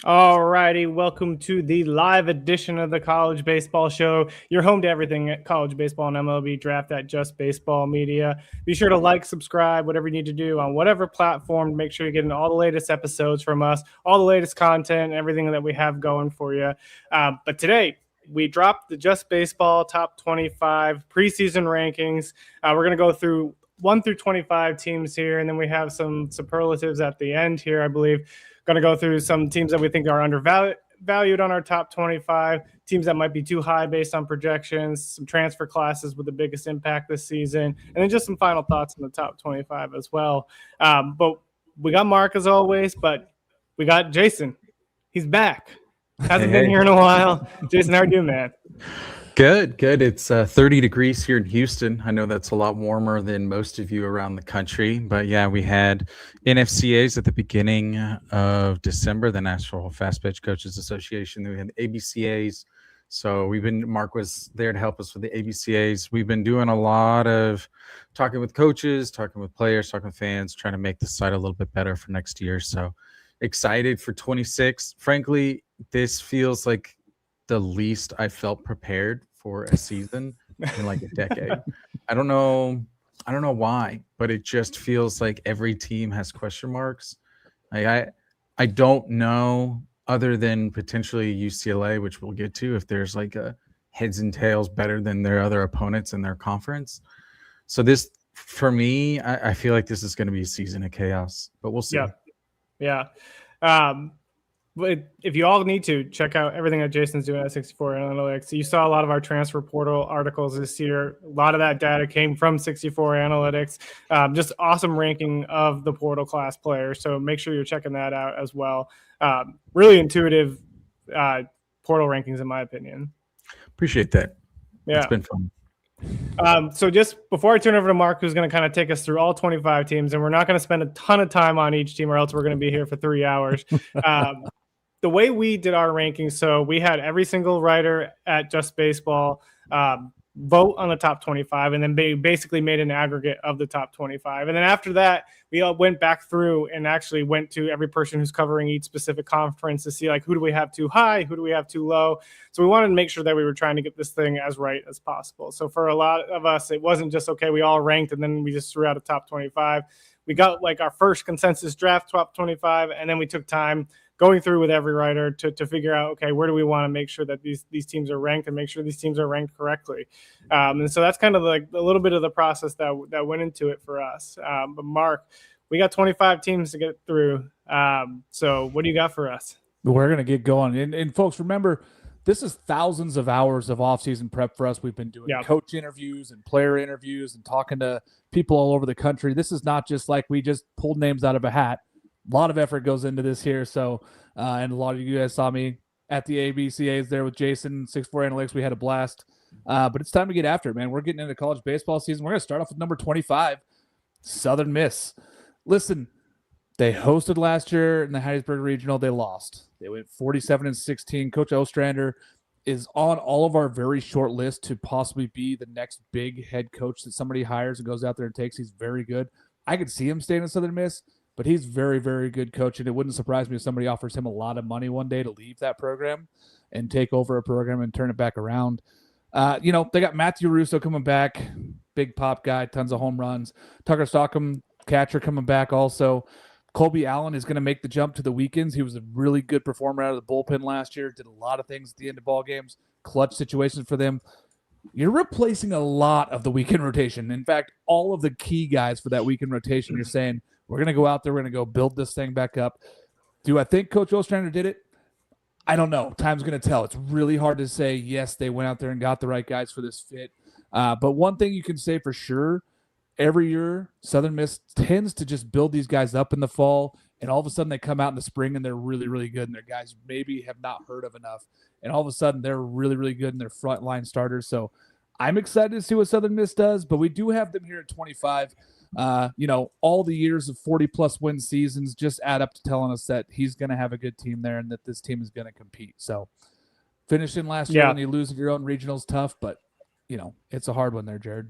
All righty, welcome to the live edition of the College Baseball Show. You're home to everything at college baseball and MLB draft at Just Baseball Media. Be sure to like, subscribe, whatever you need to do on whatever platform. Make sure you're getting all the latest episodes from us, all the latest content, everything that we have going for you. But today, we dropped the Just Baseball Top 25 preseason rankings. We're going to go through 1 through 25 teams here, and then we have some superlatives at the end here, I believe. Going to go through some teams that we think are undervalued on our top 25, teams that might be too high based on projections, some transfer classes with the biggest impact this season, and then just some final thoughts on the top 25 as well. But we got Mark as always, but we got Jason. He's back. Hasn't been here in a while. Jason, how are you doing, man? Good. It's 30 degrees here in Houston. I know that's a lot warmer than most of you around the country. But yeah, we had NFCAs at the beginning of December, the National Fast Pitch Coaches Association. Then we had ABCAs. So Mark was there to help us with the ABCAs. We've been doing a lot of talking with coaches, talking with players, talking with fans, trying to make the site a little bit better for next year. So excited for 26. Frankly, this feels like the least I felt prepared for a season in like a decade. I don't know why, but it just feels like every team has question marks. I don't know, other than potentially UCLA, which we'll get to, if there's like a heads and tails better than their other opponents in their conference. So this, for me, I feel like this is going to be a season of chaos, but we'll see. Yeah. But if you all need to, check out everything that Jason's doing at 64 Analytics. You saw a lot of our transfer portal articles this year. A lot of that data came from 64 Analytics. Just awesome ranking of the portal class players. So make sure you're checking that out as well. Really intuitive portal rankings, in my opinion. Appreciate that. Yeah. It's been fun. So just before I turn over to Mark, who's going to kind of take us through all 25 teams, and we're not going to spend a ton of time on each team or else we're going to be here for 3 hours. The way we did our rankings, so we had every single writer at Just Baseball vote on the top 25, and then they basically made an aggregate of the top 25. And then after that, we all went back through and actually went to every person who's covering each specific conference to see, like, who do we have too high, who do we have too low. So we wanted to make sure that we were trying to get this thing as right as possible. So for a lot of us, it wasn't just, okay, we all ranked and then we just threw out a top 25. We got like our first consensus draft top 25, and then we took time going through with every writer to figure out, okay, where do we want to make sure that these teams are ranked and make sure these teams are ranked correctly. And so that's kind of like a little bit of the process that went into it for us. But Mark, we got 25 teams to get through. So what do you got for us? We're going to get going. And folks, remember, this is thousands of hours of offseason prep for us. We've been doing coach interviews and player interviews and talking to people all over the country. This is not just like we just pulled names out of a hat. A lot of effort goes into this here. So, and a lot of you guys saw me at the ABCAs there with Jason, 64 Analytics. We had a blast. But it's time to get after it, man. We're getting into college baseball season. We're going to start off with number 25, Southern Miss. Listen, they hosted last year in the Hattiesburg Regional. They lost. They went 47-16. Coach Ostrander is on all of our very short list to possibly be the next big head coach that somebody hires and goes out there and takes. He's very good. I could see him staying in Southern Miss, but he's very, very good coach, and it wouldn't surprise me if somebody offers him a lot of money one day to leave that program and take over a program and turn it back around. They got Matthew Russo coming back, big pop guy, tons of home runs. Tucker Stockham, catcher, coming back also. Colby Allen is going to make the jump to the weekends. He was a really good performer out of the bullpen last year, did a lot of things at the end of ball games, clutch situations for them. You're replacing a lot of the weekend rotation. In fact, all of the key guys for that weekend rotation, you're saying, we're going to go out there, we're going to go build this thing back up. Do I think Coach Ostrander did it? I don't know. Time's going to tell. It's really hard to say, yes, they went out there and got the right guys for this fit. But one thing you can say for sure, every year, Southern Miss tends to just build these guys up in the fall, and all of a sudden they come out in the spring and they're really, really good, and their guys maybe have not heard of enough. And all of a sudden they're really, really good in their frontline starters. So I'm excited to see what Southern Miss does, but we do have them here at 25. All the years of 40-plus win seasons just add up to telling us that he's going to have a good team there and that this team is going to compete. So finishing last year when you lose your own regional is tough, but, it's a hard one there, Jared.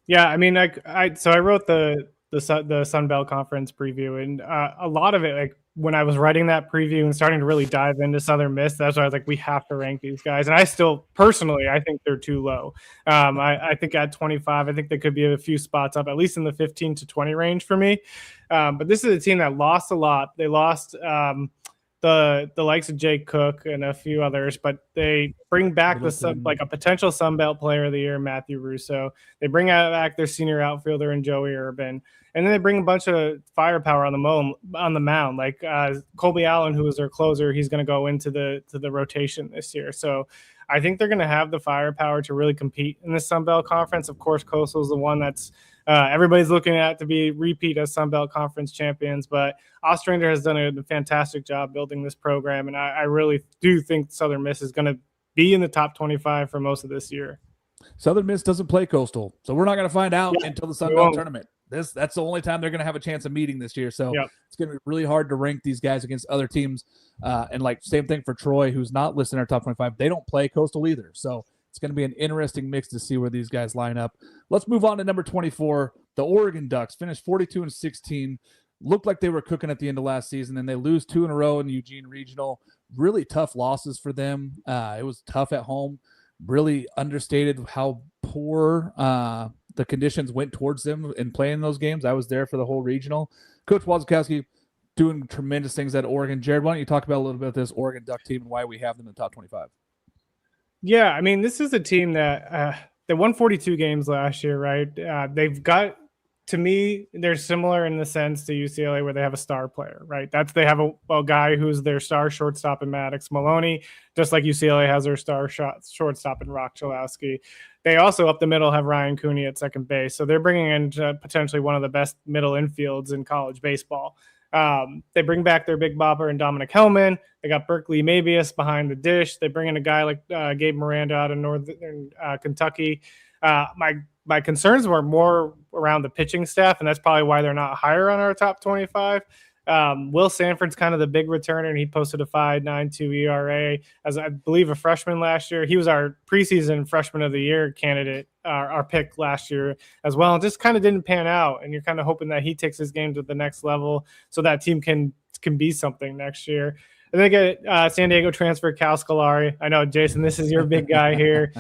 Yeah, I mean, I wrote the the Sun Belt Conference preview, and a lot of it, like when I was writing that preview and starting to really dive into Southern Miss, that's why I was like, we have to rank these guys. And I still personally, I think they're too low. I think at 25, I think they could be a few spots up, at least in the 15 to 20 range for me. But this is a team that lost a lot. They lost the likes of Jake Cook and a few others, but they bring back a potential Sun Belt Player of the Year, Matthew Russo. They bring back their senior outfielder in Joey Urban, and then they bring a bunch of firepower on the mound, like Colby Allen, who was their closer. He's going to go into the rotation this year, so I think they're going to have the firepower to really compete in the Sun Belt Conference. Of course, Coastal is the one that's everybody's looking at to be repeat as Sun Belt Conference champions, but Ostrander has done a fantastic job building this program, and I really do think Southern Miss is going to be in the top 25 for most of this year. Southern Miss doesn't play Coastal, so we're not going to find out until the Sun Belt tournament. That's the only time they're going to have a chance of meeting this year, so it's going to be really hard to rank these guys against other teams. And like same thing for Troy, who's not listed in our top 25. They don't play Coastal either, so it's going to be an interesting mix to see where these guys line up. Let's move on to number 24. The Oregon Ducks finished 42-16. Looked like they were cooking at the end of last season, and they lose 2 in a row in the Eugene Regional. Really tough losses for them. It was tough at home. Really understated how poor the conditions went towards them in playing those games. I was there for the whole regional. Coach Wazakowski doing tremendous things at Oregon. Jared, why don't you talk about a little bit of this Oregon Duck team and why we have them in the top 25? Yeah, I mean, this is a team that they won 42 games last year, right? They've got, to me, they're similar in the sense to UCLA where they have a star player, right? They have a guy who's their star shortstop in Maddox Maloney, just like UCLA has their star shortstop in Rock Chalowski. They also up the middle have Ryan Cooney at second base, so they're bringing in potentially one of the best middle infields in college baseball. They bring back their big bopper and Dominic Hellman. They got Berkeley Mabius behind the dish. They bring in a guy like Gabe Miranda out of Northern Kentucky. My concerns were more around the pitching staff, and that's probably why they're not higher on our top 25. Will Sanford's kind of the big returner, and he posted a 5.92 ERA as I believe a freshman last year. He was our preseason freshman of the year candidate, our pick last year as well. It just kind of didn't pan out, and you're kind of hoping that he takes his game to the next level so that team can be something next year. And they get San Diego transfer Cal Scolari. I know, Jason, this is your big guy here.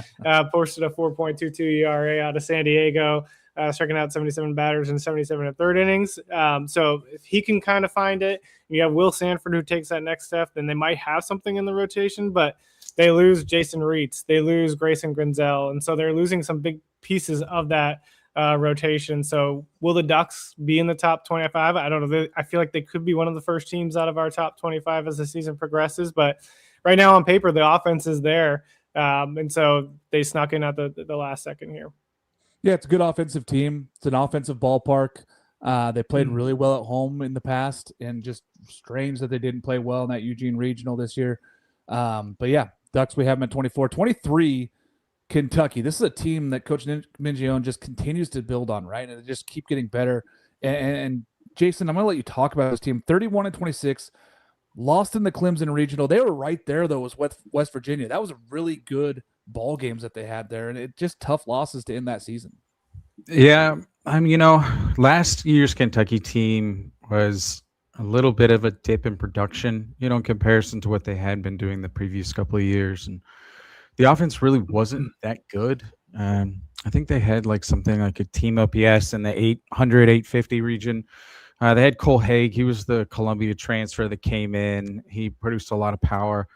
Posted a 4.22 ERA out of San Diego. Striking out 77 batters in 77 and third innings. So if he can kind of find it, and you have Will Sanford who takes that next step, then they might have something in the rotation. But they lose Jason Reitz, they lose Grayson Grinzel, and so they're losing some big pieces of that rotation. So will the Ducks be in the top 25? I don't know. I feel like they could be one of the first teams out of our top 25 as the season progresses. But right now on paper, the offense is there, and so they snuck in at the last second here. Yeah, it's a good offensive team. It's an offensive ballpark. They played really well at home in the past, and just strange that they didn't play well in that Eugene Regional this year. But yeah, Ducks, we have them at 24. 23, Kentucky. This is a team that Coach Mingione just continues to build on, right? And they just keep getting better. And Jason, I'm going to let you talk about this team. 31-26, lost in the Clemson Regional. They were right there, though, with West Virginia. That was a really good ball games that they had there, and it just tough losses to end that season. Yeah, last year's Kentucky team was a little bit of a dip in production, in comparison to what they had been doing the previous couple of years, and the offense really wasn't that good. I think they had something like a team OPS in the 800, 850 region. They had Cole Haig. He was the Columbia transfer that came in. He produced a lot of power.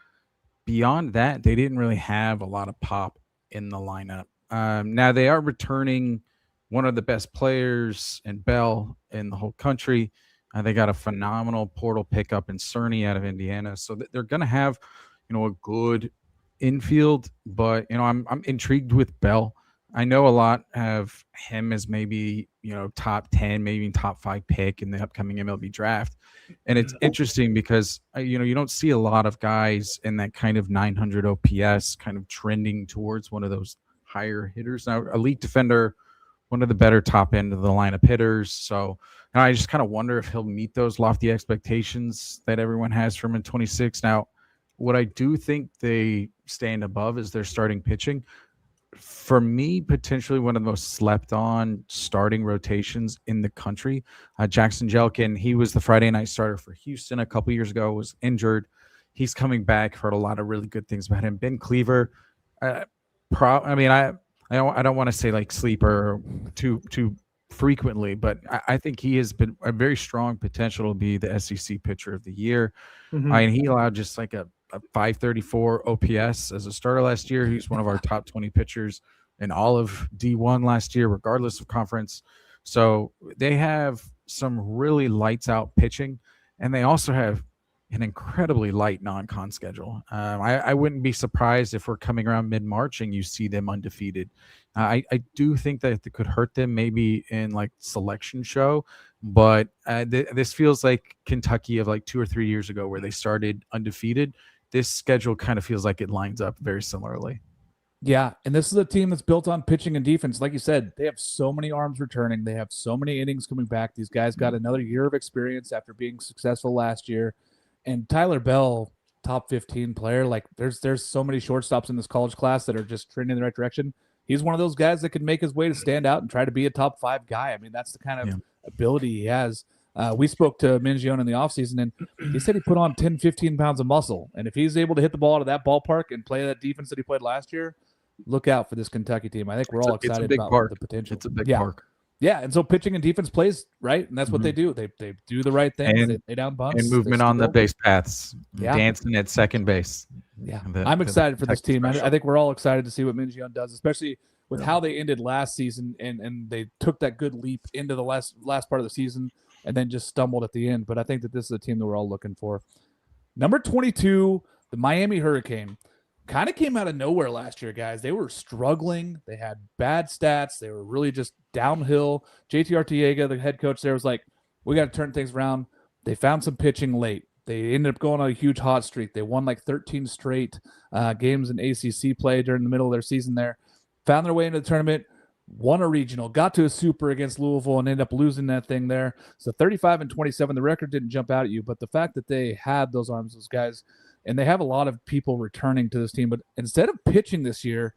Beyond that, they didn't really have a lot of pop in the lineup. Now they are returning one of the best players in Bell in the whole country. They got a phenomenal portal pickup in Cerny out of Indiana. So they're going to have, a good infield, but, I'm intrigued with Bell. I know a lot have him as maybe, top 10, maybe top 5 pick in the upcoming MLB draft. And it's interesting because, you don't see a lot of guys in that kind of 900 OPS kind of trending towards one of those higher hitters. Now, elite defender, one of the better top end of the lineup hitters. So I just kind of wonder if he'll meet those lofty expectations that everyone has from him in 26. Now, what I do think they stand above is their starting pitching. for me, potentially one of the most slept on starting rotations in the country. Jackson Jelkin, he was the Friday night starter for Houston a couple years ago, was injured. He's coming back. Heard a lot of really good things about him. Ben Cleaver, I don't want to say like sleeper too frequently, but I think he has been a very strong potential to be the SEC pitcher of the year. And he allowed just like a 534 OPS as a starter last year. He's one of our top 20 pitchers in all of D1 last year, regardless of conference. So they have some really lights out pitching, and they also have an incredibly light non-con schedule. I wouldn't be surprised if we're coming around mid-March and you see them undefeated. I do think that it could hurt them maybe in like selection show, but this feels like Kentucky of like 2 or 3 years ago where they started undefeated. This schedule kind of feels like it lines up very similarly. Yeah, and this is a team that's built on pitching and defense. Like you said, they have so many arms returning. They have so many innings coming back. These guys got another year of experience after being successful last year. And Tyler Bell, top 15 player, like there's so many shortstops in this college class that are just trending in the right direction. He's one of those guys that can make his way to stand out and try to be a top 5 guy. I mean, that's the kind of ability he has. We spoke to Mingione in the offseason, and he said he put on 10, 15 pounds of muscle. And if he's able to hit the ball out of that ballpark and play that defense that he played last year, look out for this Kentucky team. I think we're all excited about the potential. It's a big park. Yeah, and so pitching and defense plays, right? And that's what they do. They do the right thing. They lay down bunts. And movement on the base paths. Dancing at second base. Yeah, I'm excited for this team. I think we're all excited to see what Mingione does, especially with how they ended last season, and they took that good leap into the last part of the season and then just stumbled at the end. But I think that this is a team that we're all looking for. Number 22, the Miami Hurricane. Kind of came out of nowhere last year, guys. They were struggling. They had bad stats. They were really just downhill. JT Arteaga, the head coach there, was like, we got to turn things around. They found some pitching late. They ended up going on a huge hot streak. They won like 13 straight games in ACC play during the middle of their season there. Found their way into the tournament, won a regional, got to a super against Louisville, and ended up losing that thing there. So 35-27, the record didn't jump out at you, but the fact that they had those arms, those guys, and they have a lot of people returning to this team, but instead of pitching this year,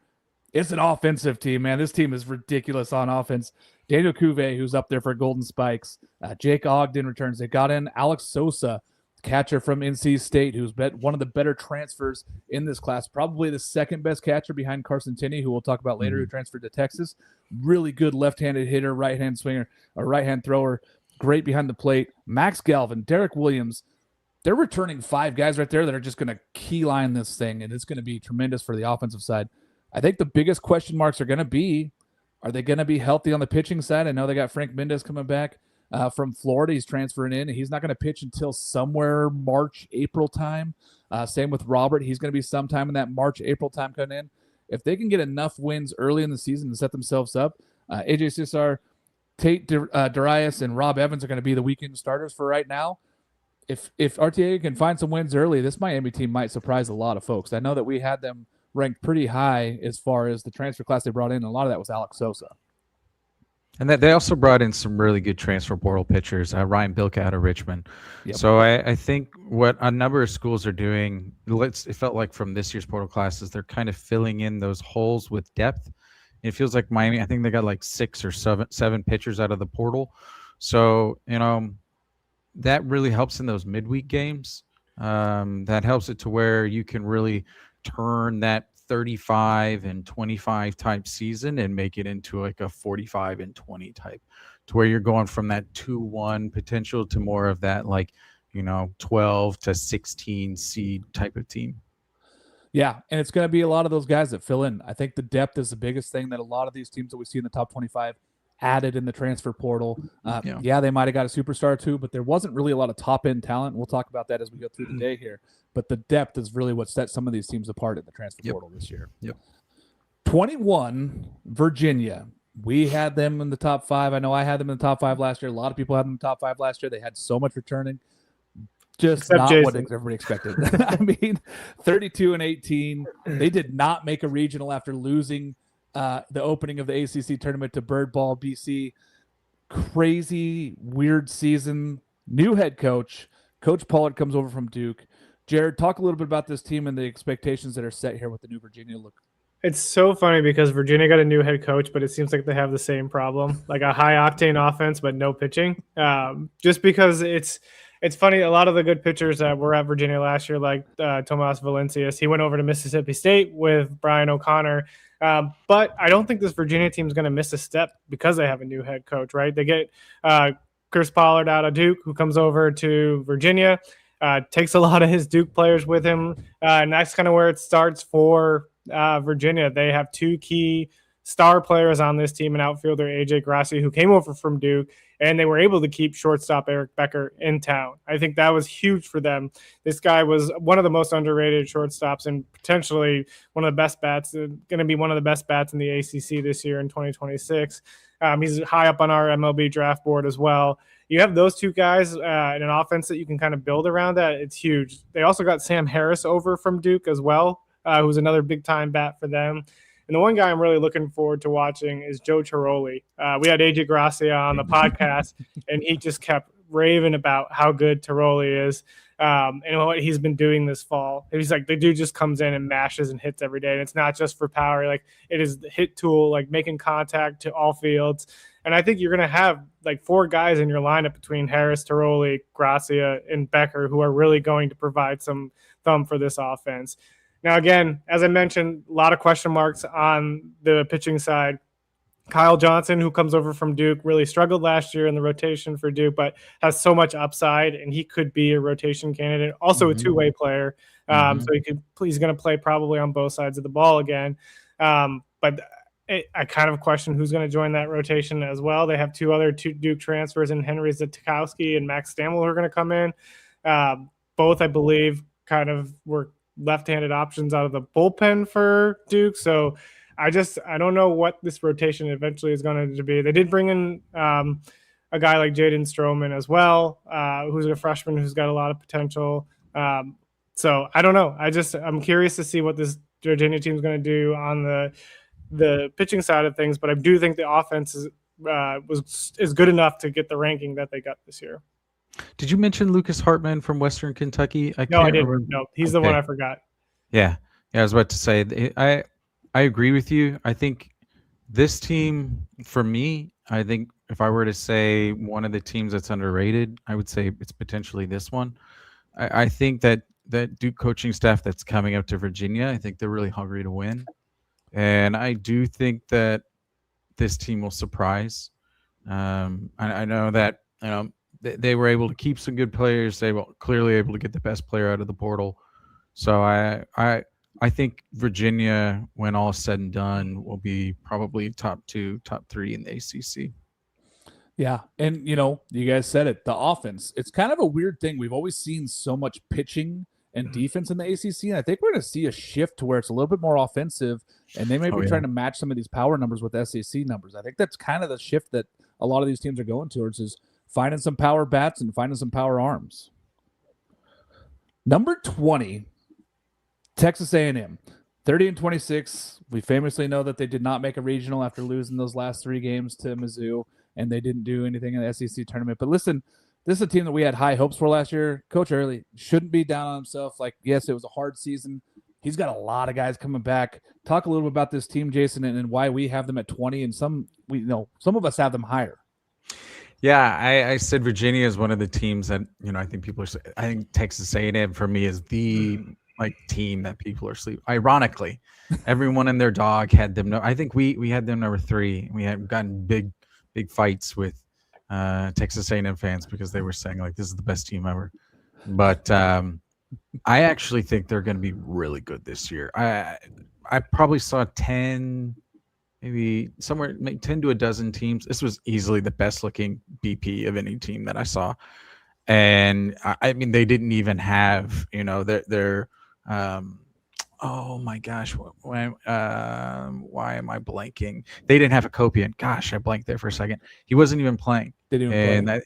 it's an offensive team, man. This team is ridiculous on offense. Daniel Cuvée, who's up there for Golden Spikes. Jake Ogden returns. They got in Alex Sosa, catcher from NC State, who's one of the better transfers in this class, probably the second best catcher behind Carson Tinney, who we'll talk about later, who transferred to Texas. Really good left-handed hitter, right-hand swinger, or right-hand thrower, great behind the plate. Max Galvin, Derek Williams. They're returning 5 guys right there that are just going to keyline this thing, and it's going to be tremendous for the offensive side. I think the biggest question marks are going to be, are they going to be healthy on the pitching side? I know they got Frank Mendez coming back from Florida. He's transferring in, and he's not going to pitch until somewhere March, April time. Same with Robert. He's going to be sometime in that March, April time coming in. If they can get enough wins early in the season to set themselves up, AJ Cesar, Tate Darius, and Rob Evans are going to be the weekend starters for right now. If Arteaga can find some wins early, this Miami team might surprise a lot of folks. I know that we had them ranked pretty high as far as the transfer class they brought in. And a lot of that was Alex Sosa. And that they also brought in some really good transfer portal pitchers, Ryan Bilka out of Richmond. Yep. So I think what a number of schools are doing, it felt like from this year's portal classes, they're kind of filling in those holes with depth. It feels like Miami, I think they got like 6 or 7 pitchers out of the portal. So, that really helps in those midweek games. That helps it to where you can really turn that 35-25 type season and make it into like a 45-20 type, to where you're going from that 2-1 potential to more of that 12 to 16 seed type of team. Yeah, and it's going to be a lot of those guys that fill in. I think the depth is the biggest thing that a lot of these teams that we see in the top 25 added in the transfer portal. They might have got a superstar or 2, but there wasn't really a lot of top-end talent. We'll talk about that as we go through the day here. But the depth is really what set some of these teams apart in the transfer portal this year. 21, Virginia. We had them in the top 5. I know I had them in the top 5 last year. A lot of people had them in the top 5 last year. They had so much returning. Just except not Jason. What everybody expected. I mean, 32-18. They did not make a regional after losing the opening of the ACC tournament to Bird Ball BC. Crazy, weird season. New head coach. Coach Pollard comes over from Duke. Jared, talk a little bit about this team and the expectations that are set here with the new Virginia look. It's so funny because Virginia got a new head coach, but it seems like they have the same problem, like a high octane offense, but no pitching. Just because it's funny. A lot of the good pitchers that were at Virginia last year, like Tomas Valencias, he went over to Mississippi State with Brian O'Connor. But I don't think this Virginia team is going to miss a step because they have a new head coach, right? They get Chris Pollard out of Duke, who comes over to Virginia, takes a lot of his Duke players with him, and that's kind of where it starts for Virginia. They have two key star players on this team, an outfielder, AJ Grassi, who came over from Duke, and they were able to keep shortstop Eric Becker in town. I think that was huge for them. This guy was one of the most underrated shortstops and potentially one of the best bats, going to be one of the best bats in the ACC this year in 2026. He's high up on our MLB draft board as well. You have those two guys in an offense that you can kind of build around that. It's huge. They also got Sam Harris over from Duke as well, who's another big-time bat for them. And the one guy I'm really looking forward to watching is Joe Tiroli. We had AJ Gracia on the podcast, and he just kept raving about how good Tiroli is and what he's been doing this fall. He's like, the dude just comes in and mashes and hits every day. And it's not just for power. Like, it is the hit tool, like making contact to all fields. And I think you're going to have like four guys in your lineup between Harris, Tiroli, Gracia, and Becker who are really going to provide some thumb for this offense. Now, again, as I mentioned, a lot of question marks on the pitching side. Kyle Johnson, who comes over from Duke, really struggled last year in the rotation for Duke, but has so much upside, and he could be a rotation candidate. Also a two-way player, so he's going to play probably on both sides of the ball again. But I kind of question who's going to join that rotation as well. They have two other Duke transfers in Henry Zatkowski and Max Stammel who are going to come in. Both, I believe, kind of were left-handed options out of the bullpen for Duke. So I don't know what this rotation eventually is going to be. They did bring in a guy like Jaden Stroman as well, who's a freshman who's got a lot of potential. So I don't know. I'm curious to see what this Virginia team is going to do on the pitching side of things, but I do think the offense is good enough to get the ranking that they got this year. Did you mention Lucas Hartman from Western Kentucky? No, I didn't. No, he's the one I forgot. Yeah, I was about to say, I agree with you. I think this team, for me, I think if I were to say one of the teams that's underrated, I would say it's potentially this one. I think that Duke coaching staff that's coming up to Virginia, I think they're really hungry to win. And I do think that this team will surprise. I know that they were able to keep some good players. They were clearly able to get the best player out of the portal. So I think Virginia, when all is said and done, will be probably top 2, top 3 in the ACC. Yeah, and you guys said it, the offense. It's kind of a weird thing. We've always seen so much pitching and defense in the ACC, and I think we're going to see a shift to where it's a little bit more offensive, and they may be trying to match some of these power numbers with SEC numbers. I think that's kind of the shift that a lot of these teams are going towards, is finding some power bats and finding some power arms. Number 20, Texas A&M, 30-26. We famously know that they did not make a regional after losing those last 3 games to Mizzou, and they didn't do anything in the SEC tournament. But listen, this is a team that we had high hopes for last year. Coach Early shouldn't be down on himself. Like, yes, it was a hard season. He's got a lot of guys coming back. Talk a little bit about this team, Jason, and why we have them at 20, and some of us have them higher. Yeah, I said Virginia is one of the teams that I think people are. I think Texas A&M for me is the team that people are sleeping. Ironically, everyone and their dog had them. I think we had them number 3. We had gotten big fights with Texas A&M fans because they were saying like this is the best team ever. But I actually think they're going to be really good this year. I probably saw 10. Maybe somewhere 10 to a dozen teams. This was easily the best looking BP of any team that I saw. And I mean, they didn't even have, their oh my gosh, why am I blanking? They didn't have a Copian. Gosh, I blanked there for a second. He wasn't even playing. They didn't play.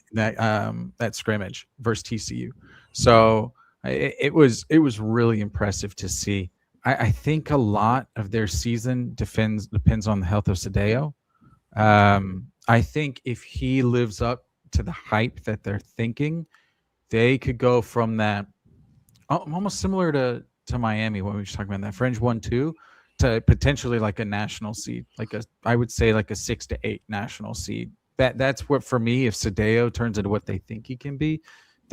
That scrimmage versus TCU. So it was really impressive to see. I think a lot of their season depends on the health of Sadeo. I think if he lives up to the hype that they're thinking, they could go from that almost similar to Miami when we were talking about that fringe 1-2. to potentially like a national seed, I would say like a 6 to 8 national seed. That's what, for me, if Sadeo turns into what they think he can be,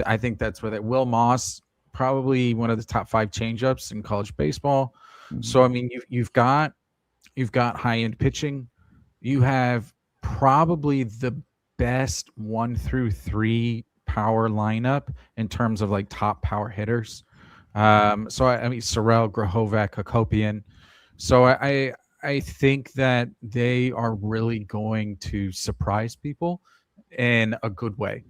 I think that's where that Will Moss, probably one of the top 5 changeups in college baseball. Mm-hmm. So I mean, you've got high end pitching. You have probably the best 1 through 3 power lineup in terms of like top power hitters. So I mean, Sorrell, Grahovac, Hakopian. So I think that they are really going to surprise people in a good way,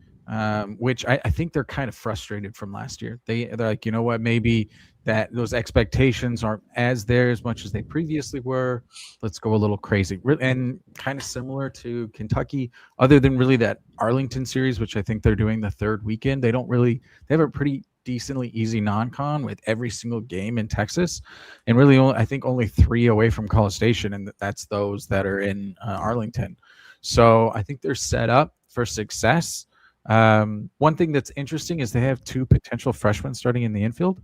which I think they're kind of frustrated from last year. They're like, you know what, maybe that those expectations aren't as much as they previously were. Let's go a little crazy. And kind of similar to Kentucky, other than really that Arlington series, which I think they're doing the third weekend. They have a pretty decently easy non-con with every single game in Texas, and really I think only 3 away from College Station, and that's those that are in Arlington. So I think they're set up for success. One thing that's interesting is they have 2 potential freshmen starting in the infield,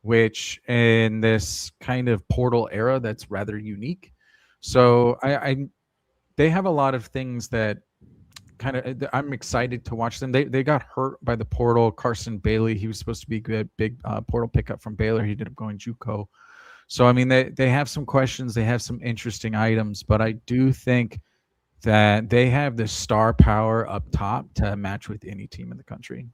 which in this kind of portal era, that's rather unique. So they have a lot of things that I'm excited to watch them. They got hurt by the portal. Carson Bailey, he was supposed to be good, big portal pickup from Baylor. He ended up going JUCO. So I mean, they have some questions. They have some interesting items, but I do think that they have the star power up top to match with any team in the country.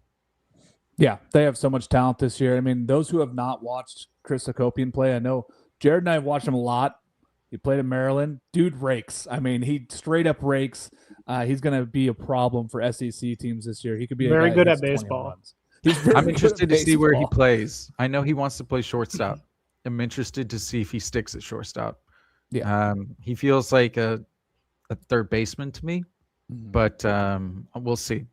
Yeah, they have so much talent this year. I mean, those who have not watched Chris Hakopian play, I know Jared and I have watched him a lot. He played in Maryland. Dude rakes. I mean, he straight up rakes. He's going to be a problem for SEC teams this year. He could be very good at baseball. I'm interested to see where he plays. I know he wants to play shortstop. I'm interested to see if he sticks at shortstop. Yeah. He feels like a third baseman to me, but we'll see.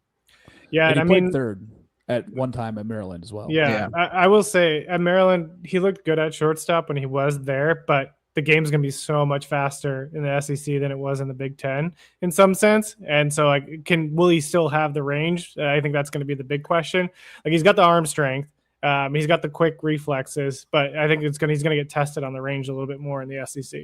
Yeah, and I mean, third at one time at Maryland as well. Yeah. I will say at Maryland, he looked good at shortstop when he was there, but the game's going to be so much faster in the SEC than it was in the Big Ten in some sense. And so like, will he still have the range? I think that's going to be the big question. Like, he's got the arm strength. He's got the quick reflexes, but I think he's going to get tested on the range a little bit more in the SEC.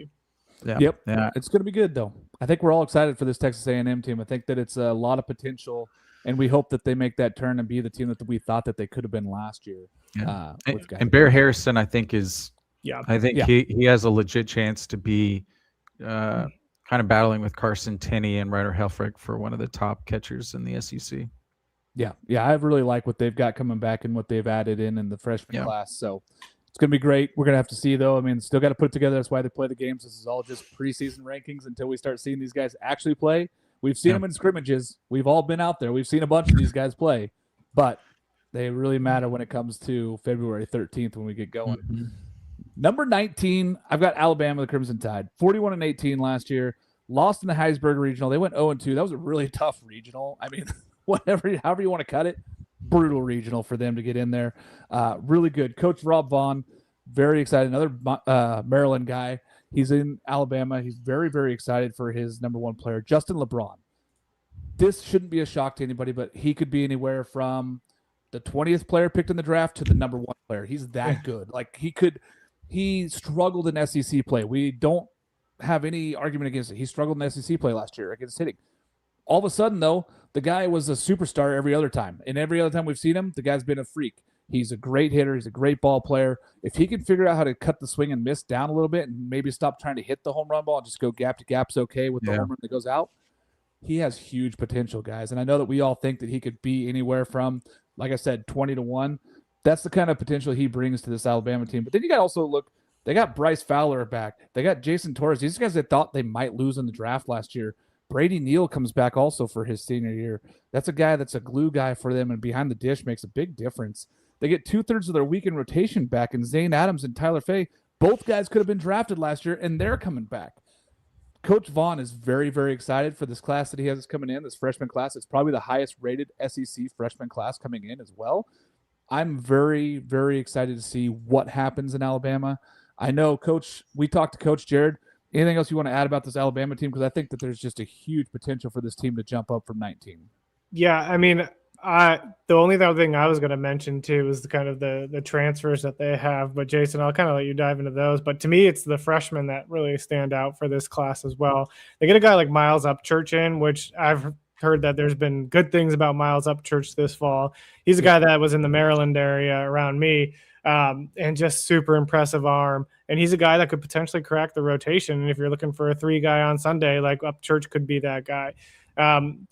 Yeah. Yep. Yeah. It's going to be good though. I think we're all excited for this Texas A&M team. I think that it's a lot of potential, and we hope that they make that turn and be the team that we thought that they could have been last year. Yeah. And Bear Harrison, I think he has a legit chance to be kind of battling with Carson Tenney and Ryder Helfrich for one of the top catchers in the SEC. Yeah. I really like what they've got coming back and what they've added in the freshman class. So it's going to be great. We're going to have to see, though. I mean, still got to put it together. That's why they play the games. This is all just preseason rankings until we start seeing these guys actually play. We've seen them in scrimmages. We've all been out there. We've seen a bunch of these guys play, but they really matter when it comes to February 13th when we get going. Mm-hmm. Number 19, I've got Alabama, the Crimson Tide, 41-18 last year, lost in the Heisberg Regional. They went 0-2. That was a really tough regional. I mean, however you want to cut it, brutal regional for them to get in there. Really good. Coach Rob Vaughn, very excited. Another Maryland guy. He's in Alabama. He's very, very excited for his number 1 player, Justin LeBron. This shouldn't be a shock to anybody, but he could be anywhere from the 20th player picked in the draft to the number 1 player. He's that good. Like, he struggled in SEC play. We don't have any argument against it. He struggled in SEC play last year against hitting. All of a sudden, though, the guy was a superstar every other time. And every other time we've seen him, the guy's been a freak. He's a great hitter. He's a great ball player. If he can figure out how to cut the swing and miss down a little bit and maybe stop trying to hit the home run ball and just go gap to gap's okay with the home run that goes out, he has huge potential, guys. And I know that we all think that he could be anywhere from, like I said, 20-1. That's the kind of potential he brings to this Alabama team. But then you got to also look, they got Bryce Fowler back. They got Jason Torres. These guys that thought they might lose in the draft last year. Brady Neal comes back also for his senior year. That's a guy that's a glue guy for them, and behind the dish makes a big difference. They get 2/3 of their weekend rotation back, and Zane Adams and Tyler Fay, both guys could have been drafted last year, and they're coming back. Coach Vaughn is very, very excited for this class that he has coming in, this freshman class. It's probably the highest rated SEC freshman class coming in as well. I'm very, very excited to see what happens in Alabama. I know, Coach, we talked to Coach Jared. Anything else you want to add about this Alabama team? Because I think that there's just a huge potential for this team to jump up from 19. Yeah, I mean, The only other thing I was going to mention too is the transfers that they have. But Jason, I'll kind of let you dive into those. But to me, it's the freshmen that really stand out for this class as well. They get a guy like Miles Upchurch in, which I've heard that there's been good things about Miles Upchurch this fall. He's a guy that was in the Maryland area around me, and just super impressive arm. And he's a guy that could potentially crack the rotation. And if you're looking for a 3 guy on Sunday, like Upchurch could be that guy.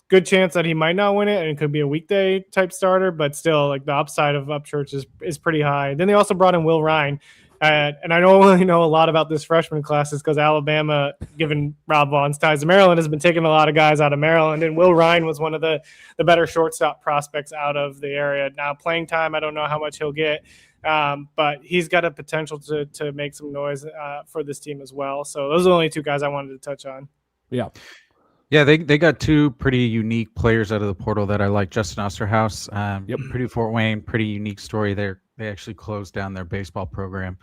Good chance that he might not win it and it could be a weekday type starter, but still, like, the upside of Upchurch is pretty high. Then they also brought in Will Ryan. And I don't really know a lot about this freshman class because Alabama, given Rob Vaughn's ties to Maryland, has been taking a lot of guys out of Maryland. And Will Ryan was one of the better shortstop prospects out of the area. Now, playing time, I don't know how much he'll get, but he's got a potential to make some noise for this team as well. So those are the only 2 guys I wanted to touch on. Yeah, they got 2 pretty unique players out of the portal that I like. Justin Osterhaus, Purdue Fort Wayne, pretty unique story there. They actually closed down their baseball program.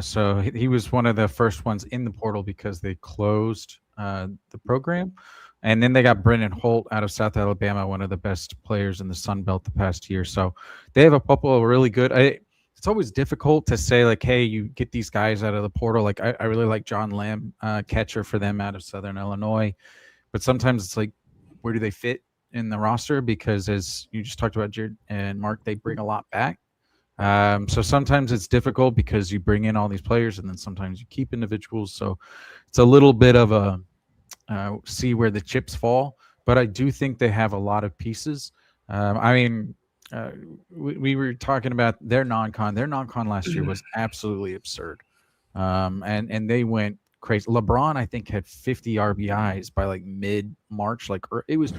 So he was one of the first ones in the portal because they closed the program. And then they got Brennan Holt out of South Alabama, one of the best players in the Sun Belt the past year. So they have a couple of really good. It's always difficult to say, like, hey, you get these guys out of the portal. Like, I really like John Lamb, catcher for them out of Southern Illinois. But sometimes it's like, where do they fit in the roster? Because as you just talked about, Jared and Mark, they bring a lot back. So sometimes it's difficult because you bring in all these players and then sometimes you keep individuals. So it's a little bit of a see where the chips fall. But I do think they have a lot of pieces. We were talking about their non-con. Their non-con last year was absolutely absurd. And they went crazy. LeBron, I think, had 50 RBIs by like mid-March. Like, it was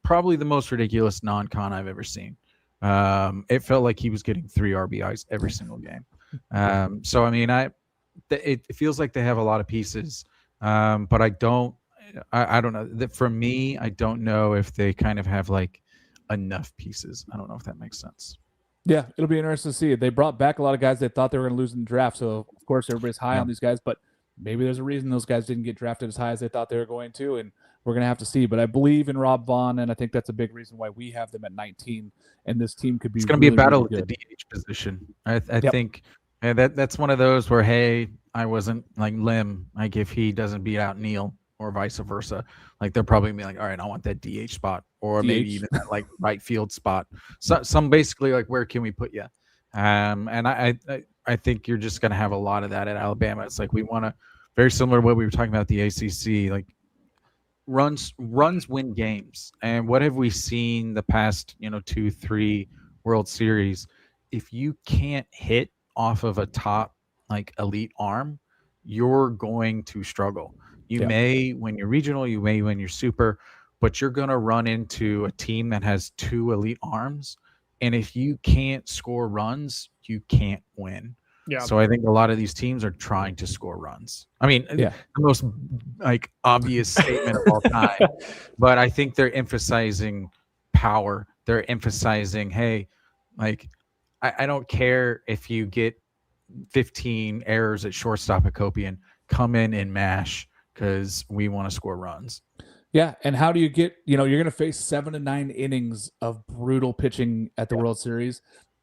probably the most ridiculous non-con I've ever seen. It felt like he was getting 3 RBIs every single game. So I mean, it feels like they have a lot of pieces, but I don't know. For me, I don't know if they kind of have like enough pieces. I don't know if that makes sense. Yeah, it'll be interesting to see. They brought back a lot of guys they thought they were going to lose in the draft. So of course everybody's high on these guys, but maybe there's a reason those guys didn't get drafted as high as they thought they were going to, and we're going to have to see. But I believe in Rob Vaughn, and I think that's a big reason why we have them at 19, and this team could be It's going to be a battle at the DH position. I think that's one of those where, hey, I wasn't like Lim. Like, if he doesn't beat out Neil or vice versa, like, they're probably going to be like, all right, I want that DH spot, or maybe even that like right field spot. So some basically like, where can we put you? And I think you're just going to have a lot of that at Alabama. It's like, we want to, very similar to what we were talking about the ACC, like runs win games. And what have we seen the past, 2-3 World Series? If you can't hit off of a top, like, elite arm, you're going to struggle. You may win your regional, you may win your super, but you're going to run into a team that has 2 elite arms. And if you can't score runs, you can't win. Yeah. So I think a lot of these teams are trying to score runs. I mean, the most like obvious statement of all time, but I think they're emphasizing power. They're emphasizing, hey, like, I don't care if you get 15 errors at shortstop at Copian, come in and mash because we want to score runs. Yeah, and how do you get, you're going to face 7 to 9 innings of brutal pitching at the World Series.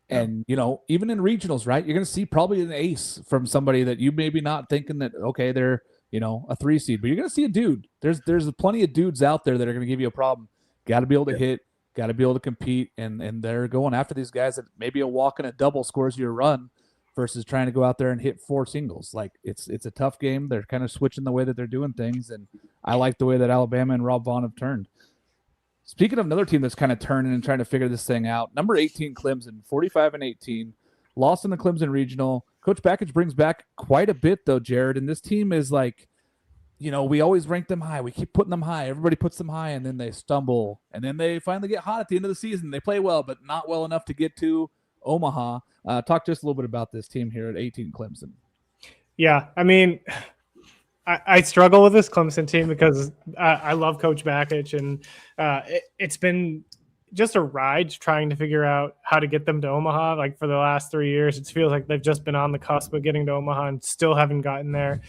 And, even in regionals, right, you're going to see probably an ace from somebody that you maybe not thinking that, okay, they're, a 3 seed, but you're going to see a dude. There's plenty of dudes out there that are going to give you a problem. Got to be able to hit, got to be able to compete, and they're going after these guys that maybe a walk and a double scores you a run versus trying to go out there and hit 4 singles. Like, it's a tough game. They're kind of switching the way that they're doing things, and I like the way that Alabama and Rob Vaughn have turned. Speaking of another team that's kind of turning and trying to figure this thing out, number 18 Clemson, 45-18, lost in the Clemson regional. Coach Backage brings back quite a bit though, Jared, and this team is like, we always rank them high. We keep putting them high. Everybody puts them high, and then they stumble, and then they finally get hot at the end of the season. They play well, but not well enough to get to Omaha. Talk to us a little bit about this team here at 18 Clemson. Yeah, I mean, I struggle with this Clemson team because I love Coach Backage, and it's been just a ride trying to figure out how to get them to Omaha. Like, for the last 3 years, it feels like they've just been on the cusp of getting to Omaha and still haven't gotten there.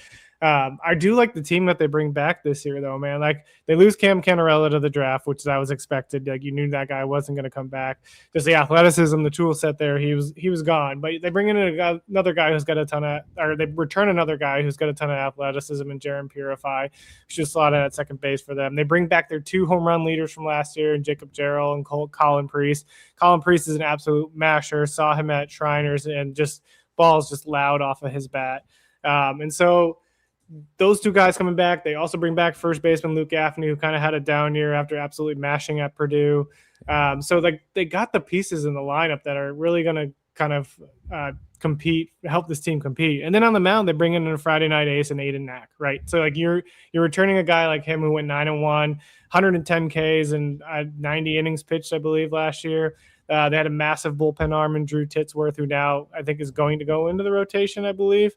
I do like the team that they bring back this year, though, man. Like, they lose Cam Canarella to the draft, which that was expected. Like, you knew that guy wasn't going to come back. Just the athleticism, the tool set there, he was gone. But they bring in another guy who's got a ton of, or they return another guy who's got a ton of athleticism in Jaron Purify, who's just slotted at second base for them. They bring back their 2 home run leaders from last year, and Jacob Jarrell and Colin Priest. Colin Priest is an absolute masher. Saw him at Shriners, and just balls just loud off of his bat. And so those 2 guys coming back. They also bring back first baseman Luke Gaffney, who kind of had a down year after absolutely mashing at Purdue. So like, they got the pieces in the lineup that are really going to kind of help this team compete. And then on the mound, they bring in a Friday night ace and Aiden Knack, right? So like, you're returning a guy like him who went 9-1, 110 Ks and 90 innings pitched, I believe, last year. They had a massive bullpen arm in Drew Titsworth, who now I think is going to go into the rotation, I believe.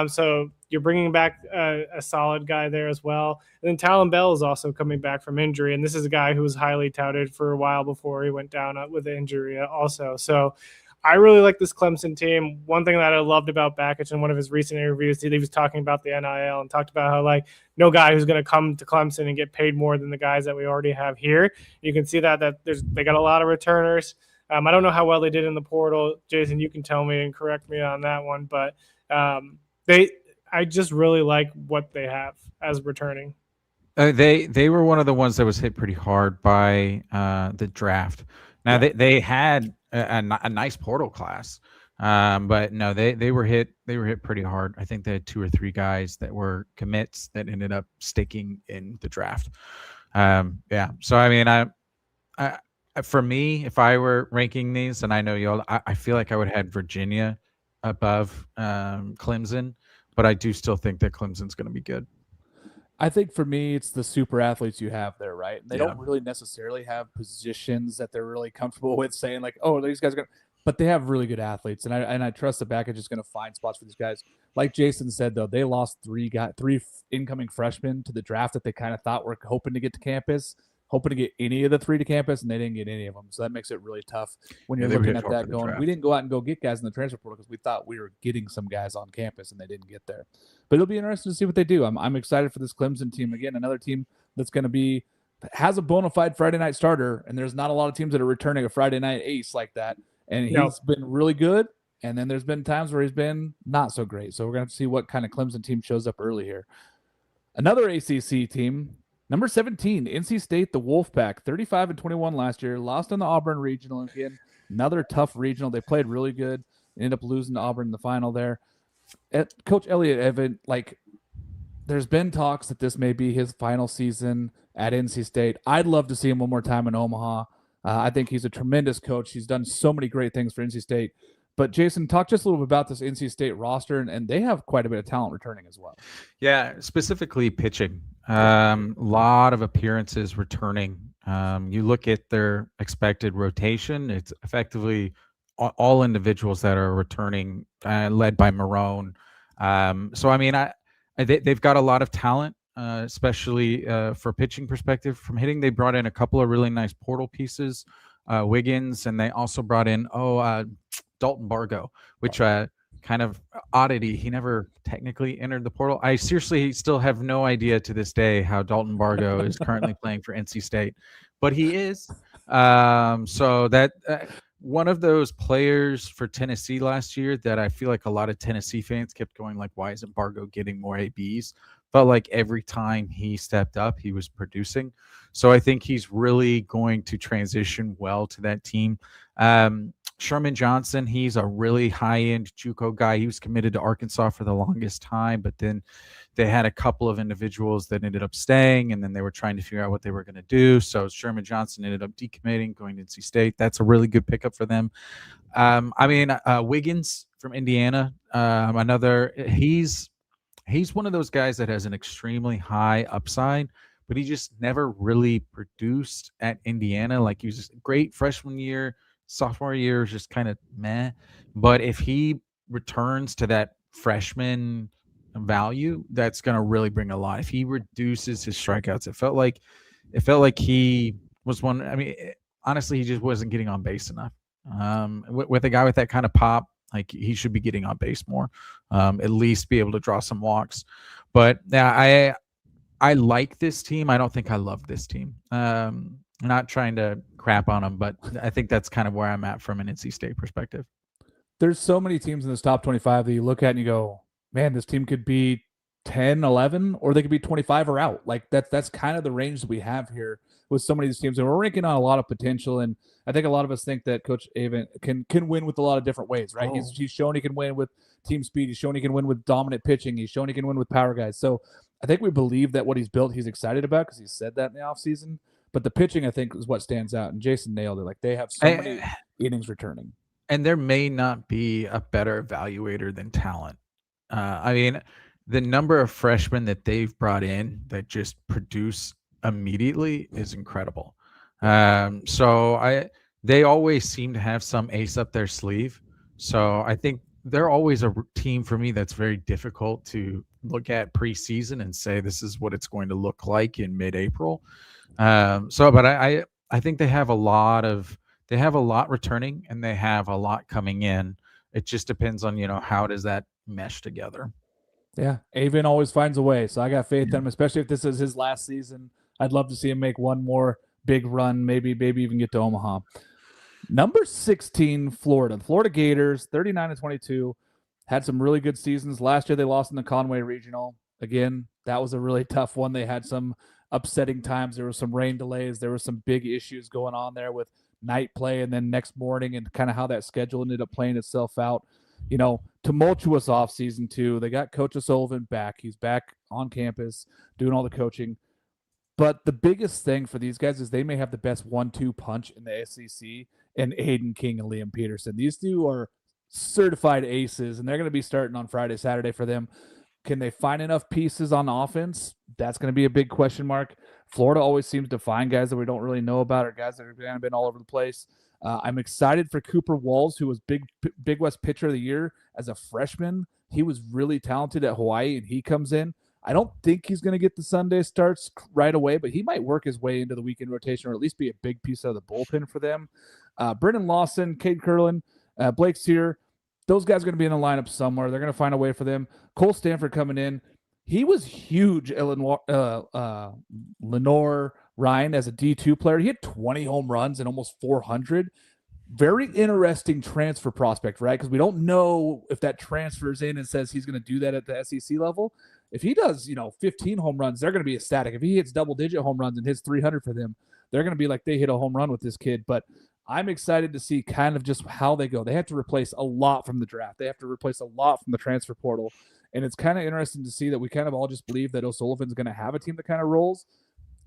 So you're bringing back a solid guy there as well. And then Talon Bell is also coming back from injury. And this is a guy who was highly touted for a while before he went down with the injury also. So I really like this Clemson team. One thing that I loved about Bakich in one of his recent interviews, he was talking about the NIL and talked about how, like, no guy who's going to come to Clemson and get paid more than the guys that we already have here. You can see that they got a lot of returners. I don't know how well they did in the portal. Jason, you can tell me and correct me on that one, but I just really like what they have as returning. They were one of the ones that was hit pretty hard by the draft. Now they had a nice portal class, but no, they were hit pretty hard. I think they had 2 or 3 guys that were commits that ended up sticking in the draft. So I mean, for me, if I were ranking these, and I know y'all, I feel like I would have had Virginia above Clemson, but I do still think that Clemson's going to be good. I think for me, it's the super athletes you have there, right? And they don't really necessarily have positions that they're really comfortable with saying, like, oh, these guys are going to, but they have really good athletes. And I trust the Bakich is going to find spots for these guys. Like Jason said, though, they lost 3 incoming freshmen to the draft that they kind of thought were hoping to get to campus. Hoping to get any of the 3 to campus, and they didn't get any of them. So that makes it really tough when you're looking at that going, we didn't go out and go get guys in the transfer portal because we thought we were getting some guys on campus, and they didn't get there. But it'll be interesting to see what they do. I'm excited for this Clemson team. Again, another team that's going to has a bona fide Friday night starter, and there's not a lot of teams that are returning a Friday night ace like that. And he's been really good, and then there's been times where he's been not so great. So we're going to see what kind of Clemson team shows up early here. Another ACC team, number 17, NC State, the Wolfpack, 35-21 last year, lost in the Auburn regional again. Another tough regional. They played really good. Ended up losing to Auburn in the final there. Coach Elliott Evan, there's been talks that this may be his final season at NC State. I'd love to see him one more time in Omaha. I think he's a tremendous coach. He's done so many great things for NC State. But Jason, talk just a little bit about this NC State roster, and they have quite a bit of talent returning as well. Yeah, specifically pitching. Lot of appearances returning. You look at their expected rotation, it's effectively all individuals that are returning, led by Marone. So, I mean, they've got a lot of talent, especially for pitching perspective. From hitting, they brought in a couple of really nice portal pieces, Wiggins, and they also brought in, Dalton Bargo, which kind of oddity. He never technically entered the portal. I seriously still have no idea to this day how Dalton Bargo is currently playing for NC State, but he is. So that one of those players for Tennessee last year that I feel like a lot of Tennessee fans kept going like, why isn't Bargo getting more ABs? Felt like every time he stepped up, he was producing. So I think he's really going to transition well to that team. Sherman Johnson, he's a really high-end JUCO guy. He was committed to Arkansas for the longest time, but then they had a couple of individuals that ended up staying, and then they were trying to figure out what they were going to do. So Sherman Johnson ended up decommitting, going to NC State. That's a really good pickup for them. Wiggins from Indiana, he's one of those guys that has an extremely high upside, but he just never really produced at Indiana. Like, he was just great freshman year. Sophomore year is just kind of meh. But if he returns to that freshman value, that's going to really bring a lot. If he reduces his strikeouts, it felt like he was one. I mean, honestly, he just wasn't getting on base enough. With a guy with that kind of pop, like, he should be getting on base more, at least be able to draw some walks. But yeah, I like this team. I don't think I love this team. Not trying to crap on them, but I think that's kind of where I'm at from an NC State perspective. There's so many teams in this top 25 that you look at and you go, man, this team could be 10, 11, or they could be 25 or out. Like that's kind of the range that we have here with so many of these teams. And we're ranking on a lot of potential. And I think a lot of us think that Coach Avent can win with a lot of different ways, right? Oh. He's shown he can win with team speed. He's shown he can win with dominant pitching. He's shown he can win with power guys. So I think we believe that what he's built, he's excited about because he said that in the offseason. But the pitching, I think, is what stands out. And Jason nailed it. Like they have so many innings returning. And there may not be a better evaluator than talent. I mean, the number of freshmen that they've brought in that just produce immediately is incredible. So they always seem to have some ace up their sleeve. So I think they're always a team for me that's very difficult to look at preseason and say this is what it's going to look like in mid-April. But I think they have a lot returning and they have a lot coming in. It just depends on, how does that mesh together. Yeah, Avent always finds a way. So I got faith in him, especially if this is his last season. I'd love to see him make one more big run, maybe even get to Omaha. Number 16, Florida. The Florida Gators, 39-22, had some really good seasons. Last year they lost in the Conway Regional. Again, that was a really tough one. They had some upsetting times. There were some rain delays. There were some big issues going on there with night play and then next morning and kind of how that schedule ended up playing itself out. Tumultuous offseason too. They got Coach O'Sullivan back. He's back on campus doing all the coaching. But the biggest thing for these guys is they may have the best 1-2 punch in the SEC and Aiden King and Liam Peterson. These two are certified aces, and they're going to be starting on Friday, Saturday for them. Can they find enough pieces on offense? That's going to be a big question mark. Florida always seems to find guys that we don't really know about or guys that have kind of been all over the place. I'm excited for Cooper Walls, who was Big West Pitcher of the Year as a freshman. He was really talented at Hawaii, and he comes in. I don't think he's going to get the Sunday starts right away, but he might work his way into the weekend rotation or at least be a big piece of the bullpen for them. Brennan Lawson, Cade Curlin, Blake Sear, those guys are going to be in the lineup somewhere. They're going to find a way for them. Cole Stanford coming in. He was huge at Lenore Ryan as a D2 player. He had 20 home runs and almost 400. Very interesting transfer prospect, right? Because we don't know if that transfers in and says he's going to do that at the SEC level. If he does, 15 home runs, they're going to be ecstatic. If he hits double-digit home runs and hits 300 for them, they're going to be like they hit a home run with this kid. But I'm excited to see kind of just how they go. They have to replace a lot from the draft. They have to replace a lot from the transfer portal. And it's kind of interesting to see that we kind of all just believe that O'Sullivan's going to have a team that kind of rolls.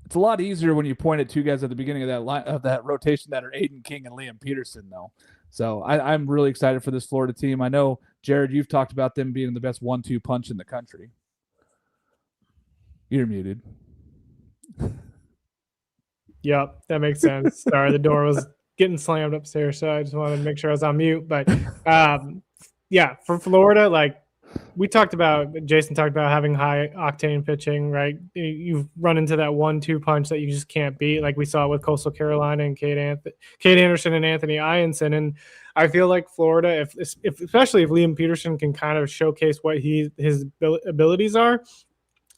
It's a lot easier when you point at two guys at the beginning of that rotation that are Aiden King and Liam Peterson, though. So I'm really excited for this Florida team. I know, Jared, you've talked about them being the best 1-2 punch in the country. You're muted. Yep, that makes sense. Sorry, the door was getting slammed upstairs, so I just wanted to make sure I was on mute. But yeah, for Florida, Jason talked about having high octane pitching, right? You've run into that 1-2 punch that you just can't beat, like we saw with Coastal Carolina and Cade Anderson and Anthony Ianson. And I feel like Florida, especially if Liam Peterson can kind of showcase what his abilities are,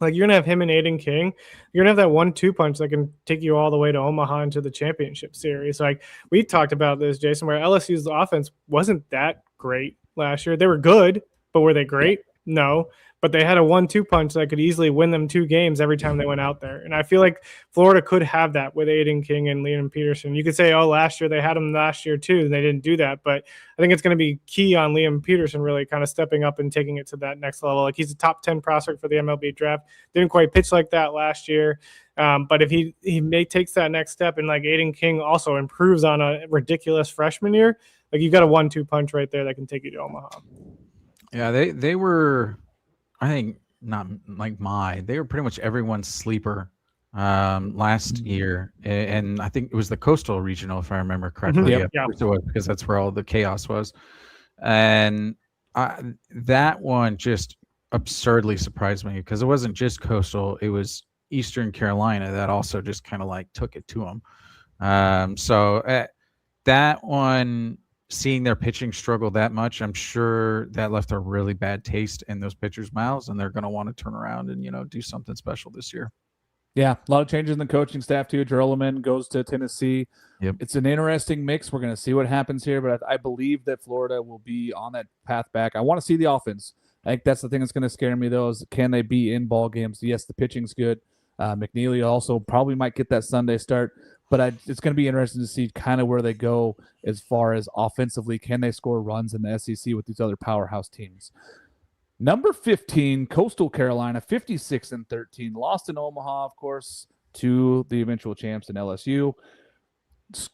like you're gonna have him and Aiden King, you're gonna have that 1-2 punch that can take you all the way to Omaha into the championship series. Like we talked about this, Jason, where LSU's offense wasn't that great last year. They were good, but were they great? No. But they had a 1-2 punch that could easily win them 2 games every time they went out there. And I feel like Florida could have that with Aiden King and Liam Peterson. You could say, last year they had them last year too, and they didn't do that. But I think it's going to be key on Liam Peterson really kind of stepping up and taking it to that next level. Like he's a top 10 prospect for the MLB draft. Didn't quite pitch like that last year. But if he takes that next step and like Aiden King also improves on a ridiculous freshman year, like you've got a 1-2 punch right there that can take you to Omaha. Yeah, they were, I think, they were pretty much everyone's sleeper last year. And I think it was the Coastal Regional, if I remember correctly. Mm-hmm. Yeah. It was, because that's where all the chaos was. And that one just absurdly surprised me because it wasn't just Coastal. It was Eastern Carolina that also just kind of like took it to them. So that one seeing their pitching struggle that much, I'm sure that left a really bad taste in those pitchers' mouths, and they're going to want to turn around and, do something special this year. Yeah, a lot of changes in the coaching staff too. Gerleman goes to Tennessee. Yep. It's an interesting mix. We're going to see what happens here, but I believe that Florida will be on that path back. I want to see the offense. I think that's the thing that's going to scare me, though, is can they be in ball games? Yes, the pitching's good. McNeely also probably might get that Sunday start, but it's going to be interesting to see kind of where they go as far as offensively. Can they score runs in the SEC with these other powerhouse teams? Number 15, Coastal Carolina, 56-13, lost in Omaha, of course, to the eventual champs in LSU.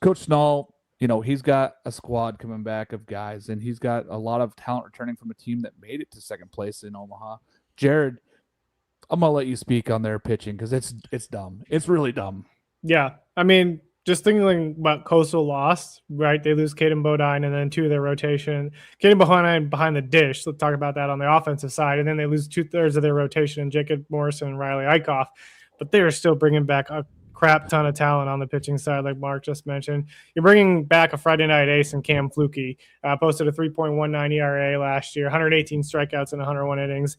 Coach Snall, he's got a squad coming back of guys, and he's got a lot of talent returning from a team that made it to second place in Omaha. Jared, I'm going to let you speak on their pitching because it's dumb. It's really dumb. Yeah. I mean, just thinking about Coastal lost, right? They lose Caden Bodine and then 2 of their rotation. Caden Bodine behind the dish. Let's talk about that on the offensive side. And then they lose 2/3 of their rotation, Jacob Morrison and Riley Eichhoff. But they are still bringing back a crap ton of talent on the pitching side, like Mark just mentioned. You're bringing back a Friday night ace in Cam Fluke. Posted a 3.19 ERA last year, 118 strikeouts in 101 innings.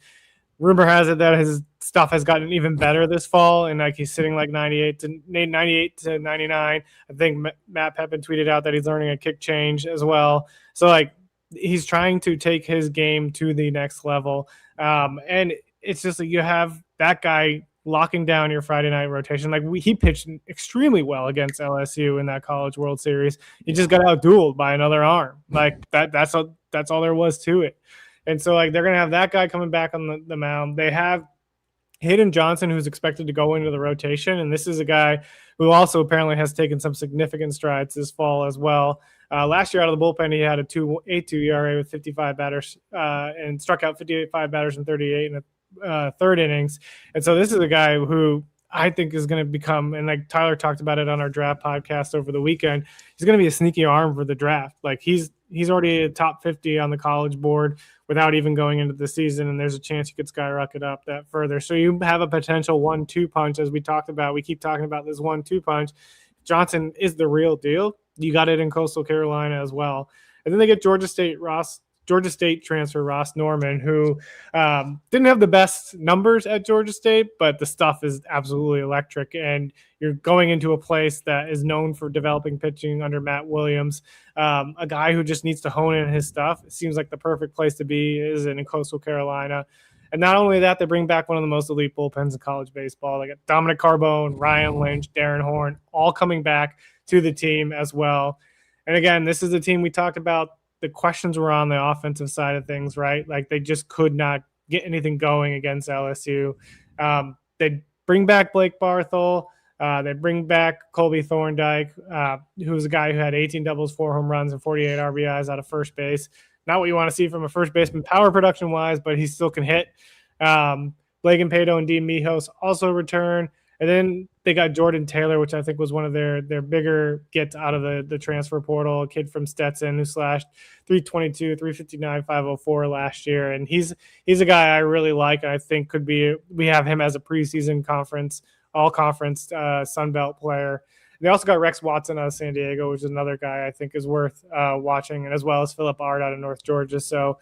Rumor has it that his stuff has gotten even better this fall, and like he's sitting like 98 to 99. I think Matt Pepin tweeted out that he's learning a kick change as well. So like he's trying to take his game to the next level, and it's just like you have that guy locking down your Friday night rotation. Like he pitched extremely well against LSU in that College World Series. He just got out-dueled by another arm. Like that's all there was to it. And so, like, they're going to have that guy coming back on the mound. They have Hayden Johnson, who's expected to go into the rotation, and this is a guy who also apparently has taken some significant strides this fall as well. Last year out of the bullpen, he had a 2.82 ERA with 55 batters and struck out 55 batters in 38 in the third innings. And so this is a guy who I think is going to become, and like Tyler talked about it on our draft podcast over the weekend, he's going to be a sneaky arm for the draft. Like he's already a top 50 on the college board without even going into the season, and there's a chance he could skyrocket up that further. So you have a potential 1-2 punch, as we talked about. We keep talking about this 1-2 punch. Johnson is the real deal. You got it in Coastal Carolina as well. And then they get Georgia State transfer Ross Norman, who didn't have the best numbers at Georgia State, but the stuff is absolutely electric. And you're going into a place that is known for developing pitching under Matt Williams, a guy who just needs to hone in his stuff. It seems like the perfect place to be is in Coastal Carolina. And not only that, they bring back one of the most elite bullpens in college baseball. They got Dominic Carbone, Ryan Lynch, Darren Horn, all coming back to the team as well. And again, this is the team we talked about. The questions were on the offensive side of things, right? Like they just could not get anything going against LSU. They bring back Blake Barthel. They bring back Colby Thorndike, who was a guy who had 18 doubles, 4 home runs, and 48 RBIs out of first base. Not what you want to see from a first baseman power production-wise, but he still can hit. Blake and Pato and Dean Mijos also return. And then they got Jordan Taylor, which I think was one of their bigger gets out of the transfer portal, a kid from Stetson who slashed 322, 359, 504 last year. And he's a guy I really like. I think could be – we have him as a preseason all-conference Sun Belt player. They also got Rex Watson out of San Diego, which is another guy I think is worth watching, and as well as Philip Ard out of North Georgia. So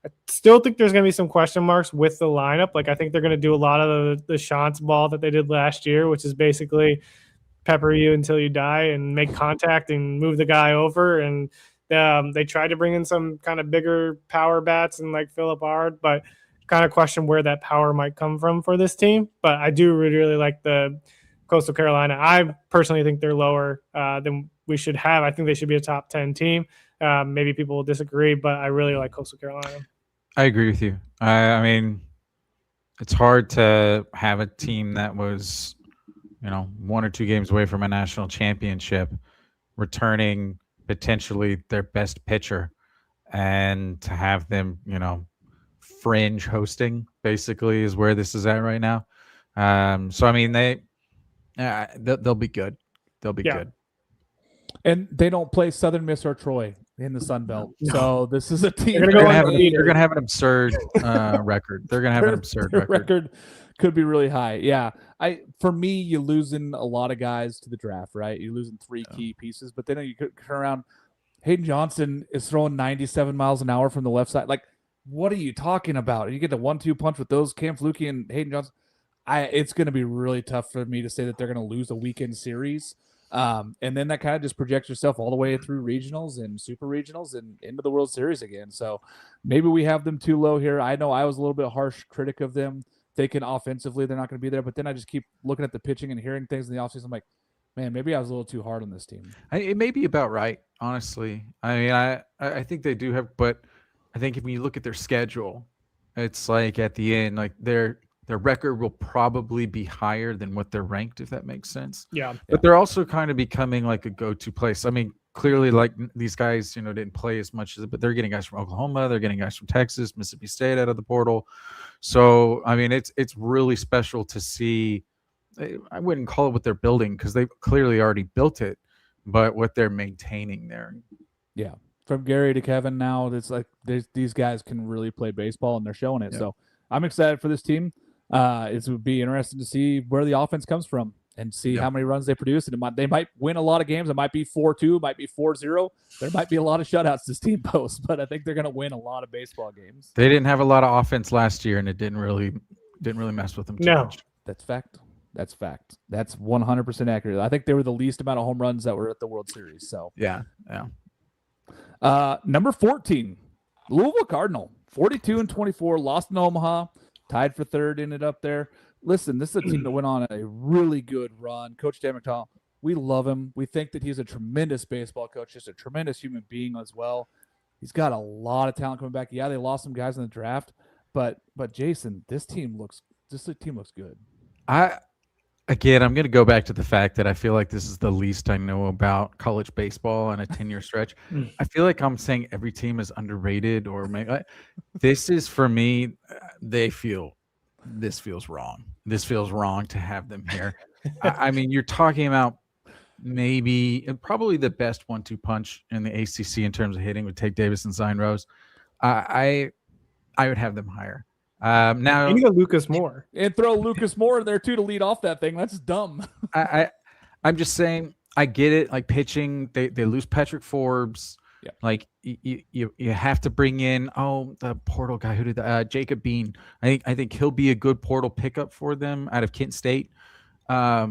I still think there's going to be some question marks with the lineup. Like I think they're going to do a lot of the Shantz ball that they did last year, which is basically pepper you until you die and make contact and move the guy over. And they tried to bring in some kind of bigger power bats and like Philip Ard, but kind of question where that power might come from for this team. But I do really like the Coastal Carolina. I personally think they're lower than we should have. I think they should be a top 10 team. Maybe people will disagree, but I really like Coastal Carolina. I agree with you. I mean, it's hard to have a team that was, 1 or 2 games away from a national championship, returning potentially their best pitcher, and to have them, fringe hosting basically is where this is at right now. So I mean, they'll be good. They'll be good. And they don't play Southern Miss or Troy in the Sun Belt. No. So this is a team. They're going to have an absurd record. They're going to have an absurd record. Could be really high. Yeah. For me, you're losing a lot of guys to the draft, right? You're losing 3 key pieces, but then you could turn around. Hayden Johnson is throwing 97 miles an hour from the left side. Like, what are you talking about? You get the 1-2 punch with those Cam Flukie and Hayden Johnson. It's going to be really tough for me to say that they're going to lose a weekend series. And then that kind of just projects yourself all the way through regionals and super regionals and into the World Series again. So maybe we have them too low here. I know I was a little bit harsh critic of them, thinking offensively they're not going to be there. But then I just keep looking at the pitching and hearing things in the offseason. I'm like, man, maybe I was a little too hard on this team. It may be about right, honestly. I mean, I think they do have, but I think if you look at their schedule, it's like at the end, like their record will probably be higher than what they're ranked, if that makes sense. Yeah. But they're also kind of becoming like a go-to place. I mean, clearly, like these guys, didn't play as much as it, but they're getting guys from Oklahoma, they're getting guys from Texas, Mississippi State out of the portal. So, I mean, it's really special to see. I wouldn't call it what they're building because they've clearly already built it, but what they're maintaining there. Yeah. From Gary to Kevin now, it's like these guys can really play baseball and they're showing it. Yeah. So I'm excited for this team. It would be interesting to see where the offense comes from and see how many runs they produce. And they might win a lot of games. It might be 4-2, it might be 4-0. There might be a lot of shutouts this team posts, but I think they're going to win a lot of baseball games. They didn't have a lot of offense last year, and it didn't really mess with them too much. That's fact. That's fact. That's 100% accurate. I think they were the least amount of home runs that were at the World Series. So yeah. Number 14, Louisville Cardinal, 42-24, lost in Omaha, tied for third, ended up there. Listen, this is a team that went on a really good run. Coach Dan McDonald, we love him. We think that he's a tremendous baseball coach, just a tremendous human being as well. He's got a lot of talent coming back. Yeah, they lost some guys in the draft, but Jason, this team looks good. Again, I'm going to go back to the fact that I feel like this is the least I know about college baseball on a 10-year stretch. I feel like I'm saying every team is underrated, or this is, for me, this feels wrong. This feels wrong to have them here. I mean, you're talking about probably the best 1-2 punch in the ACC in terms of hitting would take Davis and Zion Rose. I would have them higher. Now you need a Lucas Moore and throw Lucas Moore there too to lead off that thing. That's dumb. I'm just saying, I get it. Like pitching, they lose Patrick Forbes. Yeah. Like you have to bring in the portal guy who did Jacob Bean. I think he'll be a good portal pickup for them out of Kent State. But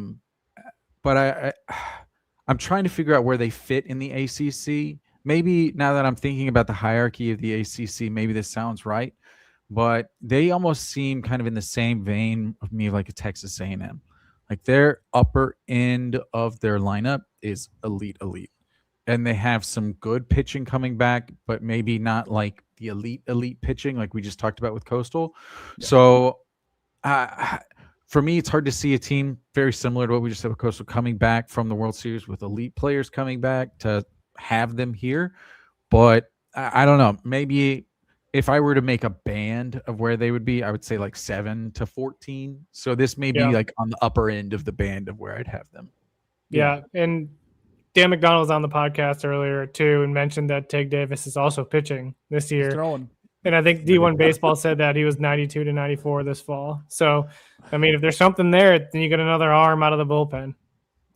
I'm trying to figure out where they fit in the ACC. Maybe now that I'm thinking about the hierarchy of the ACC, maybe this sounds right. But they almost seem kind of in the same vein of me, like a Texas A&M. Like their upper end of their lineup is elite. And they have some good pitching coming back, but maybe not like the elite pitching like we just talked about with Coastal. Yeah. So for me, it's hard to see a team very similar to what we just said with Coastal coming back from the World Series with elite players coming back to have them here. But I don't know, maybe if I were to make a band of where they would be, I would say like 7 to 14. So this may be like on the upper end of the band of where I'd have them. Yeah. And Dan McDonald was on the podcast earlier too and mentioned that Tig Davis is also pitching this year. And I think D1 Baseball said that he was 92 to 94 this fall. So, I mean, if there's something there, then you get another arm out of the bullpen.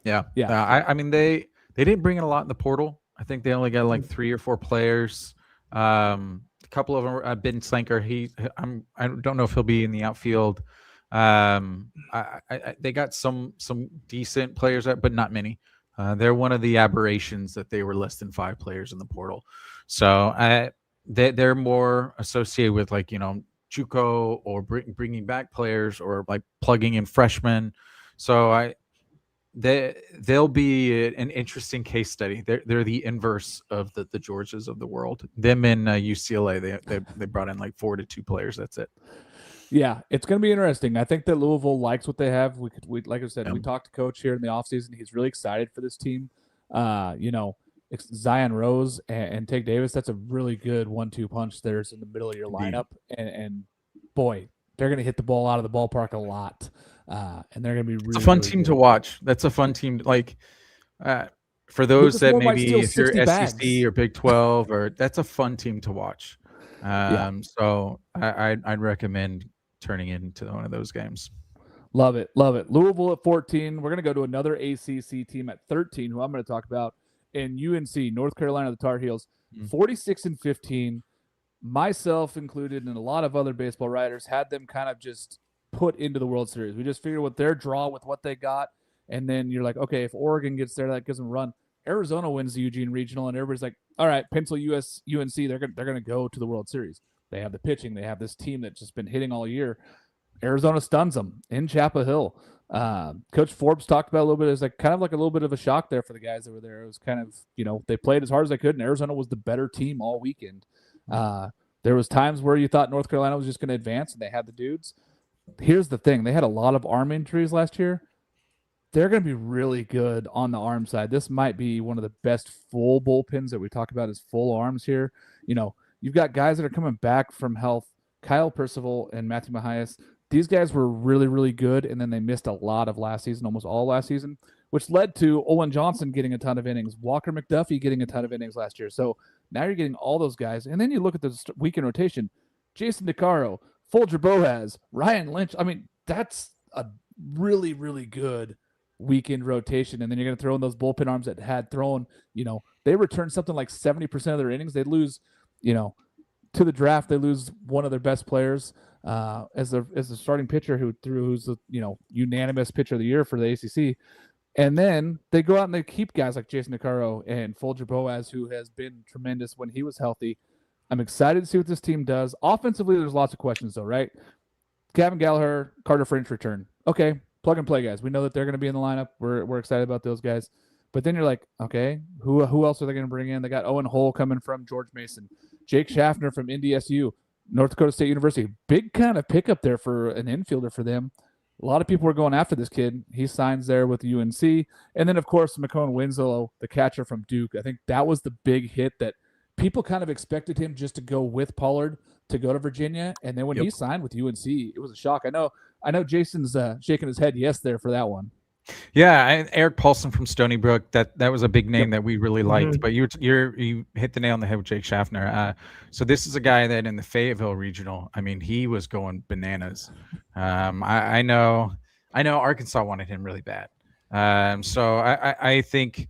Yeah. I mean, they didn't bring in a lot in the portal. I think they only got like 3 or 4 players. A couple of them, Ben Slanker. I don't know if he'll be in the outfield. They got some decent players, but not many. They're one of the aberrations that they were less than 5 players in the portal. So they're more associated with like JUCO or bringing back players or like plugging in freshmen. So they'll be an interesting case study. They're the inverse of the Georgias of the world. Them in UCLA, they brought in like 4 to 2 players. That's it. Yeah, it's going to be interesting. I think that Louisville likes what they have. We like I said, we talked to Coach here in the offseason. He's really excited for this team. Zion Rose and Tig Davis, that's a really good 1-2 punch there's in the middle of your lineup. And boy, they're going to hit the ball out of the ballpark a lot. And they're going to be really, it's a fun really team good to watch. That's a fun team. Like for those Lucas that Moore maybe if you're SEC bags. or Big 12 or that's a fun team to watch. So I'd recommend turning into one of those games. Love it. Louisville at 14. We're going to go to another ACC team at 13, who I'm going to talk about. And UNC, North Carolina, the Tar Heels, 46-15. Myself included, and a lot of other baseball writers had them kind of just put into the World Series. We just figured with their draw, with what they got, and then you're like, okay, if Oregon gets there, that gives them a run. Arizona wins the Eugene Regional, and everybody's like, all right, pencil UNC, they're gonna go to the World Series. They have the pitching, they have this team that's just been hitting all year. Arizona stuns them in Chapel Hill. Coach Forbes talked about a little bit as like kind of like a little bit of a shock there for the guys that were there. It was kind of, they played as hard as they could, and Arizona was the better team all weekend. There was times where you thought North Carolina was just going to advance, and they had the dudes. Here's the thing. They had a lot of arm injuries last year. They're going to be really good on the arm side. This might be one of the best full bullpens that we talk about as full arms here. You've got guys that are coming back from health, Kyle Percival and Matthew Mahias. These guys were really, really good, and then they missed a lot of last season, almost all last season, which led to Owen Johnson getting a ton of innings, Walker McDuffie getting a ton of innings last year. So now you're getting all those guys. And then you look at the weekend rotation, Jason DeCaro, Folger Boaz, Ryan Lynch. I mean, that's a really, really good weekend rotation. And then you're going to throw in those bullpen arms that had thrown, they returned something like 70% of their innings. They lose, to the draft, they lose one of their best players as the starting pitcher who's the unanimous pitcher of the year for the ACC. And then they go out and they keep guys like Jason DeCaro and Folger Boaz, who has been tremendous when he was healthy. I'm excited to see what this team does. Offensively, there's lots of questions, though, right? Gavin Gallagher, Carter French return. Okay, plug and play guys. We know that they're going to be in the lineup. We're excited about those guys. But then you're like, okay, who else are they going to bring in? They got Owen Hull coming from George Mason, Jake Schaffner from NDSU, North Dakota State University. Big kind of pickup there for an infielder for them. A lot of people were going after this kid. He signs there with UNC. And then, of course, McCone Winslow, the catcher from Duke. I think that was the big hit that people kind of expected him just to go with Pollard to go to Virginia. And then when he signed with UNC, it was a shock. I know Jason's shaking his head yes there for that one. Yeah, Eric Paulson from Stony Brook. That was a big name that we really liked. But you hit the nail on the head with Jake Schaffner. So this is a guy that in the Fayetteville Regional, I mean, he was going bananas. I know Arkansas wanted him really bad. So I think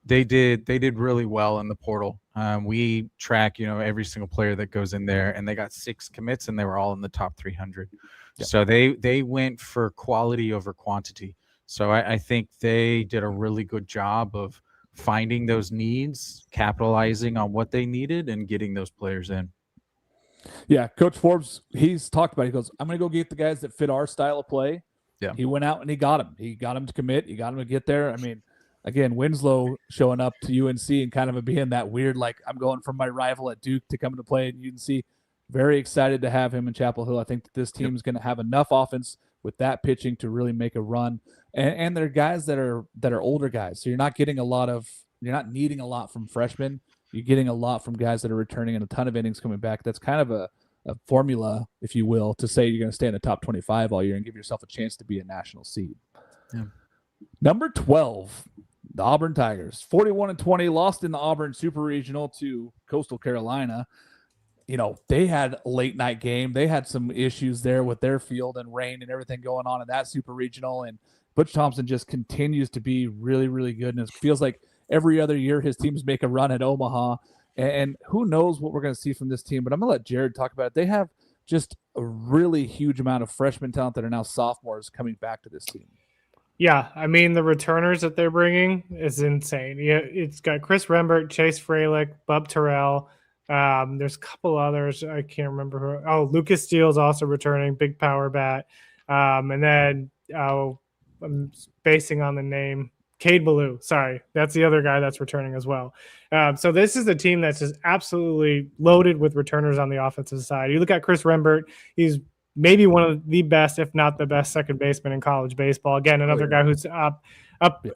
they did really well in the portal. We track every single player that goes in there, and they got 6 commits, and they were all in the top 300. Yep. So they went for quality over quantity. So I think they did a really good job of finding those needs, capitalizing on what they needed, and getting those players in. Yeah, Coach Forbes, he's talked about it. He goes, I'm going to go get the guys that fit our style of play. Yeah. He went out and he got them. He got them to commit. He got them to get there. I mean, again, Winslow showing up to UNC and kind of being that weird, like, I'm going from my rival at Duke to come to play at UNC. Very excited to have him in Chapel Hill. I think that this team is going to have enough offense with that pitching to really make a run. And they're guys that are older guys. So you're not needing a lot from freshmen. You're getting a lot from guys that are returning and a ton of innings coming back. That's kind of a formula, if you will, to say you're going to stay in the top 25 all year and give yourself a chance to be a national seed. Yeah. Number 12, the Auburn Tigers, 41-20, lost in the Auburn Super Regional to Coastal Carolina. They had a late night game. They had some issues there with their field and rain and everything going on in that Super Regional. And Butch Thompson just continues to be really, really good. And it feels like every other year his teams make a run at Omaha. And who knows what we're going to see from this team. But I'm going to let Jared talk about it. They have just a really huge amount of freshman talent that are now sophomores coming back to this team. Yeah, I mean, the returners that they're bringing is insane. Yeah, it's got Chris Rembert, Chase Freilich, Bub Terrell. There's a couple others. I can't remember who. Oh, Lucas Steele's also returning, big power bat. And then I'm basing on the name Cade Ballou. Sorry, that's the other guy that's returning as well. So this is a team that's just absolutely loaded with returners on the offensive side. You look at Chris Rembert, he's maybe one of the best, if not the best, second baseman in college baseball. Again, another guy who's up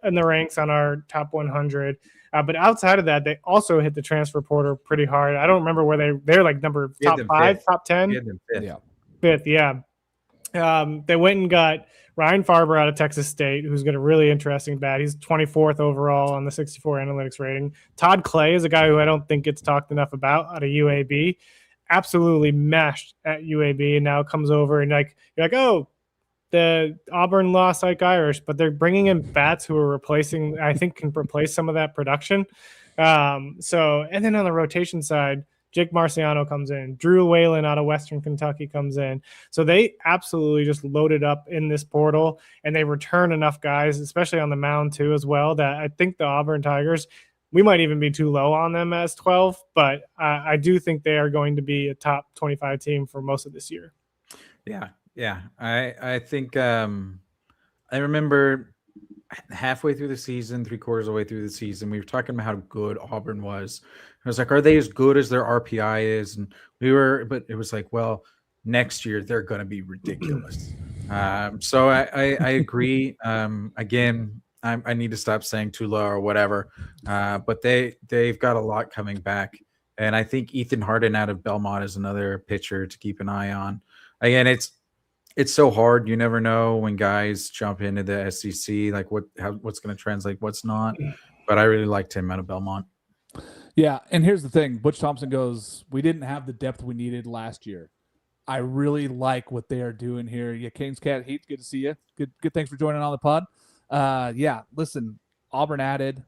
in the ranks on our top 100. But outside of that, they also hit the transfer portal pretty hard. I don't remember where they're like top 5, fifth. Top 10. Fifth, yeah. They went and got Ryan Farber out of Texas State, who's got a really interesting bat. He's 24th overall on the 64 analytics rating. Todd Clay is a guy who I don't think gets talked enough about out of UAB. Absolutely mashed at UAB, and now comes over and you're like, oh, the Auburn lost Ike Irish, but they're bringing in bats who are I think can replace some of that production. And then on the rotation side, Jake Marciano comes in. Drew Whalen out of Western Kentucky comes in. So they absolutely just loaded up in this portal, and they return enough guys, especially on the mound too as well, that I think the Auburn Tigers, we might even be too low on them as 12, but I do think they are going to be a top 25 team for most of this year. Yeah. I think I remember halfway through the season, 3/4 of the way through the season, we were talking about how good Auburn was. I was like, are they as good as their RPI is? And but it was like, well, next year they're going to be ridiculous. So I agree. Again, I need to stop saying too low or whatever. But they've got a lot coming back. And I think Ethan Harden out of Belmont is another pitcher to keep an eye on. Again, it's so hard. You never know when guys jump into the SEC, like what's going to translate, what's not. But I really liked him out of Belmont. Yeah, and here's the thing. Butch Thompson goes, we didn't have the depth we needed last year. I really like what they are doing here. Yeah, King's Cat Heat, good to see you. Good. Thanks for joining on the pod. Yeah, listen, Auburn added,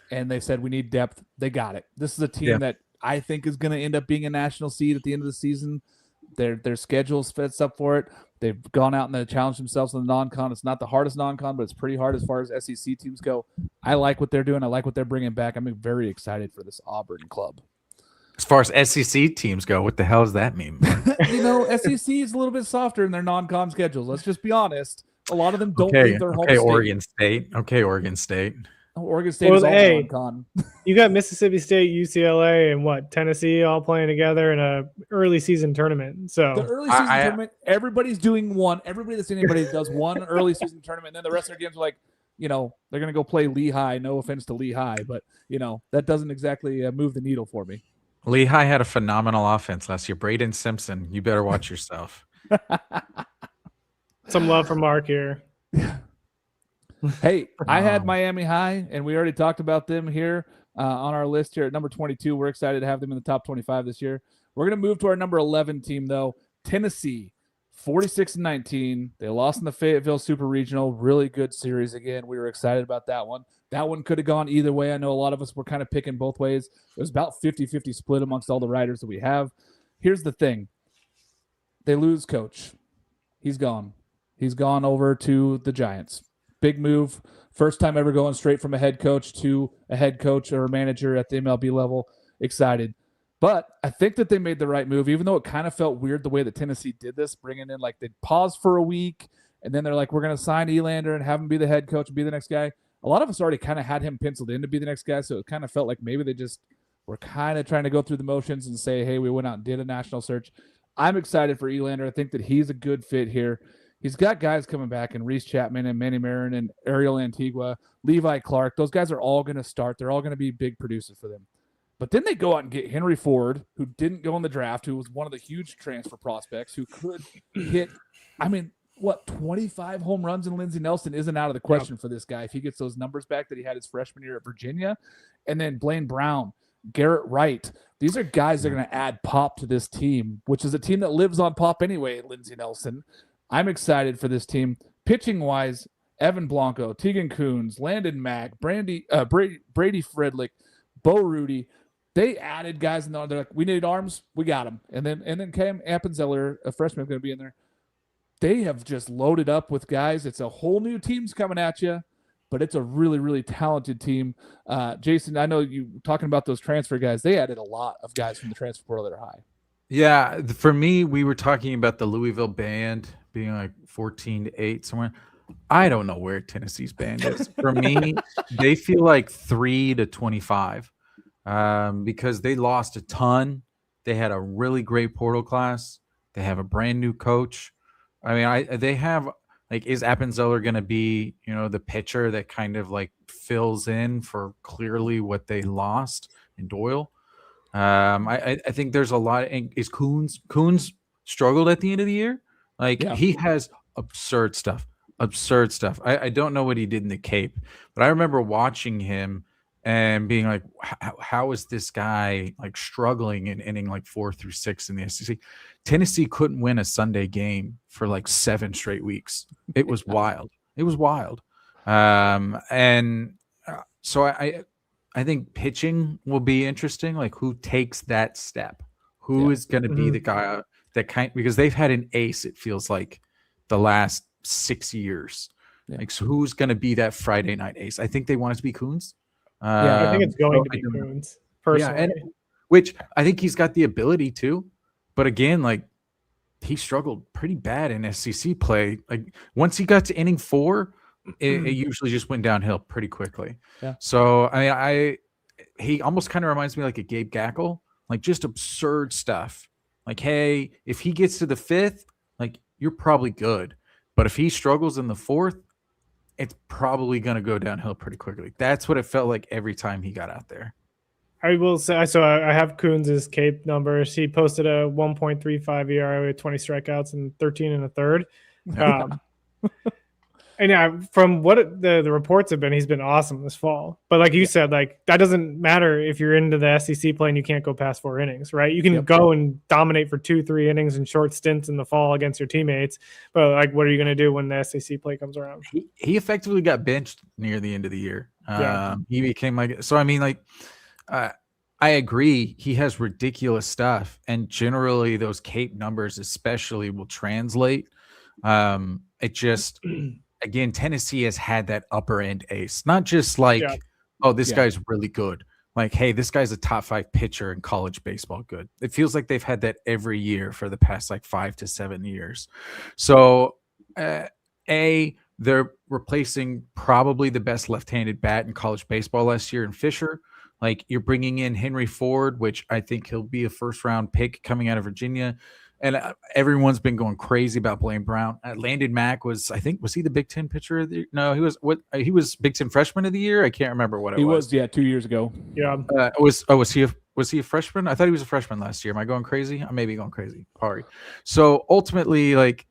and they said we need depth. They got it. This is a team that I think is going to end up being a national seed at the end of the season. Their schedule fits up for it. They've gone out and they challenged themselves in the non-con. It's not the hardest non-con, but it's pretty hard as far as SEC teams go. I like what they're doing. I like what they're bringing back. I'm very excited for this Auburn club. As far as SEC teams go, what the hell does that mean? SEC is a little bit softer in their non-con schedules. Let's just be honest. A lot of them don't leave their home state. Oregon State. Okay, Oregon State. Oregon State is also non-con. You got Mississippi State, UCLA, and Tennessee all playing together in a early season tournament. So the early season tournament, everybody's doing one. Everybody that's anybody does one early season tournament, and then the rest of their games are like, they're going to go play Lehigh. No offense to Lehigh, but that doesn't exactly move the needle for me. Lehigh had a phenomenal offense last year. Braden Simpson, you better watch yourself. Some love for Mark here. Hey, I had Miami High, and we already talked about them here on our list here at number 22. We're excited to have them in the top 25 this year. We're going to move to our number 11 team, though. Tennessee, 46-19. They lost in the Fayetteville Super Regional. Really good series again. We were excited about that one. That one could have gone either way. I know a lot of us were kind of picking both ways. It was about 50-50 split amongst all the riders that we have. Here's the thing. They lose coach. He's gone. He's gone over to the Giants. Big move. First time ever going straight from a head coach to a head coach or a manager at the MLB level. Excited. But I think that they made the right move, even though it kind of felt weird the way that Tennessee did this, bringing in they paused for a week, and then they're like, we're going to sign Elander and have him be the head coach and be the next guy. A lot of us already kind of had him penciled in to be the next guy, so it kind of felt like maybe they just were kind of trying to go through the motions and say, hey, we went out and did a national search. I'm excited for Elander. I think that he's a good fit here. He's got guys coming back, and Reese Chapman and Manny Marin and Ariel Antigua, Levi Clark. Those guys are all going to start. They're all going to be big producers for them. But then they go out and get Henry Ford, who didn't go in the draft, who was one of the huge transfer prospects, who could hit, 25 home runs, and Lindsey Nelson isn't out of the question for this guy if he gets those numbers back that he had his freshman year at Virginia. And then Blaine Brown, Garrett Wright. These are guys that are going to add pop to this team, which is a team that lives on pop anyway, Lindsey Nelson. I'm excited for this team. Pitching-wise, Evan Blanco, Tegan Coons, Landon Mack, Brady Fredlick, Bo Rudy. They added guys, and they're like, we need arms, we got them. And then Cam Appenzeller, a freshman, is going to be in there. They have just loaded up with guys. It's a whole new team's coming at you, but it's a really, really talented team. Jason, I know you talking about those transfer guys. They added a lot of guys from the transfer portal that are high. Yeah, for me, we were talking about the Louisville band being like 14-8 somewhere. I don't know where Tennessee's band is. For me, they feel like 3-25 because they lost a ton. They had a really great portal class. They have a brand new coach. They have is Appenzeller going to be, the pitcher that kind of fills in for clearly what they lost in Doyle? I think there's a lot. Is Coons struggled at the end of the year? He has absurd stuff. I don't know what he did in the Cape, but I remember watching him and being like, how is this guy like struggling in inning like 4 through 6 in the SEC? Tennessee couldn't win a Sunday game for like 7 straight weeks. It was wild. It was wild. So I think pitching will be interesting. Like, who takes that step? Who is going to be the guy because they've had an ace, it feels like, the last 6 years. Yeah. Like, so who's going to be that Friday night ace? I think they want it to be Coons. I think it's going to be Coons, personally. Yeah, which I think he's got the ability to. But again, like, he struggled pretty bad in SEC play. Like, once he got to inning 4, it usually just went downhill pretty quickly. Yeah. So I mean, he almost kind of reminds me like a Gabe Gackle, like just absurd stuff. Like, hey, if he gets to the 5th, like, you're probably good. But if he struggles in the 4th, it's probably going to go downhill pretty quickly. That's what it felt like every time he got out there. I will say, so I have Coons' Cape numbers. He posted a 1.35 ERA with 20 strikeouts and 13 and a third. And yeah, from what the reports have been, he's been awesome this fall. But like you said, like, that doesn't matter if you're into the SEC play and you can't go past 4 innings, right? You can go and dominate for 2-3 innings and short stints in the fall against your teammates. But like, what are you going to do when the SEC play comes around? He effectively got benched near the end of the year. He became like, so I mean, like, I agree. He has ridiculous stuff, and generally those Cape numbers, especially, will translate. It just. Again, Tennessee has had that upper end ace, not just like, this guy's really good. Like, hey, this guy's a top 5 pitcher in college baseball. Good. It feels like they've had that every year for the past like 5 to 7 years. So, they're replacing probably the best left-handed bat in college baseball last year in Fisher. Like, you're bringing in Henry Ford, which I think he'll be a first-round pick coming out of Virginia. And everyone's been going crazy about Blaine Brown. Landon Mack was he the Big Ten pitcher of the year? No, he was Big Ten freshman of the year. I can't remember what it was. He was 2 years ago. Yeah. Was he a freshman? I thought he was a freshman last year. Am I going crazy? I may be going crazy. Sorry. So ultimately, like,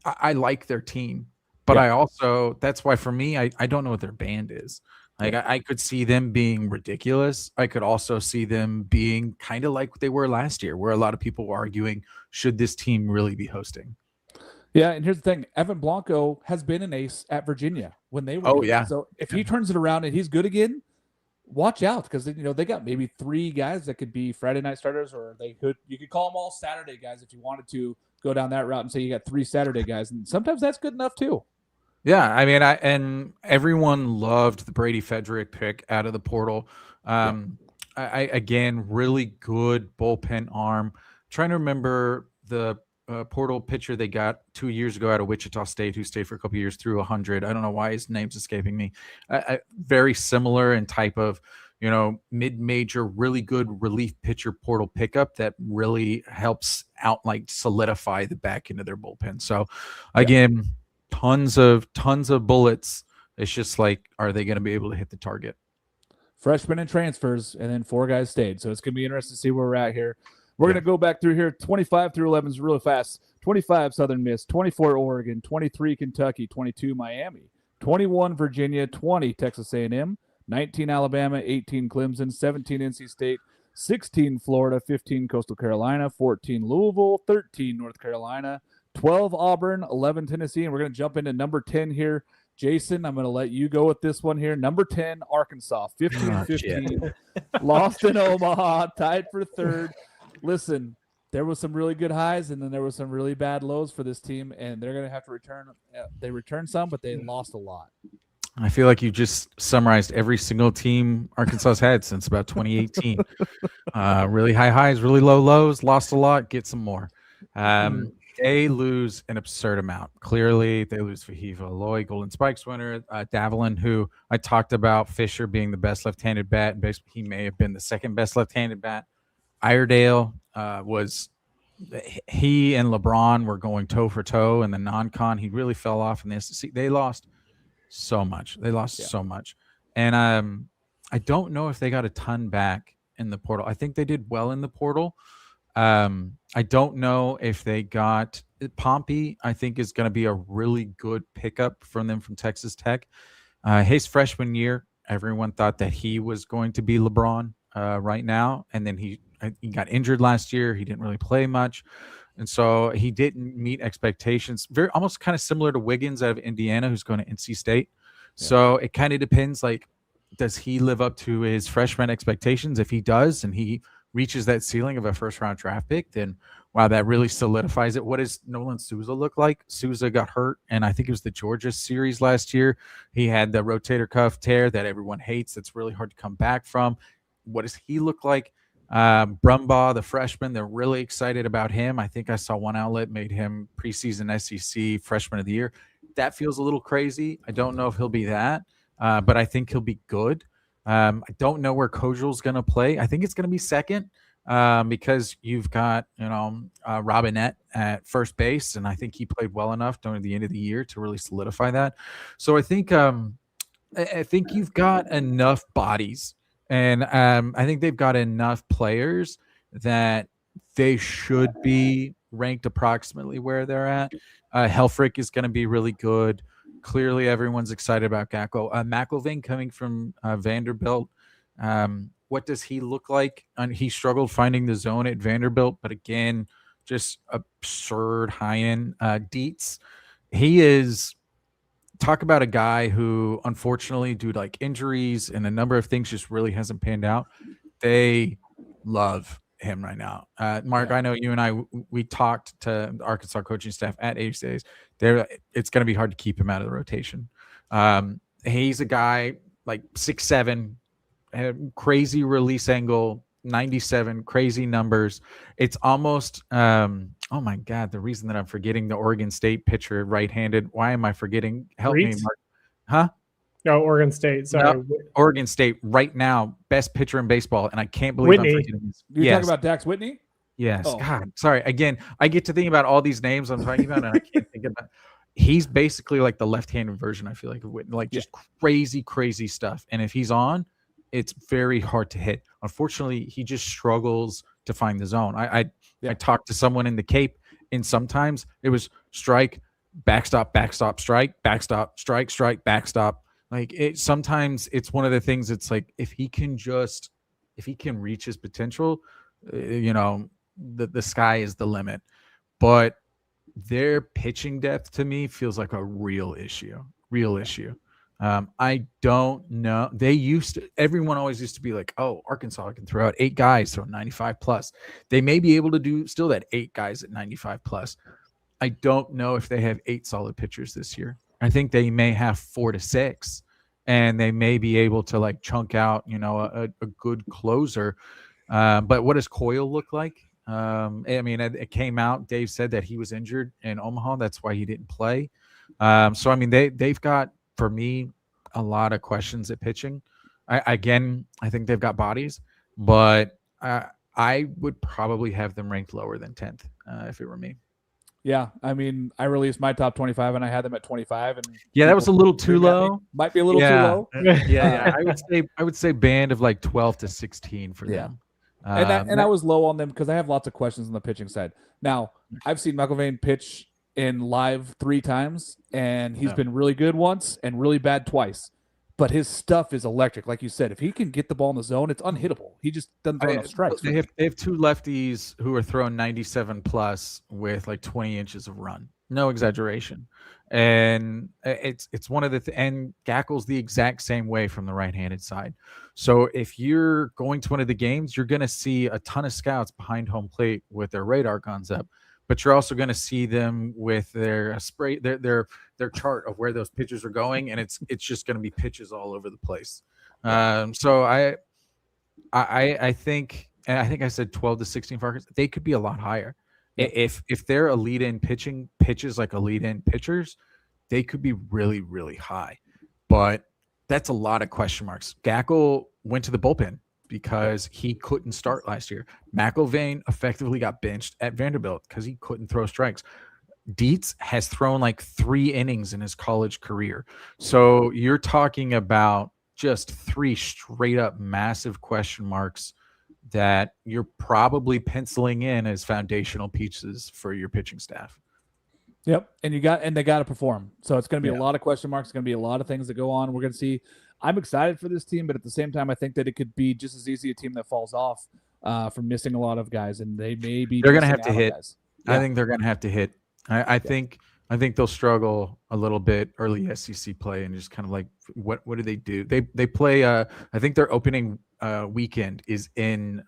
I like their team, but I also, that's why for me, I don't know what their band is. Like, I could see them being ridiculous. I could also see them being kind of like what they were last year, where a lot of people were arguing, should this team really be hosting? Yeah, and here's the thing. Evan Blanco has been an ace at Virginia when they were good. So if he turns it around and he's good again, watch out, because they got maybe 3 guys that could be Friday night starters, or you could call them all Saturday guys if you wanted to go down that route and say you got 3 Saturday guys. And sometimes that's good enough too. Yeah, I mean, and everyone loved the Brady Federick pick out of the portal. I again, really good bullpen arm. Trying to remember the portal pitcher they got 2 years ago out of Wichita State, who stayed for a couple of years through 100. I don't know why his name's escaping me. Very similar in type of, mid-major, really good relief pitcher portal pickup that really helps out, like, solidify the back end of their bullpen. So again. Tons of bullets. It's just like, are they going to be able to hit the target? Freshmen and transfers, and then 4 guys stayed. So it's going to be interesting to see where we're at here. We're going to go back through here. 25 through 11 is really fast. 25 Southern Miss, 24 Oregon, 23 Kentucky, 22 Miami, 21 Virginia, 20 Texas A&M, 19 Alabama, 18 Clemson, 17 NC State, 16 Florida, 15 Coastal Carolina, 14 Louisville, 13 North Carolina, 12 Auburn, 11 Tennessee, and we're going to jump into number 10 here. Jason, I'm going to let you go with this one here. Number 10, Arkansas, 15-15, lost in Omaha, tied for 3rd. Listen, there was some really good highs, and then there was some really bad lows for this team, and they're going to have to return. They returned some, but they lost a lot. I feel like you just summarized every single team Arkansas's had since about 2018. Really high highs, really low lows, lost a lot, get some more. They lose an absurd amount. Clearly, they lose Fahiva Aloy, Golden Spikes winner, Davalin, who I talked about, Fisher being the best left-handed bat, and basically he may have been the second best left-handed bat. Iredale he and LeBron were going toe for toe in the non-con. He really fell off in the SEC. They lost so much. So much. And I don't know if they got a ton back in the portal. I think they did well in the portal. I don't know if they got Pompey. I think is going to be a really good pickup from them from Texas Tech. His freshman year, everyone thought that he was going to be LeBron right now, and then he got injured last year. He didn't really play much, and so he didn't meet expectations. Very almost kind of similar to Wiggins out of Indiana, who's going to NC State. So it kind of depends, like, does he live up to his freshman expectations? If he does, and he reaches that ceiling of a first-round draft pick, then wow, that really solidifies it. What does Nolan Souza look like? Souza got hurt, and I think it was the Georgia series last year. He had the rotator cuff tear that everyone hates. That's really hard to come back from. What does he look like? Brumbaugh, the freshman, they're really excited about him. I think I saw one outlet made him preseason SEC freshman of the year. That feels a little crazy. I don't know if he'll be that, but I think he'll be good. I don't know where Kojal's going to play. I think it's going to be second because you've got, Robinette at first base, and I think he played well enough during the end of the year to really solidify that. So I think you've got enough bodies, and I think they've got enough players that they should be ranked approximately where they're at. Helfrich is going to be really good. Clearly, everyone's excited about Gacko. McIlvain coming from Vanderbilt. What does he look like? And he struggled finding the zone at Vanderbilt, but again, just absurd high-end deets. He is – talk about a guy who, unfortunately, due to like injuries and a number of things, just really hasn't panned out. They love him right now. Mark, I know you and I, we talked to Arkansas coaching staff at HCAs. It's going to be hard to keep him out of the rotation. He's a guy like 6'7", crazy release angle, 97, crazy numbers. It's almost, oh my God, the reason that I'm forgetting the Oregon State pitcher, right-handed. Why am I forgetting? Help me, Mark. Huh? No, Oregon State. Sorry. No, Oregon State right now, best pitcher in baseball, and I can't believe I'm forgetting this. You're talking about Dax Whitney? Yes. Oh. God, sorry. Again, I get to think about all these names I'm talking about, and I can't think about. He's basically like the left-handed version, I feel like, of Whitney, like just crazy stuff. And if he's on, it's very hard to hit. Unfortunately, he just struggles to find the zone. I talked to someone in the Cape, and sometimes it was strike, backstop, strike, backstop, strike, backstop. Like sometimes it's one of the things. It's like if he can reach his potential, the sky is the limit. But their pitching depth to me feels like a real issue. I don't know. Everyone always used to be like, oh, Arkansas can throw out 8 guys, throw 95 plus. They may be able to do still that 8 guys at 95 plus. I don't know if they have 8 solid pitchers this year. I think they may have 4 to 6, and they may be able to like chunk out, a good closer. But what does Coyle look like? I mean, it came out. Dave said that he was injured in Omaha. That's why he didn't play. So, I mean, they've got, for me, a lot of questions at pitching. I think they've got bodies, but I would probably have them ranked lower than 10th if it were me. Yeah, I mean, I released my top 25 and I had them at 25. And that was a little too low. Might be a little too low. Yeah. I would say band of like 12 to 16 for them. And I was low on them because I have lots of questions on the pitching side. Now, I've seen McIlvain pitch in live 3 times, and he's been really good once and really bad twice. But his stuff is electric. Like you said, if he can get the ball in the zone, it's unhittable. He just doesn't throw enough strikes. They have 2 lefties who are throwing 97 plus with like 20 inches of run. No exaggeration. And it's one of the and Gackle's the exact same way from the right-handed side. So if you're going to one of the games, you're going to see a ton of scouts behind home plate with their radar guns up. But you're also going to see them with their their chart of where those pitches are going, and it's just going to be pitches all over the place. So I think, and I think I said 12 to 16 for Arkansas. They could be a lot higher. If they're a lead-in pitches like a lead-in pitchers, they could be really, really high. But that's a lot of question marks. Gackle went to the bullpen because he couldn't start last year. McIlvain effectively got benched at Vanderbilt because he couldn't throw strikes. Dietz has thrown like 3 innings in his college career. So you're talking about just 3 straight up massive question marks that you're probably penciling in as foundational pieces for your pitching staff. Yep. And they got to perform. So it's going to be a lot of question marks. It's going to be a lot of things that go on. We're going to see. I'm excited for this team, but at the same time, I think that it could be just as easy a team that falls off from missing a lot of guys, and they may be. They're going to have to hit. Guys. I think they're going to have to hit. I think they'll struggle a little bit early SEC play and just kind of like what do they do? They play. I think their opening weekend is in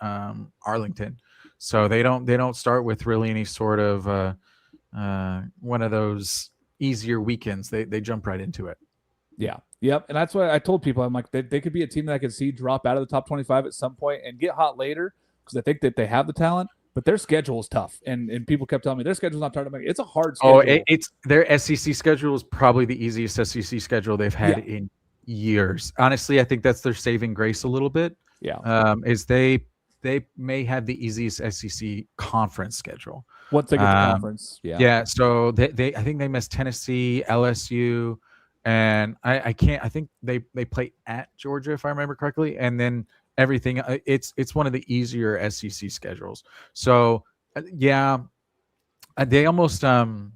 Arlington, so they don't start with really any sort of one of those easier weekends. They jump right into it. Yeah. Yep. And that's why I told people, I'm like, they could be a team that I could see drop out of the top 25 at some point and get hot later because I think that they have the talent, but their schedule is tough. And people kept telling me their schedule's not tough. It's a hard schedule. It's their SEC schedule is probably the easiest SEC schedule they've had in years. Honestly, I think that's their saving grace a little bit. Yeah. Is they may have the easiest SEC conference schedule. Once they get the conference. Yeah. Yeah. So they I think they missed Tennessee, LSU. And I think they play at Georgia, if I remember correctly. And then everything, it's one of the easier SEC schedules. So, they almost kind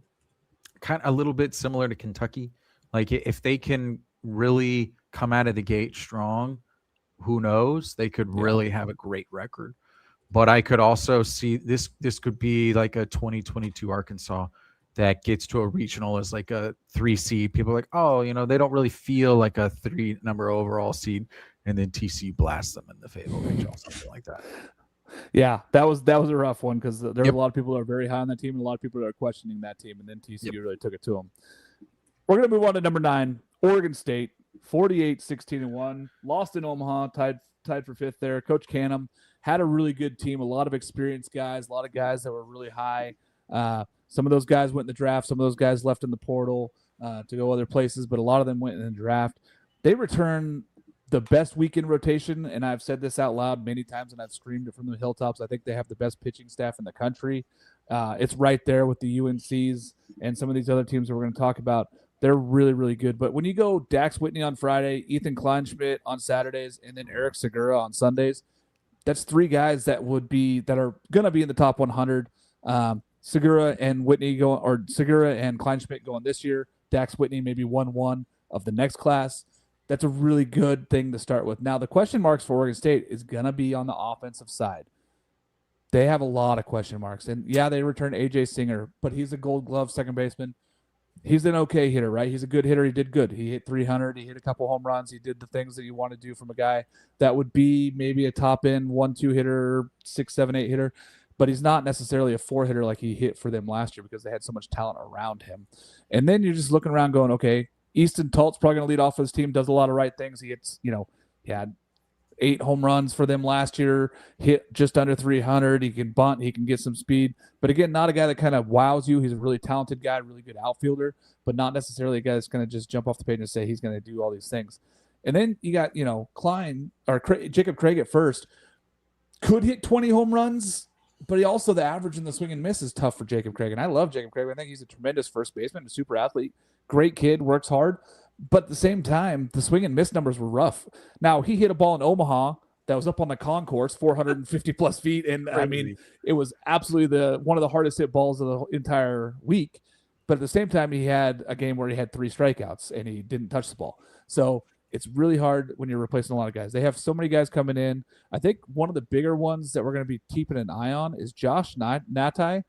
of a little bit similar to Kentucky. Like if they can really come out of the gate strong, who knows? They could really have a great record. But I could also see this could be like a 2022 Arkansas that gets to a regional as like a 3 seed. People are like, oh, they don't really feel like a 3 number overall seed, and then TCU blasts them in the Fayetteville regional, something like that. Yeah, that was a rough one because there were a lot of people that are very high on that team and a lot of people that are questioning that team, and then TCU really took it to them. We're going to move on to number 9, Oregon State, 48-16-1, lost in Omaha, tied for 5th there. Coach Canham had a really good team, a lot of experienced guys, a lot of guys that were really high. Some of those guys went in the draft. Some of those guys left in the portal to go other places, but a lot of them went in the draft. They return the best weekend rotation, and I've said this out loud many times, and I've screamed it from the hilltops. I think they have the best pitching staff in the country. It's right there with the UNCs and some of these other teams that we're going to talk about. They're really, really good. But when you go Dax Whitney on Friday, Ethan Kleinschmidt on Saturdays, and then Eric Segura on Sundays, that's 3 guys that are going to be in the top 100. Segura and Kleinschmidt going this year. Dax Whitney maybe 1-1 of the next class. That's a really good thing to start with. Now, the question marks for Oregon State is going to be on the offensive side. They have a lot of question marks. And, they return A.J. Singer, but he's a Gold Glove second baseman. He's an okay hitter, right? He's a good hitter. He did good. He hit 300. He hit a couple home runs. He did the things that you want to do from a guy that would be maybe a top-end 1-2 hitter, 6, 7, 8 hitter. But he's not necessarily a 4 hitter like he hit for them last year because they had so much talent around him. And then you're just looking around going, okay, Easton Talt's probably going to lead off for his team, does a lot of right things. He hits, he had 8 home runs for them last year, hit just under 300. He can bunt, he can get some speed. But again, not a guy that kind of wows you. He's a really talented guy, really good outfielder, but not necessarily a guy that's going to just jump off the page and say he's going to do all these things. And then you got, Jacob Craig at first, could hit 20 home runs. But he also, the average in the swing and miss is tough for Jacob Craig. And I love Jacob Craig. I think he's a tremendous first baseman, a super athlete, great kid, works hard. But at the same time, the swing and miss numbers were rough. Now, he hit a ball in Omaha that was up on the concourse, 450 plus feet. And I mean, it was absolutely one of the hardest hit balls of the entire week. But at the same time, he had a game where he had 3 strikeouts and he didn't touch the ball. So it's really hard when you're replacing a lot of guys. They have so many guys coming in. I think one of the bigger ones that we're going to be keeping an eye on is Josh Natai,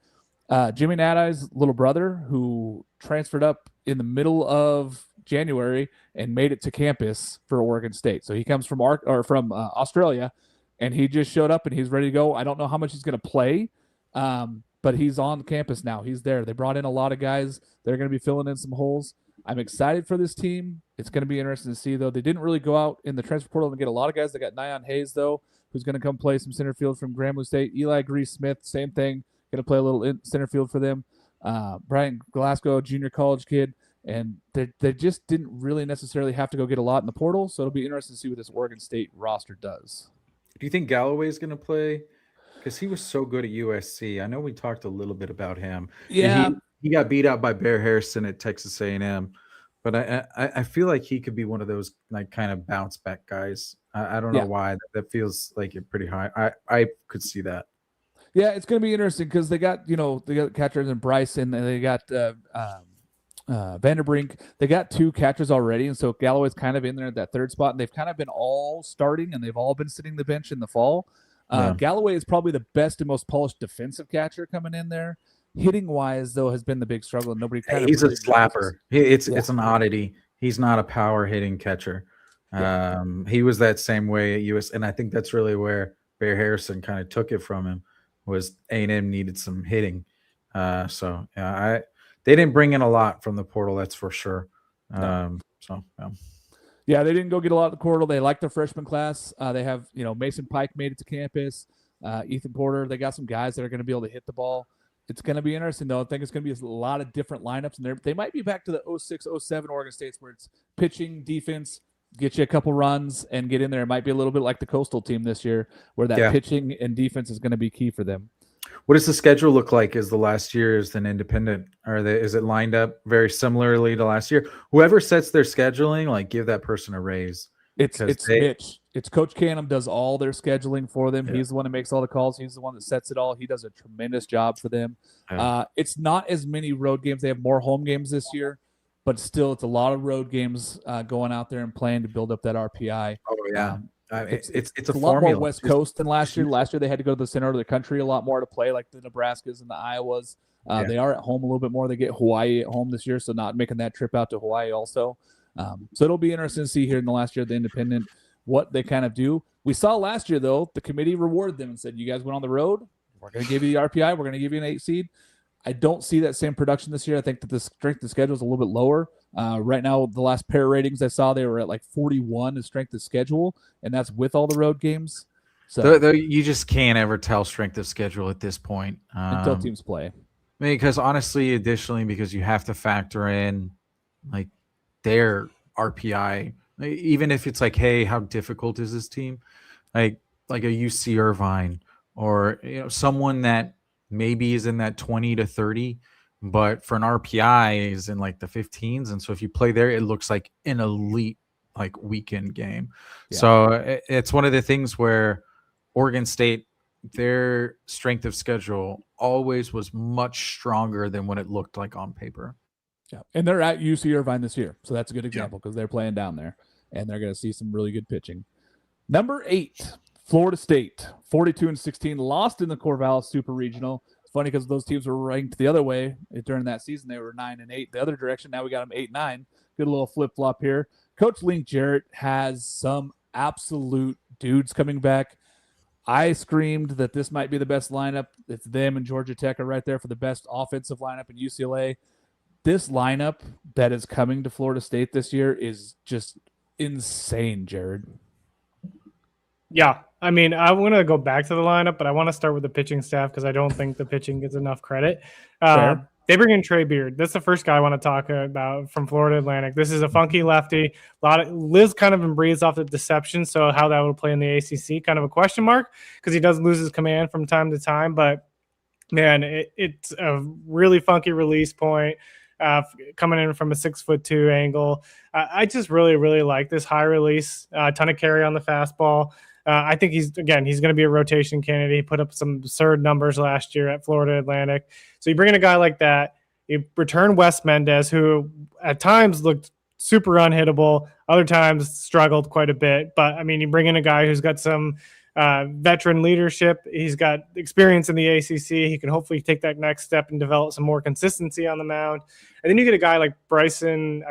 Jimmy Natai's little brother, who transferred up in the middle of January and made it to campus for Oregon State. So he comes from Australia, and he just showed up and he's ready to go. I don't know how much he's going to play, but he's on campus now. He's there. They brought in a lot of guys. They're going to be filling in some holes. I'm excited for this team. It's going to be interesting to see, though. They didn't really go out in the transfer portal and get a lot of guys. They got Nyan Hayes, though, who's going to come play some center field from Grambling State. Eli Grease-Smith, same thing, going to play a little center field for them. Brian Glasgow, junior college kid. And they just didn't really necessarily have to go get a lot in the portal, so it'll be interesting to see what this Oregon State roster does. Do you think Galloway's going to play? Because he was so good at USC. I know we talked a little bit about him. Yeah. He got beat out by Bear Harrison at Texas A&M, but I feel like he could be one of those like kind of bounce back guys. I don't know why. That feels like it pretty high. I could see that. Yeah, it's going to be interesting because they got catchers and Bryce, and they got Vanderbrink. They got 2 catchers already, and so Galloway's kind of in there at that 3rd spot, and they've kind of been all starting, and they've all been sitting the bench in the fall. Galloway is probably the best and most polished defensive catcher coming in there. Hitting wise, though, has been the big struggle. Nobody kind he's of a slapper. It's an oddity. He's not a power hitting catcher. He was that same way at US, and I think that's really where Bear Harrison kind of took it from him. Was A&M needed some hitting, they didn't bring in a lot from the portal, that's for sure. Yeah, they didn't go get a lot of the portal. They like their freshman class. They have, Mason Pike made it to campus. Ethan Porter. They got some guys that are going to be able to hit the ball. It's going to be interesting, though. I think it's going to be a lot of different lineups, and they might be back to the 06, 07 Oregon States where it's pitching, defense, get you a couple runs, and get in there. It might be a little bit like the Coastal team this year where that pitching and defense is going to be key for them. What does the schedule look like as the last year as an independent? Is it lined up very similarly to last year? Whoever sets their scheduling, give that person a raise. It's Mitch. It's Coach Canham does all their scheduling for them. Yeah. He's the one that makes all the calls. He's the one that sets it all. He does a tremendous job for them. Yeah. It's not as many road games. They have more home games this year, but still it's a lot of road games going out there and playing to build up that RPI. Oh, yeah. It's a lot more West Coast than last year. Last year they had to go to the center of the country a lot more to play, like the Nebraskas and the Iowas. They are at home a little bit more. They get Hawaii at home this year, so not making that trip out to Hawaii also. So it'll be interesting to see here in the last year of the independent what they kind of do. We saw last year, though, the committee rewarded them and said, you guys went on the road. We're going to give you the RPI. We're going to give you an 8 seed. I don't see that same production this year. I think that the strength of schedule is a little bit lower. Right now, the last pair ratings I saw, they were at like 41 as strength of schedule, and that's with all the road games. So you just can't ever tell strength of schedule at this point. Until teams play. Because honestly, additionally, because you have to factor in their RPI, even if it's hey, how difficult is this team? Like a UC Irvine or someone that maybe is in that 20 to 30, but for an RPI is in the 15s. And so if you play there, it looks like an elite weekend game. Yeah. So it's one of the things where Oregon State, their strength of schedule always was much stronger than what it looked like on paper. Yeah, and they're at UC Irvine this year, so that's a good example because they're playing down there, and they're going to see some really good pitching. Number 8, Florida State, 42-16, lost in the Corvallis Super Regional. It's funny because those teams were ranked the other way during that season. They were 9-8, the other direction. Now we got them 8-9. Good little flip flop here. Coach Link Jarrett has some absolute dudes coming back. I screamed that this might be the best lineup. It's them and Georgia Tech are right there for the best offensive lineup in UCLA. This lineup that is coming to Florida State this year is just insane, Jared. Yeah, I mean, I want to go back to the lineup, but I want to start with the pitching staff because I don't think the pitching gets enough credit. They bring in Trey Beard. That's the first guy I want to talk about from Florida Atlantic. This is a funky lefty. Lives kind of and breathes off the deception, so how that will play in the ACC, kind of a question mark because he does lose his command from time to time. But, man, it's a really funky release point. Coming in from a 6'2" angle. I just really, really like this high release, a ton of carry on the fastball. I think he's going to be a rotation candidate. He put up some absurd numbers last year at Florida Atlantic. So you bring in a guy like that. You return Wes Mendez, who at times looked super unhittable, other times struggled quite a bit. But, I mean, you bring in a guy who's got some veteran leadership. He's got experience in the ACC. He can hopefully take that next step and develop some more consistency on the mound. And then you get a guy like Bryson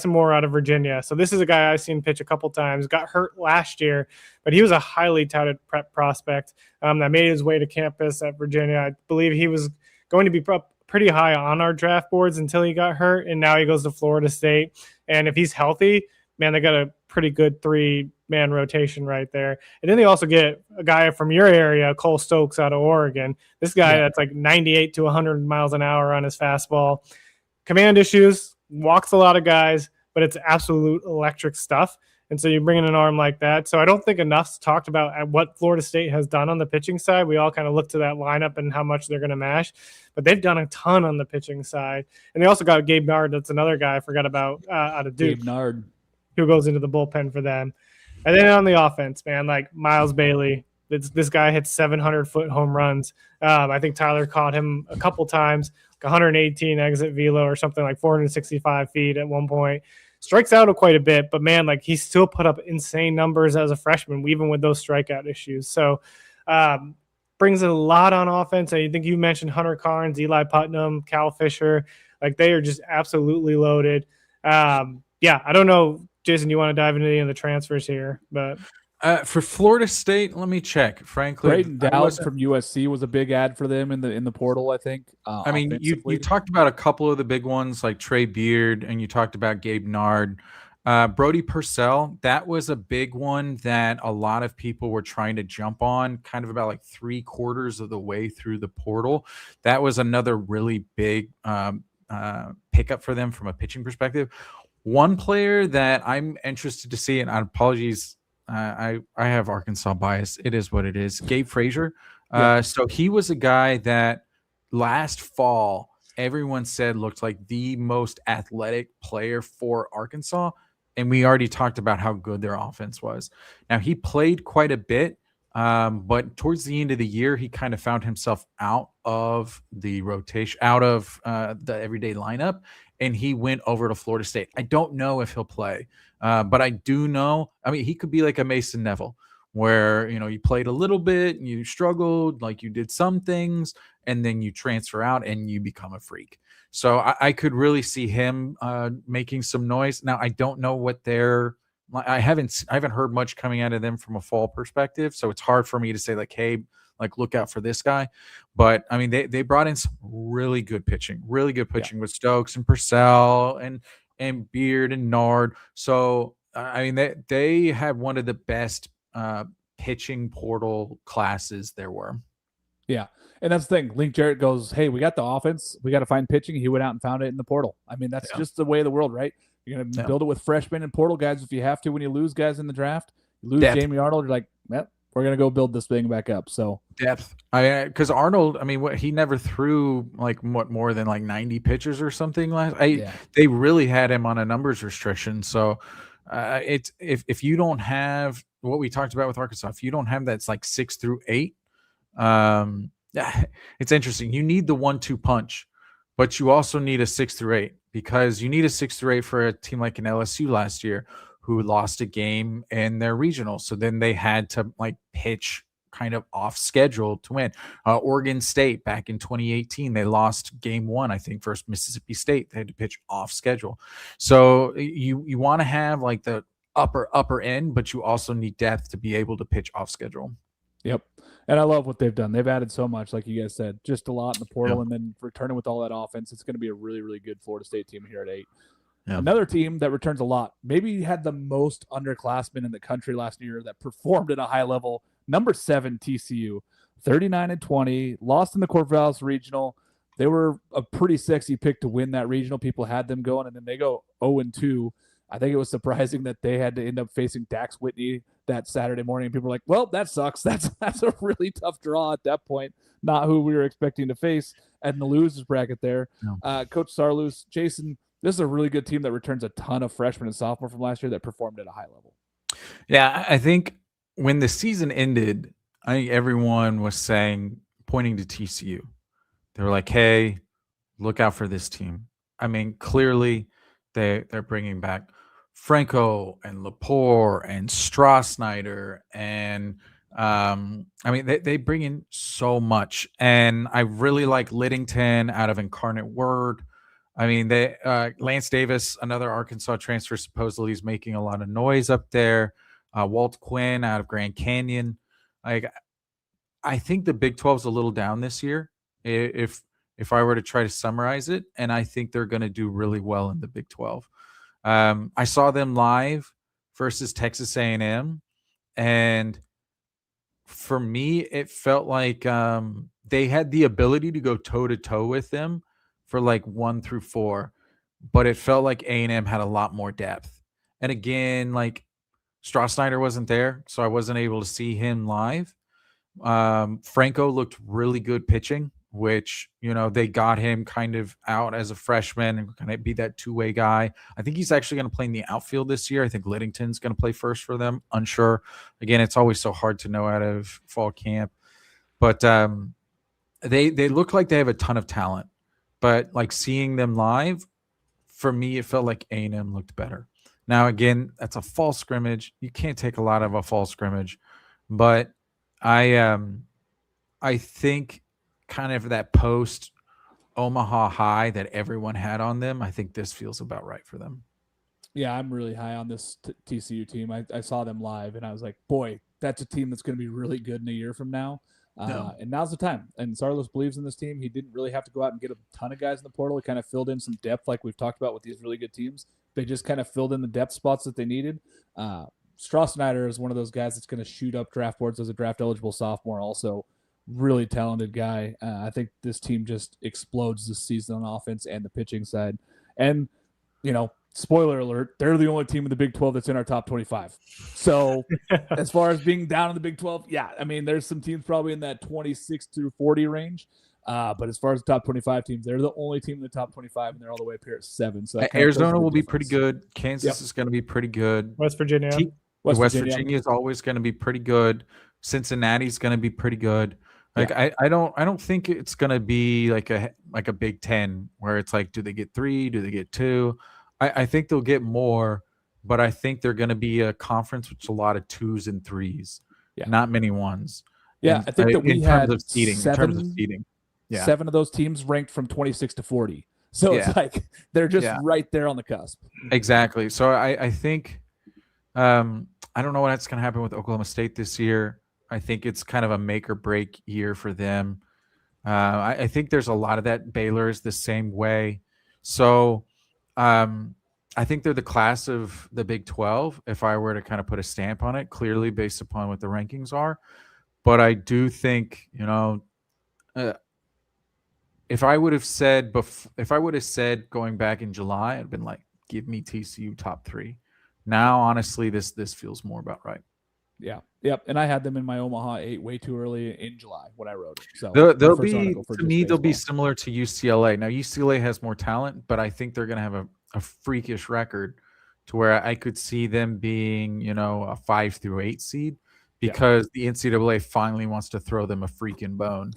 Moore out of Virginia. So this is a guy I've seen pitch a couple times, got hurt last year, but he was a highly touted prep prospect that made his way to campus at Virginia. I believe he was going to be pretty high on our draft boards until he got hurt, and now he goes to Florida State. And if he's healthy, man, they got a pretty good 3-man rotation right there. And then they also get a guy from your area, Cole Stokes out of Oregon. This guy that's 98 to 100 miles an hour on his fastball. Command issues, walks a lot of guys, but it's absolute electric stuff. And so you bring in an arm like that. So I don't think enough's talked about what Florida State has done on the pitching side. We all kind of look to that lineup and how much they're going to mash, but they've done a ton on the pitching side. And they also got Gabe Nard. That's another guy I forgot about out of Duke. Gabe Nard, who goes into the bullpen for them. And then on the offense, man, Miles Bailey, this guy hits 700-foot home runs. I think Tyler caught him a couple times 118 exit velo or something, like 465 feet at one point. Strikes out quite a bit, but man, like he still put up insane numbers as a freshman, even with those strikeout issues. So brings a lot on offense. I think you mentioned Hunter Carnes, Eli Putnam, Cal Fisher. Like they are just absolutely loaded. Yeah, I don't know, Jason, you want to dive into any of the transfers here, but for Florida State, let me check. Frankly, Braden Dowd from USC was a big ad for them in the portal, I think. I mean, you talked about a couple of the big ones like Trey Beard, and you talked about Gabe Nard. Brody Purcell, that was a big one that a lot of people were trying to jump on kind of about like 3/4 of the way through the portal. That was another really big pickup for them from a pitching perspective. One player that I'm interested to see, and apologies, I have Arkansas bias. It is what it is. Gabe Frazier. So he was a guy that last fall everyone said looked like the most athletic player for Arkansas. And we already talked about how good their offense was. Now, he played quite a bit, but towards the end of the year, he kind of found himself out of the rotation, out of the everyday lineup, and he went over to Florida State. I don't know if he'll play, but I do know, I mean, he could be like a Mason Neville, where, you know, you played a little bit, and you struggled, like you did some ththings, and then you transfer out and you become a freak. So I could really see him making some noise. Now, I don't know what I haven't heard much coming out of them from a fall perspective. So it's hard for me to say like, hey, like look out for this guy. But I mean, they brought in some really good pitching with Stokes and Purcell and Beard and Nard. So I mean, they had one of the best pitching portal classes there were. Yeah. And that's the thing. Link Jarrett goes, hey, we got the offense. We got to find pitching. He went out and found it in the portal. I mean, that's just the way of the world, right? You're going to build it with freshmen and portal guys if you have to. When you lose guys in the draft, you lose Jamie Arnold, you're like, yep, we're going to go build this thing back up. So depth. Because Arnold, I mean, he never threw like more than like 90 pitches or something. They really had him on a numbers restriction. So it's if you don't have what we talked about with Arkansas, if you don't have that's like 6 through 8, it's interesting. You need the 1-2 punch, but you also need a 6 through 8, because you need a 6 through 8 for a team like an LSU last year who lost a game in their regional. So then they had to like pitch kind of off schedule to win. Oregon State back in 2018, they lost game 1, I think, versus Mississippi State. They had to pitch off schedule. So you want to have like the upper end, but you also need depth to be able to pitch off schedule. Yep. And I love what they've done. They've added so much, like you guys said, just a lot in the portal, and then returning with all that offense. It's going to be a really, really good Florida State team here at 8. Yeah. Another team that returns a lot, maybe had the most underclassmen in the country last year that performed at a high level. Number 7, TCU, 39-20, lost in the Corvallis Regional. They were a pretty sexy pick to win that regional. People had them going, and then they go 0-2. I think it was surprising that they had to end up facing Dax Whitney that Saturday morning. People were like, well, that sucks. That's a really tough draw at that point. Not who we were expecting to face in the losers bracket there. No. Coach Sarloos, Jason, this is a really good team that returns a ton of freshmen and sophomore from last year that performed at a high level. Yeah, I think when the season ended, I think everyone was pointing to TCU. They were like, hey, look out for this team. I mean, clearly they're bringing back Franco and Lepore and Strassnyder, and I mean they bring in so much, and I really like Liddington out of Incarnate Word. I mean, Lance Davis, another Arkansas transfer, supposedly is making a lot of noise up there. Walt Quinn out of Grand Canyon. Like, I think the Big 12 is a little down this year, if I were to try to summarize it, and I think they're going to do really well in the Big 12. I saw them live versus Texas A&M, and for me, it felt like they had the ability to go toe-to-toe with them for like 1 through 4, but it felt like A&M had a lot more depth. And again, like Strassnyder wasn't there, so I wasn't able to see him live. Franco looked really good pitching, which, you know, they got him kind of out as a freshman and kind of be that two-way guy. I think he's actually going to play in the outfield this year. I think Liddington's going to play first for them. Unsure. Again, it's always so hard to know out of fall camp. But they look like they have a ton of talent. but like seeing them live, for me, it felt like A&M looked better. Now, again, that's a fall scrimmage. You can't take a lot of a fall scrimmage, but I think kind of that post Omaha high that everyone had on them, I think this feels about right for them. Yeah, I'm really high on this TCU team. I saw them live, and I was like, boy, that's a team that's going to be really good in a year from now. And now's the time. And Sarlos believes in this team. He didn't really have to go out and get a ton of guys in the portal. He kind of filled in some depth like we've talked about with these really good teams. They just kind of filled in the depth spots that they needed. Strauss-Snyder is one of those guys that's going to shoot up draft boards as a draft-eligible sophomore also. Really talented guy. I think this team just explodes this season on offense and the pitching side. And, spoiler alert, they're the only team in the Big 12 that's in our top 25. So as far as being down in the Big 12, yeah, I mean, there's some teams probably in that 26 through 40 range. But as far as the top 25 teams, they're the only team in the top 25, and they're all the way up here at 7. So Arizona will be pretty good. Kansas is going to be pretty good. West Virginia. West Virginia is always going to be pretty good. Cincinnati's going to be pretty good. Like I don't think it's going to be like a Big Ten where it's like, do they get 3? Do they get 2? I think they'll get more, but I think they're going to be a conference with a lot of 2s and 3s, not many 1s. Yeah, I think that we had in terms of seeding. Yeah. 7 of those teams ranked from 26 to 40. So it's like they're just right there on the cusp. Exactly. So I think I don't know what's going to happen with Oklahoma State this year. I think it's kind of a make or break year for them. I think there's a lot of that. Baylor is the same way. So I think they're the class of the Big 12, if I were to kind of put a stamp on it, clearly based upon what the rankings are. But I do think, if I would have said going back in July, I'd been like, give me TCU top 3. Now, honestly, this feels more about right. Yeah. Yep. And I had them in my Omaha 8 way too early in July when I wrote it. So they'll be similar to UCLA. Now, UCLA has more talent, but I think they're going to have a freakish record to where I could see them being, a 5 through 8 seed because the NCAA finally wants to throw them a freaking bone.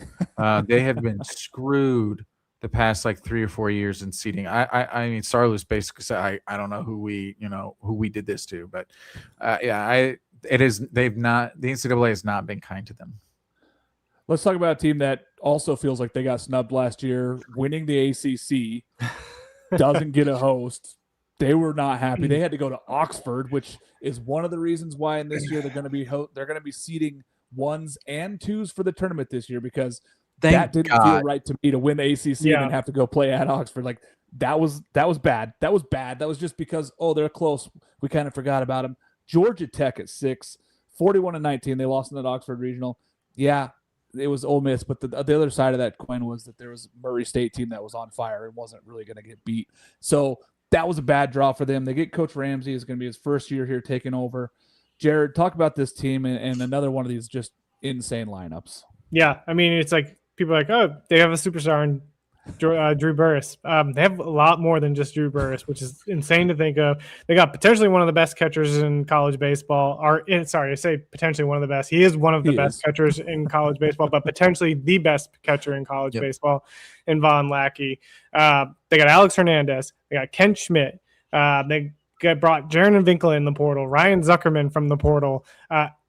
They have been screwed the past like 3 or 4 years in seeding. I mean, Sarlos basically said, I don't know who we did this to, but the NCAA has not been kind to them. Let's talk about a team that also feels like they got snubbed last year, winning the ACC, doesn't get a host. They were not happy. They had to go to Oxford, which is one of the reasons why in this year they're going to be seeding 1s and 2s for the tournament this year because that didn't feel right to me to win the ACC and then have to go play at Oxford. Like that was bad. That was bad. That was just because they're close. We kind of forgot about them. Georgia Tech at 6, 41-19. They lost in that Oxford regional. Yeah, it was Ole Miss, but the other side of that coin was that there was a Murray State team that was on fire and wasn't really going to get beat. So that was a bad draw for them. They get Coach Ramsey. It's going to be his first year here taking over. Jared, talk about this team and another one of these just insane lineups. Yeah, I mean, it's like people are like, oh, they have a superstar in Drew Burress. They have a lot more than just Drew Burress, which is insane to think of. They got potentially one of the best catchers in college baseball. I say potentially one of the best. He is one of the best catchers in college baseball, but potentially the best catcher in college baseball in Von Lackey. They got Alex Hernandez. They got Ken Schmidt. They brought Jaron Winkler in the portal, Ryan Zuckerman from the portal.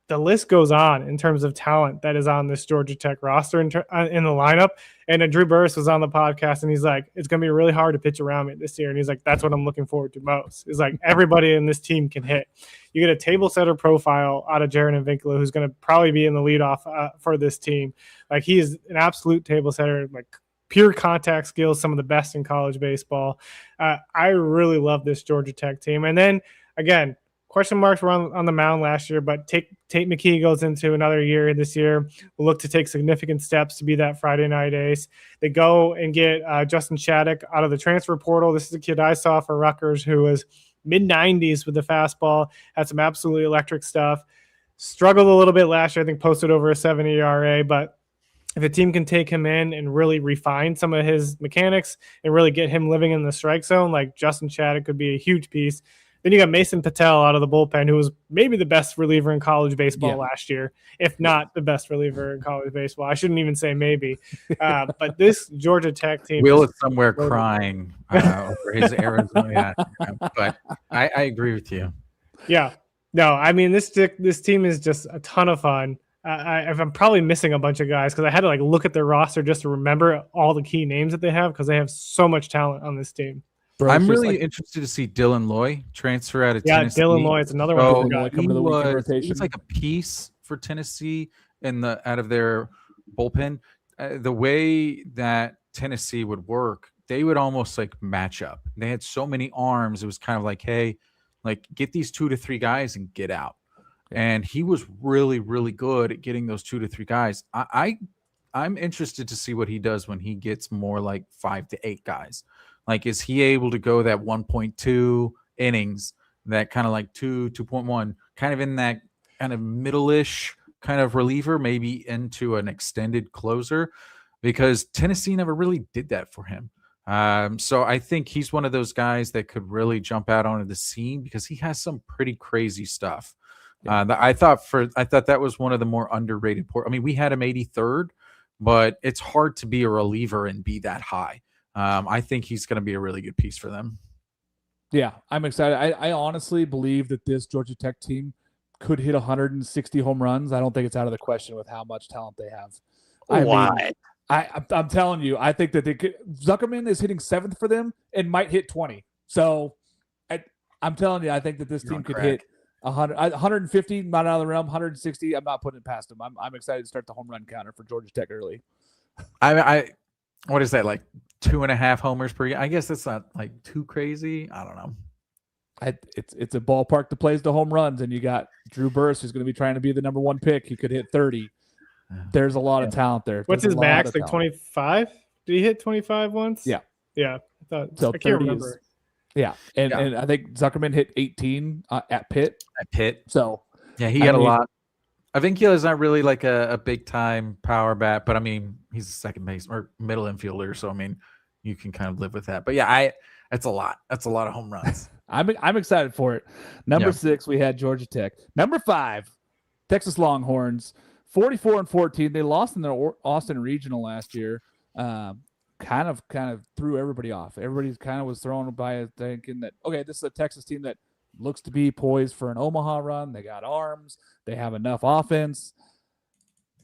The list goes on in terms of talent that is on this Georgia Tech roster in the lineup. And Drew Burress was on the podcast, and he's like, it's going to be really hard to pitch around me this year. And he's like, that's what I'm looking forward to most. It's like everybody in this team can hit. You get a table setter profile out of Jaron Winkler, who's going to probably be in the leadoff for this team. Like, he is an absolute table setter, like pure contact skills, some of the best in college baseball. I really love this Georgia Tech team. And then, again, question marks were on the mound last year, but Tate McKee goes into another year this year. We'll look to take significant steps to be that Friday night ace. They go and get Justin Shattuck out of the transfer portal. This is a kid I saw for Rutgers who was mid-90s with the fastball, had some absolutely electric stuff. Struggled a little bit last year, I think posted over a 7 ERA, but if a team can take him in and really refine some of his mechanics and really get him living in the strike zone, like Justin Shattuck could be a huge piece. Then you got Mason Patel out of the bullpen, who was maybe the best reliever in college baseball last year, if not the best reliever in college baseball. I shouldn't even say maybe. But this Georgia Tech team Will is somewhere crying over his Arizona. But I agree with you. Yeah. No, I mean, this team is just a ton of fun. I'm probably missing a bunch of guys because I had to look at their roster just to remember all the key names that they have because they have so much talent on this team. Bro, I'm really interested to see Dylan Loy transfer out of Tennessee. Yeah, Dylan Loy, it's another one. He was like a piece for Tennessee out of their bullpen. The way that Tennessee would work, they would almost match up. They had so many arms. It was kind of like, hey, get these 2 to 3 guys and get out. And he was really, really good at getting those 2 to 3 guys. I'm interested to see what he does when he gets more like 5 to 8 guys. Is he able to go that 1.2 innings, that kind of 2.1, kind of in that kind of middle-ish kind of reliever, maybe into an extended closer? Because Tennessee never really did that for him. So I think he's one of those guys that could really jump out onto the scene because he has some pretty crazy stuff. I thought that was one of the more underrated. I mean, we had him 83rd, but it's hard to be a reliever and be that high. I think he's going to be a really good piece for them. Yeah, I'm excited. I honestly believe that this Georgia Tech team could hit 160 home runs. I don't think it's out of the question with how much talent they have. I'm telling you, I think that Zuckerman is hitting 7th for them and might hit 20. So I'm telling you, I think that this team could hit 150, not out of the realm, 160. I'm not putting it past them. I'm excited to start the home run counter for Georgia Tech early. What is that, 2.5 homers per year? I guess that's not too crazy. I don't know. It's a ballpark that plays the home runs, and you got Drew Burris, who's going to be trying to be the number 1 pick. He could hit 30. There's a lot of talent there. What's his max? 25? Did he hit 25 once? Yeah. I thought so. I can't remember. And I think Zuckerman hit 18 at Pitt. So yeah, he got a lot. I think he is not really a big time power bat, but I mean he's a second base or middle infielder, so I mean you can kind of live with that. But yeah, that's a lot. That's a lot of home runs. I'm excited for it. Number 6, we had Georgia Tech. Number 5, Texas Longhorns, 44-14. They lost in the Austin Regional last year. Kind of threw everybody off. Everybody's kind of was thrown by thinking that, okay, this is a Texas team that looks to be poised for an Omaha run. They got arms. They have enough offense.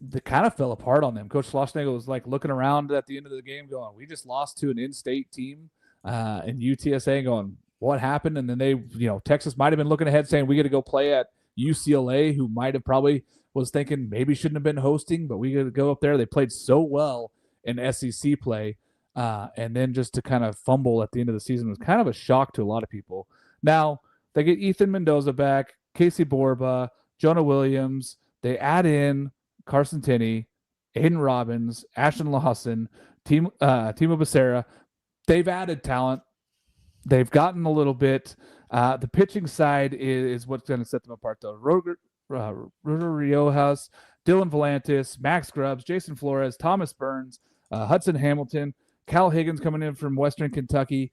They kind of fell apart on them. Coach Schlossnagle was looking around at the end of the game going, we just lost to an in-state team in UTSA, going, what happened? And then they, Texas might have been looking ahead saying, we got to go play at UCLA, who might have probably was thinking maybe shouldn't have been hosting, but we got to go up there. They played so well in SEC play. And then just to kind of fumble at the end of the season was kind of a shock to a lot of people. Now, they get Ethan Mendoza back, Casey Borba, Jonah Williams. They add in Carson Tenney, Aiden Robbins, Ashton Lawson, Timo Becerra. They've added talent. They've gotten a little bit. The pitching side is what's going to set them apart, though. Ruger Riojas, Dylan Volantis, Max Grubbs, Jason Flores, Thomas Burns, Hudson Hamilton, Cal Higgins coming in from Western Kentucky.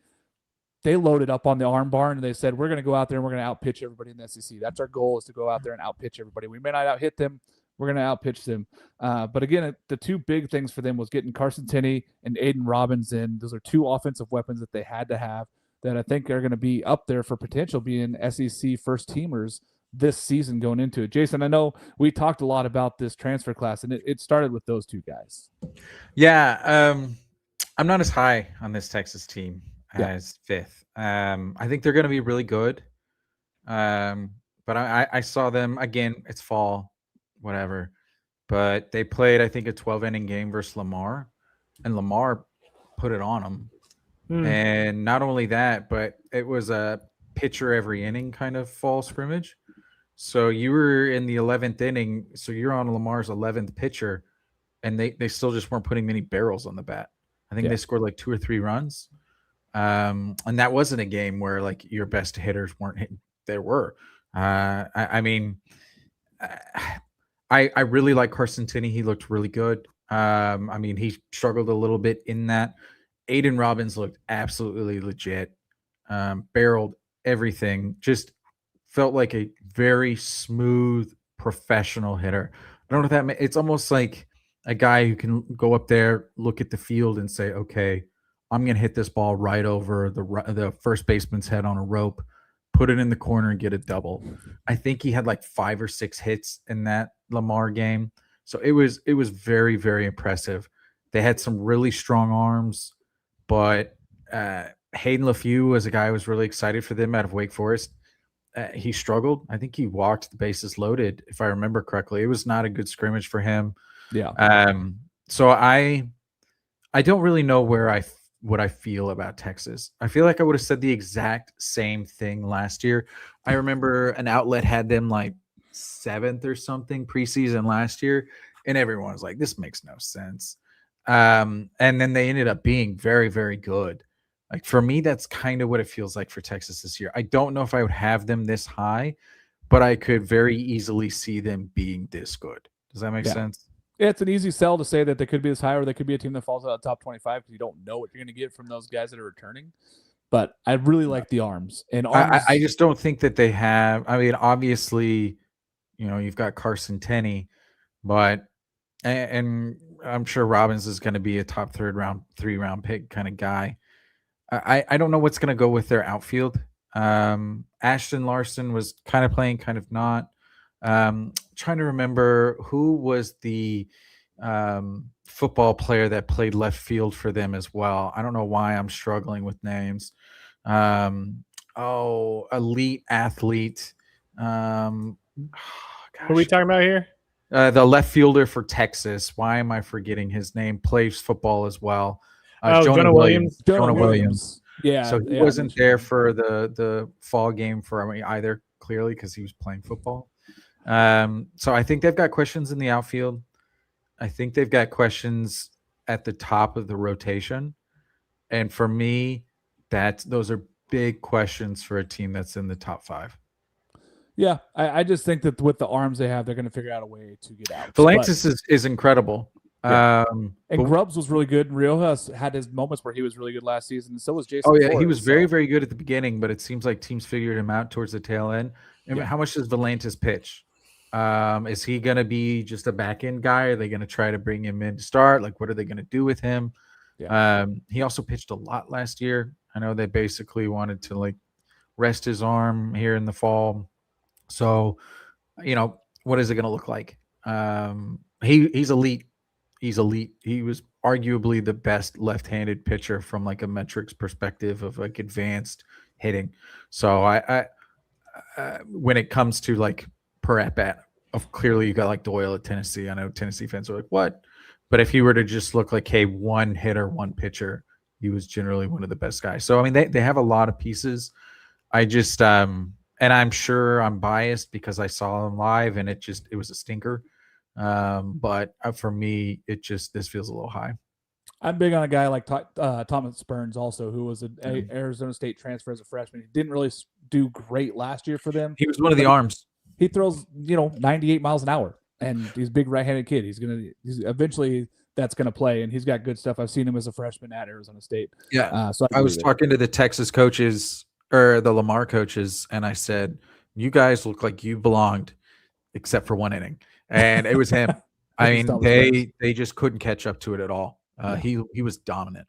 They loaded up on the arm barn, and they said, we're going to go out there and we're going to outpitch everybody in the SEC. That's our goal, is to go out there and outpitch everybody. We may not outhit them. We're going to outpitch them. But again, the 2 big things for them was getting Carson Tenney and Aiden Robbins in. Those are 2 offensive weapons that they had to have that I think are going to be up there for potential being SEC first-teamers this season going into it. Jason, I know we talked a lot about this transfer class, and it started with those 2 guys. Yeah, I'm not as high on this Texas team as 5th. I think they're going to be really good. But I saw them, again, it's fall, whatever. But they played, I think, a 12-inning game versus Lamar, and Lamar put it on them. And not only that, but it was a pitcher every inning kind of fall scrimmage. So you were in the 11th inning, so you're on Lamar's 11th pitcher, and they still just weren't putting many barrels on the bat. I think they scored 2 or 3 runs. And that wasn't a game where your best hitters weren't hitting. There were. I mean, I really like Carson Tenney. He looked really good. I mean, he struggled a little bit in that. Aiden Robbins looked absolutely legit. Barreled everything. Just felt like a very smooth professional hitter. I don't know if that it's almost like a guy who can go up there, look at the field and say, okay, I'm going to hit this ball right over the first baseman's head on a rope, put it in the corner and get a double. I think he had like 5 or 6 hits in that Lamar game. So it was very, very impressive. They had some really strong arms, but Hayden LaFew was a guy who was really excited for them out of Wake Forest. He struggled. I think he walked the bases loaded, if I remember correctly. It was not a good scrimmage for him. Yeah. So I don't really know what I feel about Texas. I feel like I would have said the exact same thing last year. I remember an outlet had them like 7th or something preseason last year, and everyone was like, this makes no sense. And then they ended up being very, very good. Like for me, that's kind of what it feels like for Texas this year. I don't know if I would have them this high, but I could very easily see them being this good. Does that make sense? Yeah, it's an easy sell to say that they could be this high, or they could be a team that falls out of the top 25 because you don't know what you're going to get from those guys that are returning. But I really like the arms. And I just don't think that they have. I mean, obviously, you've got Carson Tenney, but and I'm sure Robbins is going to be a top 3-round pick kind of guy. I don't know what's going to go with their outfield. Ashton Larson was kind of playing, kind of not. Trying to remember who was the football player that played left field for them as well. I don't know why I'm struggling with names. Elite athlete. Who are we talking about here? The left fielder for Texas. Why am I forgetting his name? Plays football as well. Jonah Williams. Jonah Williams. Yeah. So he wasn't there for the fall game for me either, clearly, because he was playing football. So I think they've got questions in the outfield. I think they've got questions at the top of the rotation. And for me, those are big questions for a team that's in the top 5. Yeah, I just think that with the arms they have, they're going to figure out a way to get out. Valantis is incredible. Yeah. And Grubbs was really good. Riojas had his moments where he was really good last season. And so was Jason. Oh, yeah, Flores, he was very, very good at the beginning, but it seems like teams figured him out towards the tail end. And how much does Valantis pitch? Is he going to be just a back-end guy? Are they going to try to bring him in to start? Like, what are they going to do with him? Yeah. He also pitched a lot last year. I know they basically wanted to, like, rest his arm here in the fall. So, what is it going to look like? He's elite. He's elite. He was arguably the best left-handed pitcher from like a metrics perspective of like advanced hitting. So I when it comes to like per at bat, clearly you got like Doyle at Tennessee. I know Tennessee fans are like, what? But if he were to just look like, hey, one hitter, one pitcher, he was generally one of the best guys. So I mean, they have a lot of pieces. I just and I'm sure I'm biased because I saw him live and it was a stinker. But for me, this feels a little high. I'm big on a guy like Thomas Burns also, who was an Arizona State transfer as a freshman. He didn't really do great last year for them. He was one of the arms. He throws, 98 miles an hour, and he's a big right-handed kid. He's eventually that's going to play, and he's got good stuff. I've seen him as a freshman at Arizona State. Yeah. So I was talking to the Texas coaches or the Lamar coaches, and I said, you guys look like you belonged except for one inning. And it was him. I mean, they just couldn't catch up to it at all. He was dominant.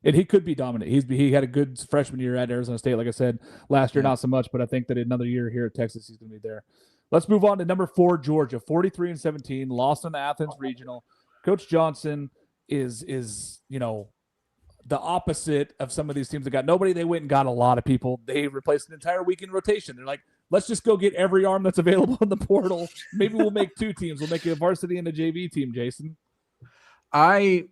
And he could be dominant. He had a good freshman year at Arizona State. Like I said, last year, not so much, but I think that another year here at Texas, he's going to be there. Let's move on to number 4, Georgia, 43-17, lost in the Athens Regional. Coach Johnson is the opposite of some of these teams that got nobody. They went and got a lot of people. They replaced an entire weekend rotation. They're like, let's just go get every arm that's available in the portal. Maybe we'll make 2 teams. We'll make a varsity and a JV team, Jason. I've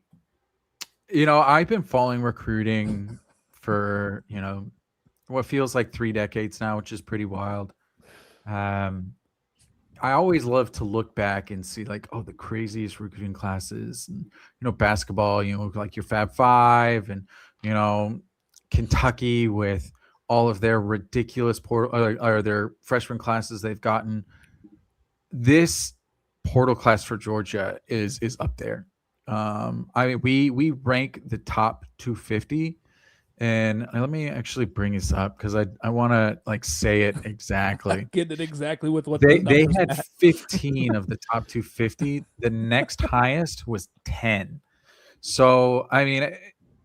been following recruiting for, what feels like 3 decades now, which is pretty wild. I always love to look back and see like, oh, the craziest recruiting classes, and, basketball, like your Fab Five and, Kentucky with all of their ridiculous portal or their freshman classes they've gotten. This portal class for Georgia is up there. I mean, we rank the top 250 And let me actually bring this up because I want to like say it exactly. Get it exactly with what they had 15 of the top 250. The next highest was 10. So I mean,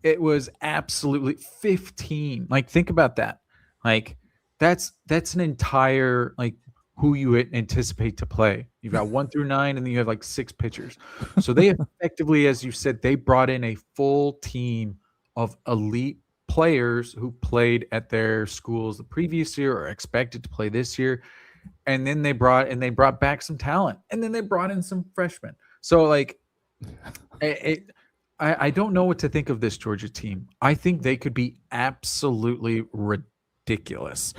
it was absolutely 15. Like, think about that. Like, that's an entire, like, who you anticipate to play. You've got 1 through 9, and then you have like 6 pitchers. So they effectively, as you said, they brought in a full team of elite players who played at their schools the previous year or expected to play this year. And then they brought back some talent, and then they brought in some freshmen. So like, I don't know what to think of this Georgia team. I think they could be absolutely ridiculous.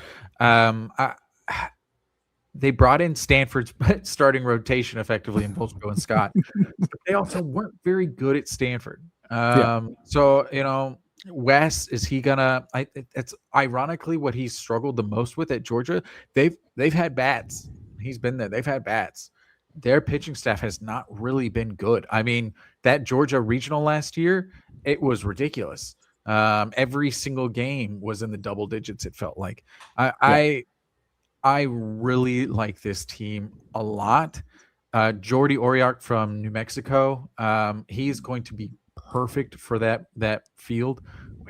They brought in Stanford's starting rotation effectively in Bolsco and Scott, but they also weren't very good at Stanford. So, Wes, is he gonna? It's ironically what he's struggled the most with at Georgia. They've had bats. He's been there. They've had bats. Their pitching staff has not really been good. I mean, that Georgia regional last year, it was ridiculous. Every single game was in the double digits. It felt like. I really like this team a lot. Jordy Oriark from New Mexico, he's going to be perfect for that field.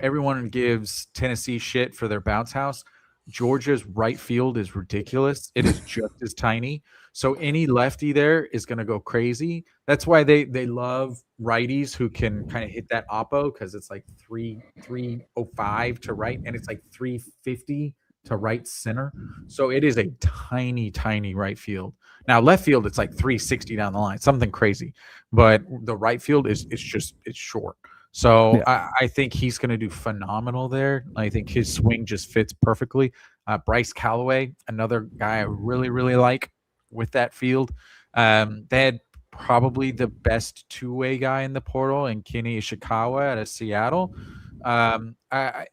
Everyone gives Tennessee shit for their bounce house. Georgia's right field is ridiculous. It is just as tiny. So any lefty there is going to go crazy. That's why they love righties who can kind of hit that oppo, because it's like 305 to right, and it's like 350 to right center. So it is a tiny, tiny right field. Now left field, it's like 360 down the line, something crazy. But the right field it's short. So I think he's going to do phenomenal there. I think his swing just fits perfectly. Bryce Callaway, another guy I really, really like with that field. They had probably the best two-way guy in the portal, and Kenny Ishikawa out of Seattle.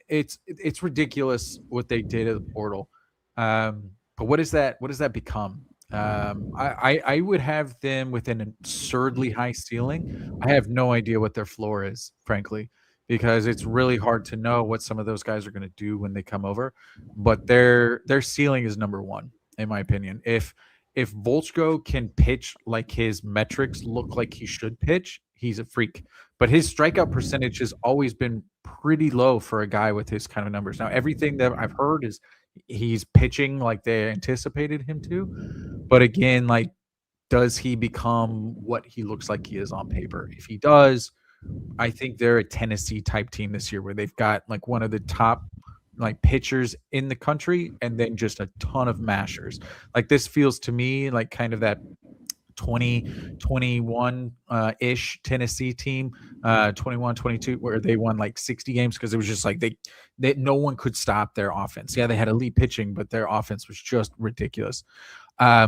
It's ridiculous what they did at the portal. But what does that become? I would have them with an absurdly high ceiling. I have no idea what their floor is, frankly, because it's really hard to know what some of those guys are going to do when they come over. But their ceiling is number one, in my opinion. If Volchko can pitch like his metrics look like he should pitch, he's a freak. But his strikeout percentage has always been pretty low for a guy with his kind of numbers. Now, everything that I've heard is he's pitching like they anticipated him to. But again, like, does he become what he looks like he is on paper? If he does, I think they're a Tennessee type team this year, where they've got like one of the top like pitchers in the country and then just a ton of mashers. Like, this feels to me like kind of that 2021 ish Tennessee team, 21-22, where they won like 60 games because it was just like they no one could stop their offense. Yeah, they had elite pitching, but their offense was just ridiculous. I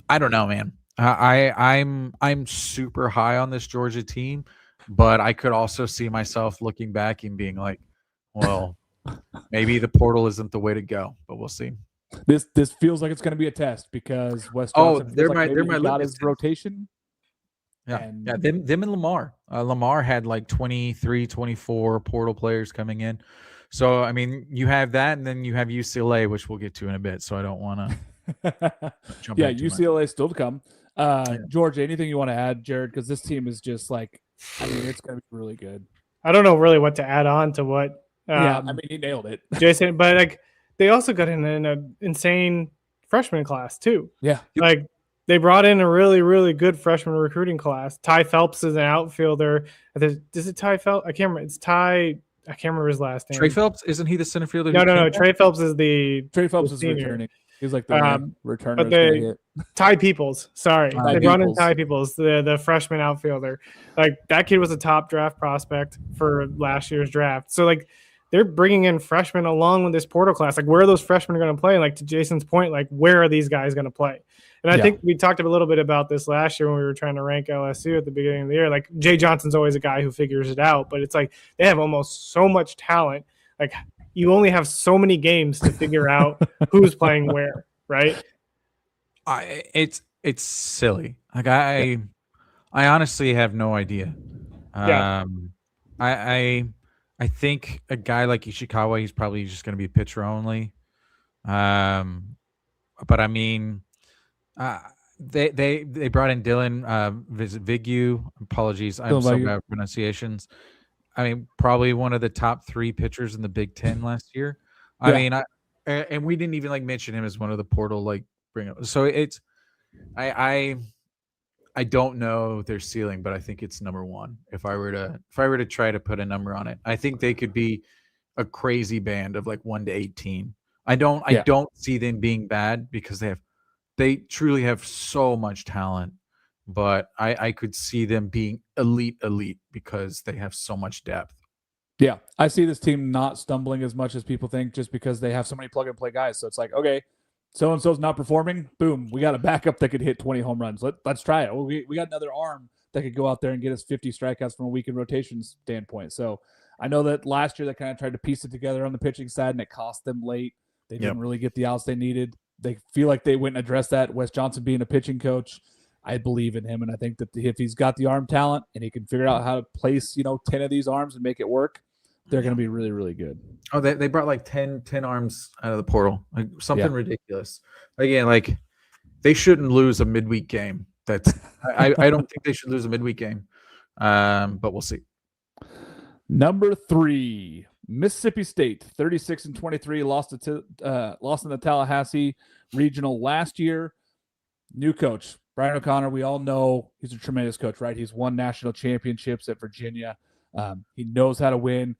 don't know, man. I'm super high on this Georgia team, but I could also see myself looking back and being like, well, maybe the portal isn't the way to go, but we'll see. This feels like it's going to be a test because Wes Johnson they're like my got his rotation. Yeah, them and Lamar. Lamar had like 23, 24 portal players coming in. So, I mean, you have that, and then you have UCLA, which we'll get to in a bit. So I don't want to jump Yeah, UCLA still to come. George, anything you want to add, Jared? Because this team is just like, I mean, it's going to be really good. I don't know really what to add on to what. I mean, he nailed it, Jason. But like, they also got in an insane freshman class too. Yeah, like they brought in a really, really good freshman recruiting class. Ty Phelps is an outfielder. Is it Ty Phelps? I can't remember. It's Ty. I can't remember his last name. Trey Phelps, isn't he the center fielder? No. Trey Phelps is the senior. Returning. He's like the returner. But Ty Peoples, sorry. They brought in Ty Peoples, the freshman outfielder. Like, that kid was a top draft prospect for last year's draft. So, like, they're bringing in freshmen along with this portal class. Like, where are those freshmen going to play? Like, to Jason's point, like, where are these guys going to play? And I think we talked a little bit about this last year when we were trying to rank LSU at the beginning of the year. Like, Jay Johnson's always a guy who figures it out, but it's like they have almost so much talent. Like, you only have so many games to figure out who's playing where, right? It's silly. Like, I honestly have no idea. I I think a guy like Ishikawa, he's probably just going to be pitcher only. But I mean, they brought in Dylan Vigu. Apologies, I'm so bad at pronunciations. I mean, probably one of the top 3 pitchers in the Big Ten last year. I mean, and we didn't even mention him as one of the portal bring up. So it's I don't know their ceiling, but I think it's number 1. If I were to try to put a number on it, I think they could be a crazy band of 1 to 18. I don't see them being bad because they truly have so much talent, but I could see them being elite because they have so much depth. Yeah, I see this team not stumbling as much as people think just because they have so many plug and play guys. So it's like, okay, so and so's not performing. Boom, we got a backup that could hit 20 home runs. Let's try it. We got another arm that could go out there and get us 50 strikeouts from a weekend rotation standpoint. So I know that last year they kind of tried to piece it together on the pitching side, and it cost them late. They didn't really get the outs they needed. They feel like they went and addressed that. Wes Johnson being a pitching coach, I believe in him, and I think that if he's got the arm talent and he can figure out how to place 10 of these arms and make it work, they're going to be really, really good. Oh, they brought 10 arms out of the portal, something ridiculous. Again, they shouldn't lose a midweek game. That's I don't think they should lose a midweek game, but we'll see. Number 3, Mississippi State, 36-23, lost in the Tallahassee Regional last year. New coach, Brian O'Connor. We all know he's a tremendous coach, right? He's won national championships at Virginia. He knows how to win.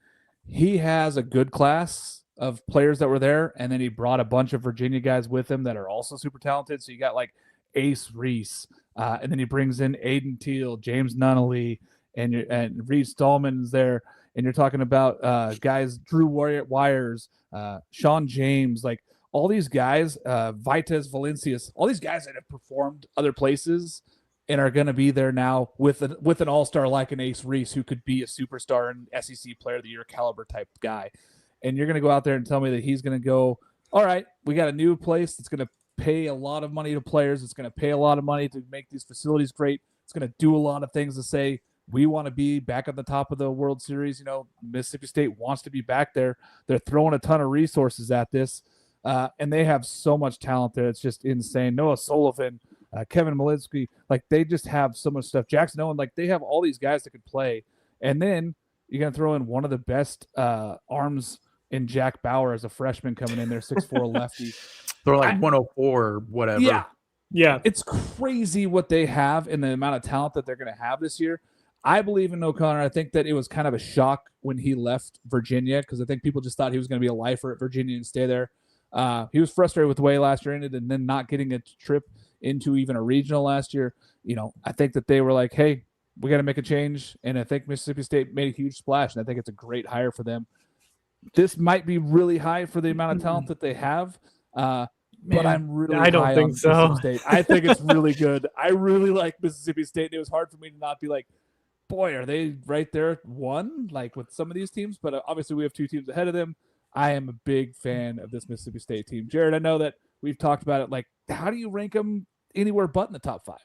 He has a good class of players that were there, and then he brought a bunch of Virginia guys with him that are also super talented. So you got Ace Reese, and then he brings in Aiden Teal, James Nunnally, and Reed Stallman's there. And you're talking about guys, Drew Wires, Sean James, all these guys, Vitas Valencias, all these guys that have performed other places and are going to be there now with an all-star like an Ace Reese who could be a superstar and SEC Player of the Year caliber type guy. And you're going to go out there and tell me that he's going to go, all right, we got a new place that's going to pay a lot of money to players. It's going to pay a lot of money to make these facilities great. It's going to do a lot of things to say, we want to be back at the top of the World Series. Mississippi State wants to be back there. They're throwing a ton of resources at this, and they have so much talent there. It's just insane. Noah Sullivan, Kevin Malinsky, they just have so much stuff. Jackson Owen, they have all these guys that could play. And then you're going to throw in one of the best arms in Jack Bauer as a freshman coming in there, 6'4" lefty. They're 104 or whatever. Yeah. It's crazy what they have and the amount of talent that they're going to have this year. I believe in O'Connor. I think that it was kind of a shock when he left Virginia because I think people just thought he was going to be a lifer at Virginia and stay there. He was frustrated with the way last year ended and then not getting a trip into even a regional last year. I think that they were like, hey, we got to make a change. And I think Mississippi State made a huge splash, and I think it's a great hire for them. This might be really high for the amount of talent that they have. But I'm really I don't think so. State. I think it's really good. I really like Mississippi State. And it was hard for me to not be like, boy, are they right there at 1, with some of these teams? But obviously we have 2 teams ahead of them. I am a big fan of this Mississippi State team. Jared, I know that we've talked about it. How do you rank them anywhere but in the top 5?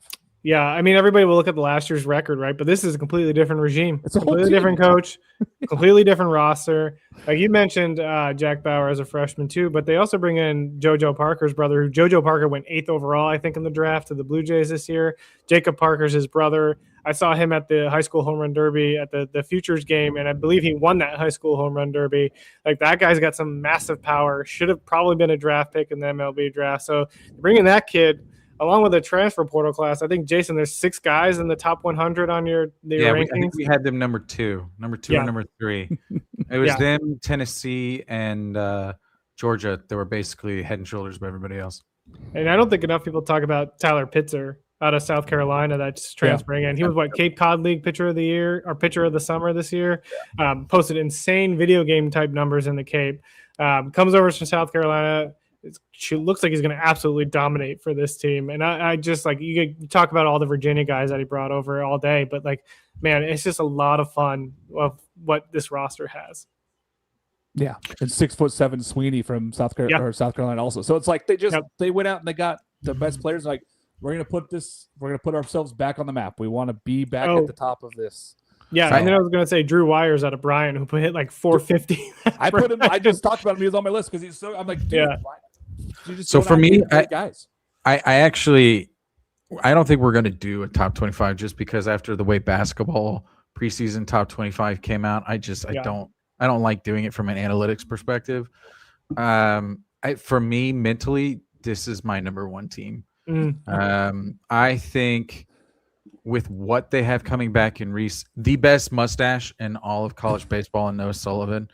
Yeah, I mean, everybody will look at the last year's record, right? But this is a completely different regime. It's a completely different coach, completely different roster. Like you mentioned, Jack Bauer as a freshman too, but they also bring in JoJo Parker's brother, who JoJo Parker went 8th overall, I think, in the draft to the Blue Jays this year. Jacob Parker's his brother. I saw him at the high school home run derby at the Futures game, and I believe he won that high school home run derby. That guy's got some massive power. Should have probably been a draft pick in the MLB draft. So bringing that kid – along with the transfer portal class, I think, Jason, there's 6 guys in the top 100 on your rankings. I think we had them number 2 and number 3. It was them, Tennessee, and Georgia. They were basically head and shoulders above everybody else. And I don't think enough people talk about Tyler Pitzer out of South Carolina that's transferring in. He was Cape Cod League Pitcher of the Year or Pitcher of the Summer this year. Posted insane video game type numbers in the Cape. Comes over from South Carolina. It looks like he's going to absolutely dominate for this team. And I just you talk about all the Virginia guys that he brought over all day, but man, it's just a lot of fun of what this roster has. Yeah. And 6'7" Sweeney from South Carolina also. So it's they went out and they got the best players. We're going to put ourselves back on the map. We want to be back at the top of this. Yeah, So, and then I was gonna say Drew Wires out of Bryant, who hit like 450. I put him. I just talked about him. He was on my list because he's so. I'm like, dude, why, you just so for me, guys. I actually, I don't think we're going to do a top 25 just because after the way basketball preseason top 25 came out, I don't like doing it from an analytics perspective. For me mentally, this is my number one team. I think with what they have coming back in Reese, the best mustache in all of college baseball, and Noah Sullivan.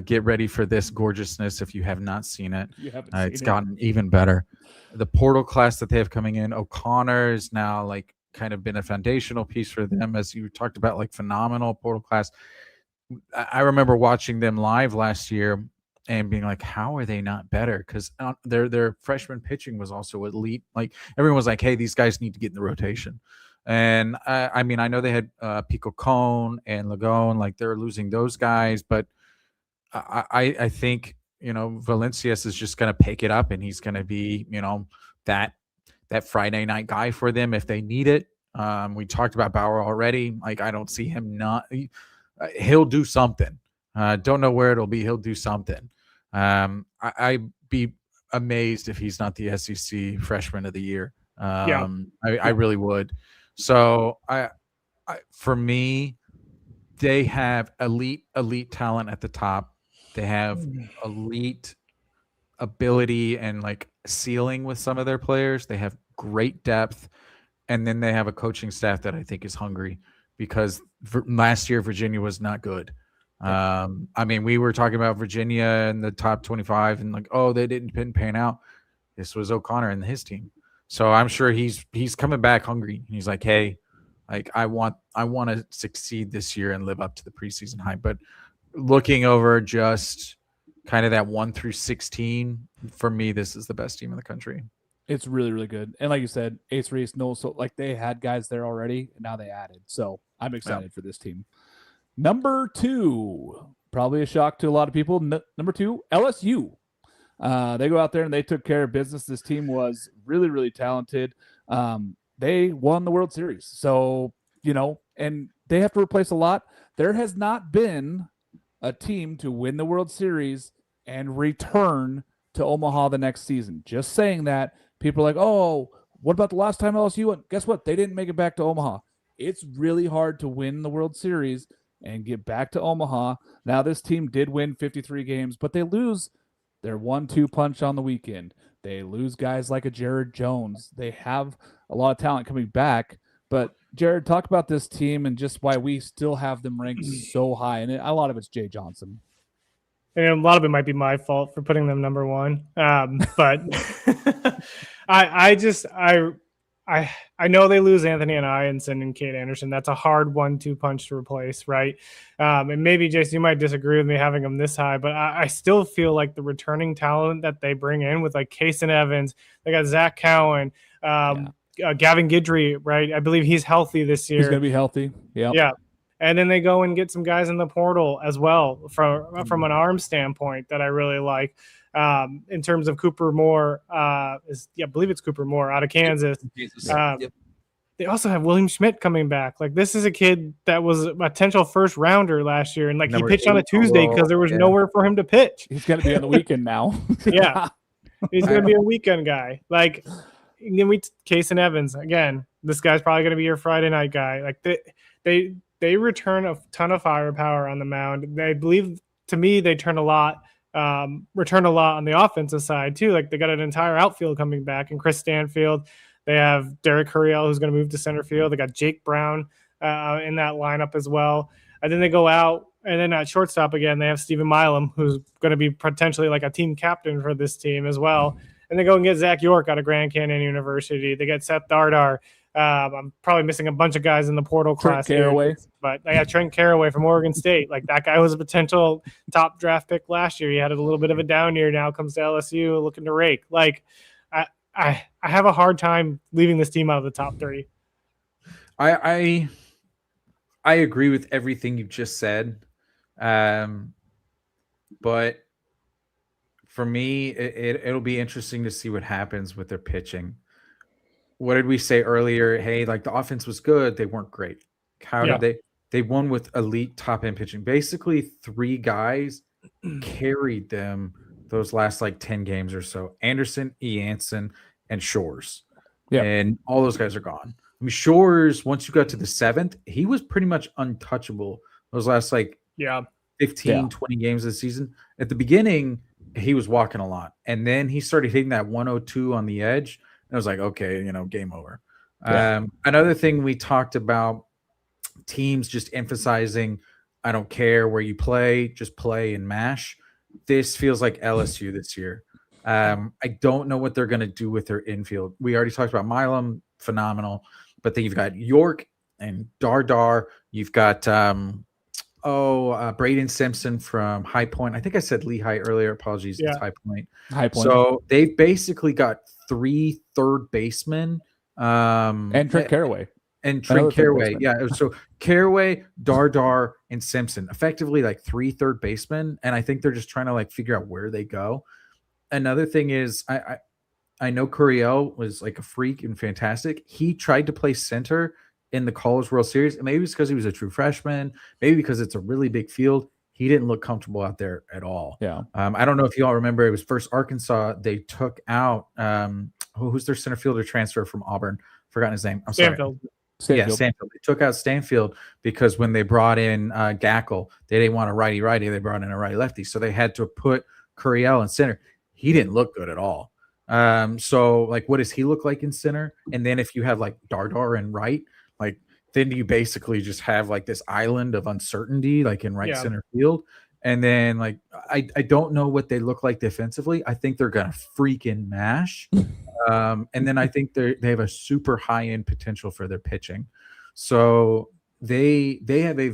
Get ready for this gorgeousness if you have not seen it. It's gotten even better. The portal class that they have coming in, O'Connor is now like kind of been a foundational piece for them, as you talked about, like phenomenal portal class. I remember watching them live last year and being like, how are they not better? Because their freshman pitching was also elite. Like everyone was like, hey, these guys need to get in the rotation. And I mean, I know they had Pico Cone and Lagone, like they're losing those guys, but I think, Valencias is just going to pick it up and he's going to be, that Friday night guy for them if they need it. We talked about Bauer already. Like, I don't see him he'll do something. Don't know where it'll be. He'll do something. I'd be amazed if he's not the SEC freshman of the year. I really would. So for me, they have elite talent at the top. They have elite ability and like ceiling with some of their players. They have great depth. And then they have a coaching staff that I think is hungry because last year Virginia was not good. I mean, we were talking about Virginia in the top 25 and like, oh, they didn't pan out. This was O'Connor and his team. So I'm sure he's coming back hungry. He's like, hey, like I want to succeed this year and live up to the preseason hype. But looking over just kind of that 1 through 16, for me, this is the best team in the country. It's really, really good. And like you said, Ace Reese, so like they had guys there already, and now they added. So I'm excited for this team. Number 2, probably a shock to a lot of people. Number 2, LSU. They go out there and they took care of business. This team was really, really talented. They won the World Series. So, and they have to replace a lot. There has not been a team to win the World Series and return to Omaha the next season. Just saying that. People are like, oh, what about the last time LSU went? Guess what? They didn't make it back to Omaha. It's really hard to win the World Series and get back to Omaha. Now, this team did win 53 games, but they lose their 1-2 punch on the weekend. They lose guys like a Jared Jones. They have a lot of talent coming back. But, Jared, talk about this team and just why we still have them ranked so high. And a lot of it's Jay Johnson. And a lot of it might be my fault for putting them number 1. But I know they lose Anthony Ianson and Kate Anderson. That's a hard 1-2 punch to replace, right? And maybe, Jason, you might disagree with me having them this high, but I still feel like the returning talent that they bring in with like Kason Evans, they got Zach Cowan, Gavin Guidry, right? I believe he's healthy this year. He's going to be healthy. Yeah. And then they go and get some guys in the portal as well from an arm standpoint that I really like. In terms of Cooper Moore, I believe it's Cooper Moore out of Kansas. They also have William Schmidt coming back. Like, this is a kid that was a potential first rounder last year, and like he pitched on a Tuesday because there was nowhere for him to pitch. He's going to be on the weekend now. He's going to be a weekend guy. Like, and then Kason Evans again. This guy's probably going to be your Friday night guy. Like they return a ton of firepower on the mound. They believe, to me, they return a lot on the offensive side too. Like, they got an entire outfield coming back, and Chris Stanfield. They have Derek Hurriel, who's going to move to center field. They got Jake Brown in that lineup as well. And then they go out, and then at shortstop again, they have Stephen Milam, who's going to be potentially like a team captain for this team as well. And they go and get Zach York out of Grand Canyon University. They get Seth Dardar. I'm probably missing a bunch of guys in the portal class. Caraway. But I got Trent Caraway from Oregon State. Like, that guy was a potential top draft pick last year. He had a little bit of a down year. Now comes to LSU looking to rake. Like, I have a hard time leaving this team out of the top 3. I agree with everything you've just said. But for me, it'll be interesting to see what happens with their pitching. What did we say earlier? Hey, like, the offense was good. They weren't great. How did they won with elite top end pitching. Basically, 3 guys carried them those last like 10 games or so. Anderson, Eanson, and Shores. Yeah. And all those guys are gone. I mean, Shores, once you got to the 7th, he was pretty much untouchable those last like 15, 20 games this season. At the beginning, he was walking a lot. And then he started hitting that 102 on the edge. And I was like, okay, game over. Another thing we talked about, teams just emphasizing, I don't care where you play, just play and mash. This feels like LSU this year. I don't know what they're going to do with their infield. We already talked about Milam, phenomenal. But then you've got York and Dardar. You've got Braden Simpson from High Point. I think I said Lehigh earlier. Apologies, it's High Point. High Point. So they've basically got 3 third basemen. And Trent Caraway. And Trent Caraway. Yeah. So Caraway, Dardar, and Simpson. Effectively like 3 third basemen. And I think they're just trying to like figure out where they go. Another thing is I know Curiel was like a freak and fantastic. He tried to play center in the College World Series, and maybe it's because he was a true freshman, maybe because it's a really big field. He didn't look comfortable out there at all. Yeah. I don't know if you all remember, it was first Arkansas. They took out who's their center fielder transfer from Auburn? Forgotten his name. I'm sorry. Stanfield. Yeah, Stanfield. They took out Stanfield because when they brought in Gackle, they didn't want a righty-righty. They brought in a righty-lefty, so they had to put Curiel in center. He didn't look good at all. So like, what does he look like in center? And then if you have like Dardar and right, like then you basically just have like this island of uncertainty, like in right center field. And then like, I don't know what they look like defensively. I think they're going to freaking mash. And then I think they have a super high end potential for their pitching. So they have a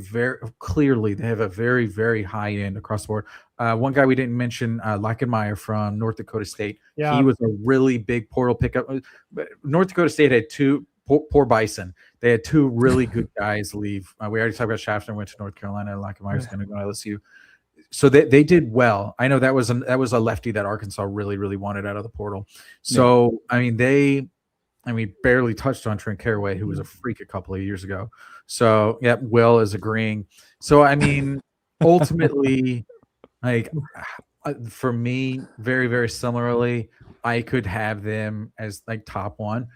very, very high end across the board. One guy we didn't mention, Lachenmeyer from North Dakota State. Yeah. He was a really big portal pickup. But North Dakota State had 2 poor Bison. They had 2 really good guys leave. We already talked about Schaffner went to North Carolina. Lachenmeyer's going to go to LSU. So they did well. I know that was a lefty that Arkansas really, really wanted out of the portal. So I mean, we barely touched on Trent Caraway, who was a freak a couple of years ago. So yeah, Will is agreeing. So I mean, ultimately, like for me, very, very similarly, I could have them as like top 1,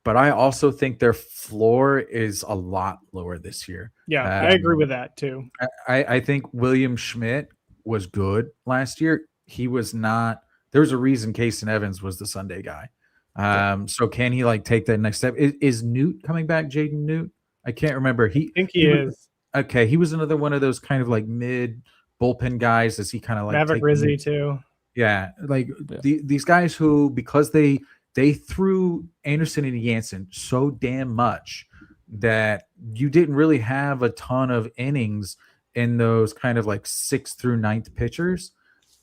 but I also think their floor is a lot lower this year. Yeah, I agree with that too. I think William Schmidt was good last year. He was not. There was a reason Kason Evans was the Sunday guy. So can he like take that next step? Is Newt coming back? Jaden Newt? I can't remember. I think he is. Okay, he was another one of those kind of like mid bullpen guys. Is he kind of like Maverick Rizzi too? Yeah, like these guys who, because they threw Anderson and Jansen so damn much that you didn't really have a ton of innings in those kind of like 6th through 9th pitchers,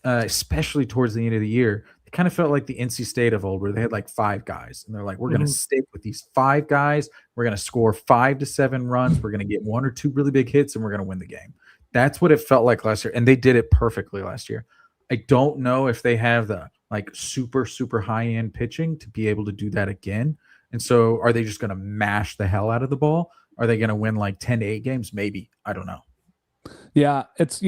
especially towards the end of the year. It kind of felt like the NC State of old, where they had like 5 guys, and they're like, we're going to stick with these 5 guys. We're going to score 5 to 7 runs. We're going to get 1 or 2 really big hits, and we're going to win the game. That's what it felt like last year, and they did it perfectly last year. I don't know if they have the like super, super high end pitching to be able to do that again. And so are they just going to mash the hell out of the ball? Are they going to win like 10 to 8 games? Maybe. I don't know. Yeah, it's,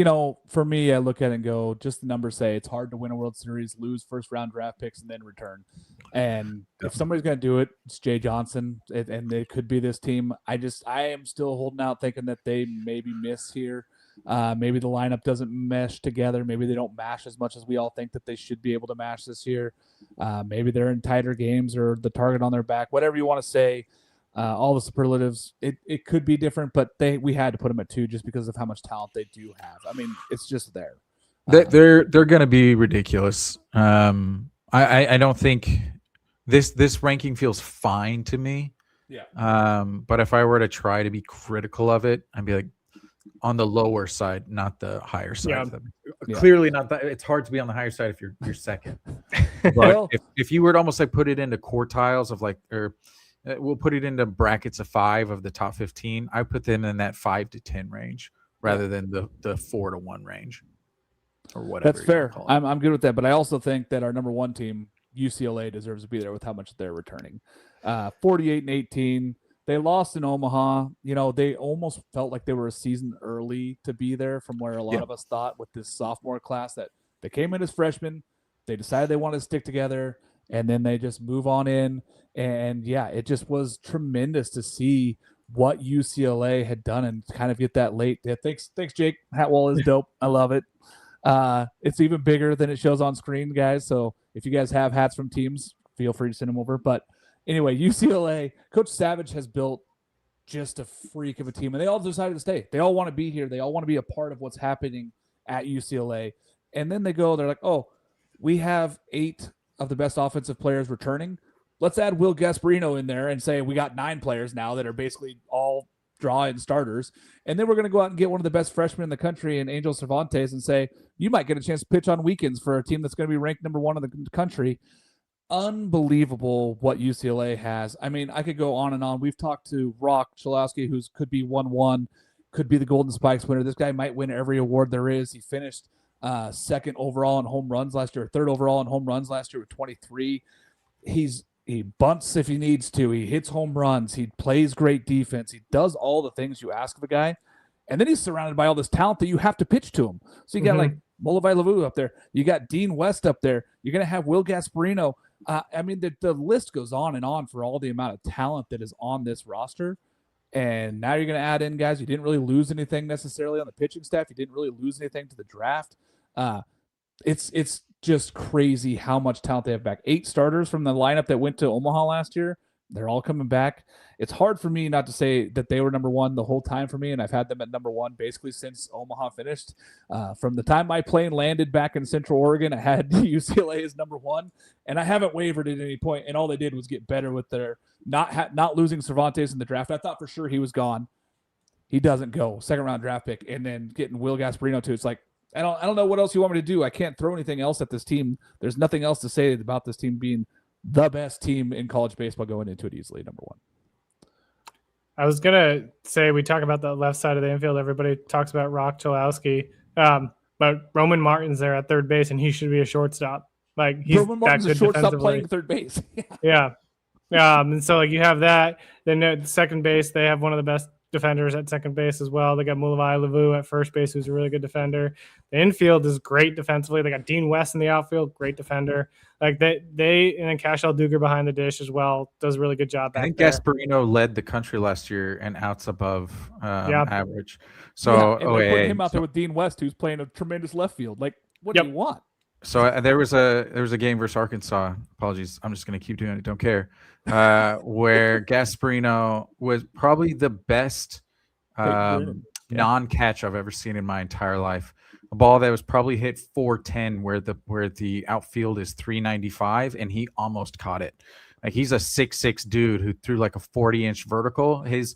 for me, I look at it and go, just the numbers say it's hard to win a World Series, lose first round draft picks, and then return. And if somebody's going to do it, it's Jay Johnson, and it could be this team. I am still holding out thinking that they maybe miss here. Maybe the lineup doesn't mesh together. Maybe they don't mash as much as we all think that they should be able to mash this year. Maybe they're in tighter games or the target on their back, whatever you want to say. All the superlatives, it could be different, but we had to put them at 2 just because of how much talent they do have. I mean, it's just there. They're going to be ridiculous. I don't think this ranking feels fine to me. Yeah. But if I were to try to be critical of it, I'd be like on the lower side, not the higher side. Yeah. Clearly not that. It's hard to be on the higher side if you're second. But if you were to almost like put it into quartiles of like, or we'll put it into brackets of 5 of the top 15. I put them in that 5 to 10 range rather than the 4 to 1 range or whatever. That's fair. I'm good with that. But I also think that our number 1 team, UCLA, deserves to be there with how much they're returning. 48-18. They lost in Omaha. They almost felt like they were a season early to be there from where a lot of us thought with this sophomore class that they came in as freshmen. They decided they wanted to stick together, and then they just move on in. And, it just was tremendous to see what UCLA had done and kind of get that late. Yeah, thanks, Jake. Hat wall is dope. I love it. It's even bigger than it shows on screen, guys. So if you guys have hats from teams, feel free to send them over. But anyway, UCLA, Coach Savage has built just a freak of a team, and they all decided to stay. They all want to be here. They all want to be a part of what's happening at UCLA. And then they're like, oh, we have 8 of the best offensive players returning. Let's add Will Gasparino in there and say we got 9 players now that are basically all draw-in starters. And then we're going to go out and get one of the best freshmen in the country in Angel Cervantes and say, you might get a chance to pitch on weekends for a team that's going to be ranked number 1 in the country. Unbelievable what UCLA has. I mean, I could go on and on. We've talked to Rock Chalowski, who could be 1-1, could be the Golden Spikes winner. This guy might win every award there is. He finished 2nd overall in home runs last year, 3rd overall in home runs last year with 23. He bunts if he needs to. He hits home runs. He plays great defense. He does all the things you ask of a guy. And then he's surrounded by all this talent that you have to pitch to him. So you got like Molovai Lavu up there. You got Dean West up there. You're going to have Will Gasparino. I mean, the list goes on and on for all the amount of talent that is on this roster. And now you're going to add in guys. You didn't really lose anything necessarily on the pitching staff. You didn't really lose anything to the draft. It's just crazy how much talent they have back. 8 starters from the lineup that went to Omaha last year. They're all coming back. It's hard for me not to say that they were number 1 the whole time for me, and I've had them at number 1 basically since Omaha finished. From the time my plane landed back in Central Oregon, I had UCLA as number 1, and I haven't wavered at any point, and all they did was get better with their not losing Cervantes in the draft. I thought for sure he was gone. He doesn't go. 2nd-round draft pick, and then getting Will Gasparino too. It's like, I don't know what else you want me to do. I can't throw anything else at this team. There's nothing else to say about this team being the best team in college baseball going into it easily, number 1. I was going to say we talk about the left side of the infield. Everybody talks about Rock Chalowski, but Roman Martin's there at 3rd base, and he should be a shortstop. Like he's Roman Martin's a shortstop playing 3rd base. Yeah. And so like you have that. Then at 2nd base, they have one of the best defenders at 2nd base as well. They got Molovai Lavu at 1st base, who's a really good defender. The infield is great defensively. They got Dean West in the outfield, great defender. Like they and then Cashel Duger behind the dish as well does a really good job. I think Gasparino led the country last year and outs above average. So and they put him out there with Dean West, who's playing a tremendous left field. Like, what do you want? So there was a game versus Arkansas. Apologies, I'm just going to keep doing it. Don't care. Where Gasparino was probably the best non-catch I've ever seen in my entire life. A ball that was probably hit 410 where the outfield is 395, and he almost caught it. Like he's a 6'6" dude who threw like a 40-inch vertical. His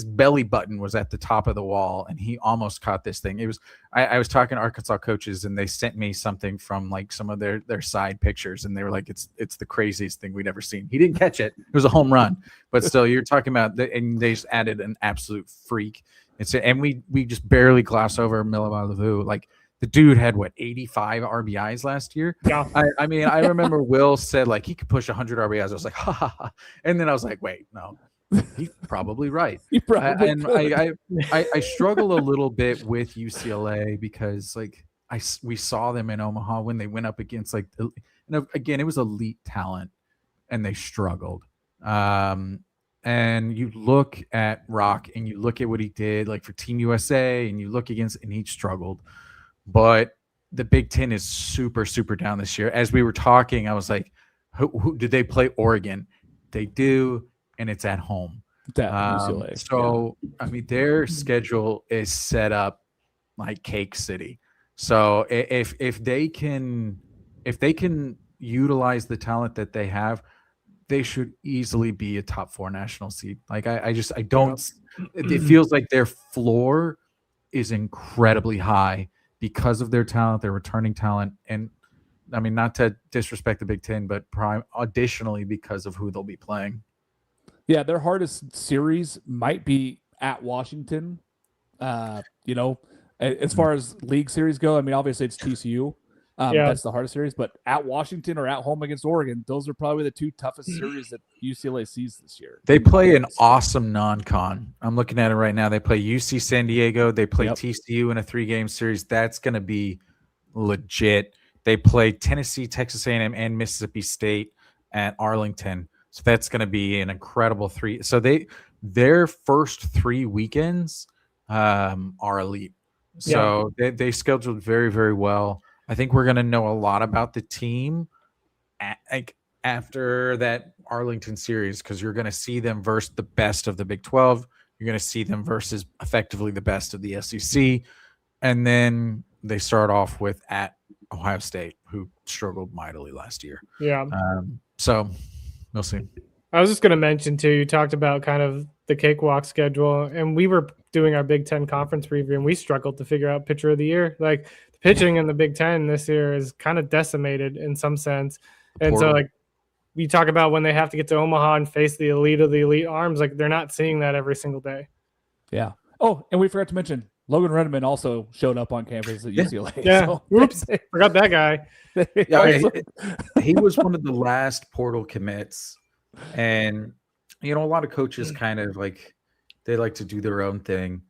belly button was at the top of the wall, and he almost caught this thing. It was I was talking to Arkansas coaches, and they sent me something from like some of their side pictures, and they were like, it's the craziest thing we'd ever seen. He didn't catch it. It was a home run, but still, you're talking about and they just added an absolute freak. And we just barely gloss over Molovai Lavu. Like the dude had 85 RBIs last year. Yeah. I mean, I remember Will said like he could push 100 RBIs. I was like, ha ha ha. And then I was like, wait, no. He's probably right. I struggle a little bit with UCLA because like we saw them in Omaha when they went up against like again, it was elite talent and they struggled. And you look at Rock and you look at what he did like for Team USA and you look against and he struggled. But the Big Ten is super, super down this year. As we were talking, I was like, who did they play? Oregon. They do. And it's at home. UCLA. So, I mean, their schedule is set up like Cake City. So if they can utilize the talent that they have, they should easily be a top 4 national seed. Like I don't. It feels like their floor is incredibly high because of their talent, their returning talent, and I mean not to disrespect the Big Ten, but additionally because of who they'll be playing. Yeah, their hardest series might be at Washington. As far as league series go, I mean, obviously it's TCU. That's the hardest series. But at Washington or at home against Oregon, those are probably the two toughest series that UCLA sees this year. They play an awesome non-con. I'm looking at it right now. They play UC San Diego. They play TCU in a 3-game series. That's going to be legit. They play Tennessee, Texas A&M, and Mississippi State at Arlington. So that's going to be an incredible 3. So their first 3 weekends are elite. So they scheduled very, very well. I think we're going to know a lot about the team after that Arlington series, because you're going to see them versus the best of the Big 12. You're going to see them versus effectively the best of the SEC. And then they start off with at Ohio State, who struggled mightily last year. Yeah. So we'll see. I was just going to mention, too, you talked about kind of the cakewalk schedule, and we were doing our Big Ten conference preview, and we struggled to figure out pitcher of the year. Like, the pitching in the Big Ten this year is kind of decimated in some sense. And so, like, we talk about when they have to get to Omaha and face the elite of the elite arms, like, they're not seeing that every single day. Yeah. Oh, and we forgot to mention, Logan Redmond also showed up on campus at UCLA. Yeah. So, Oops. Forgot that guy. He was one of the last portal commits. And, a lot of coaches kind of they like to do their own thing.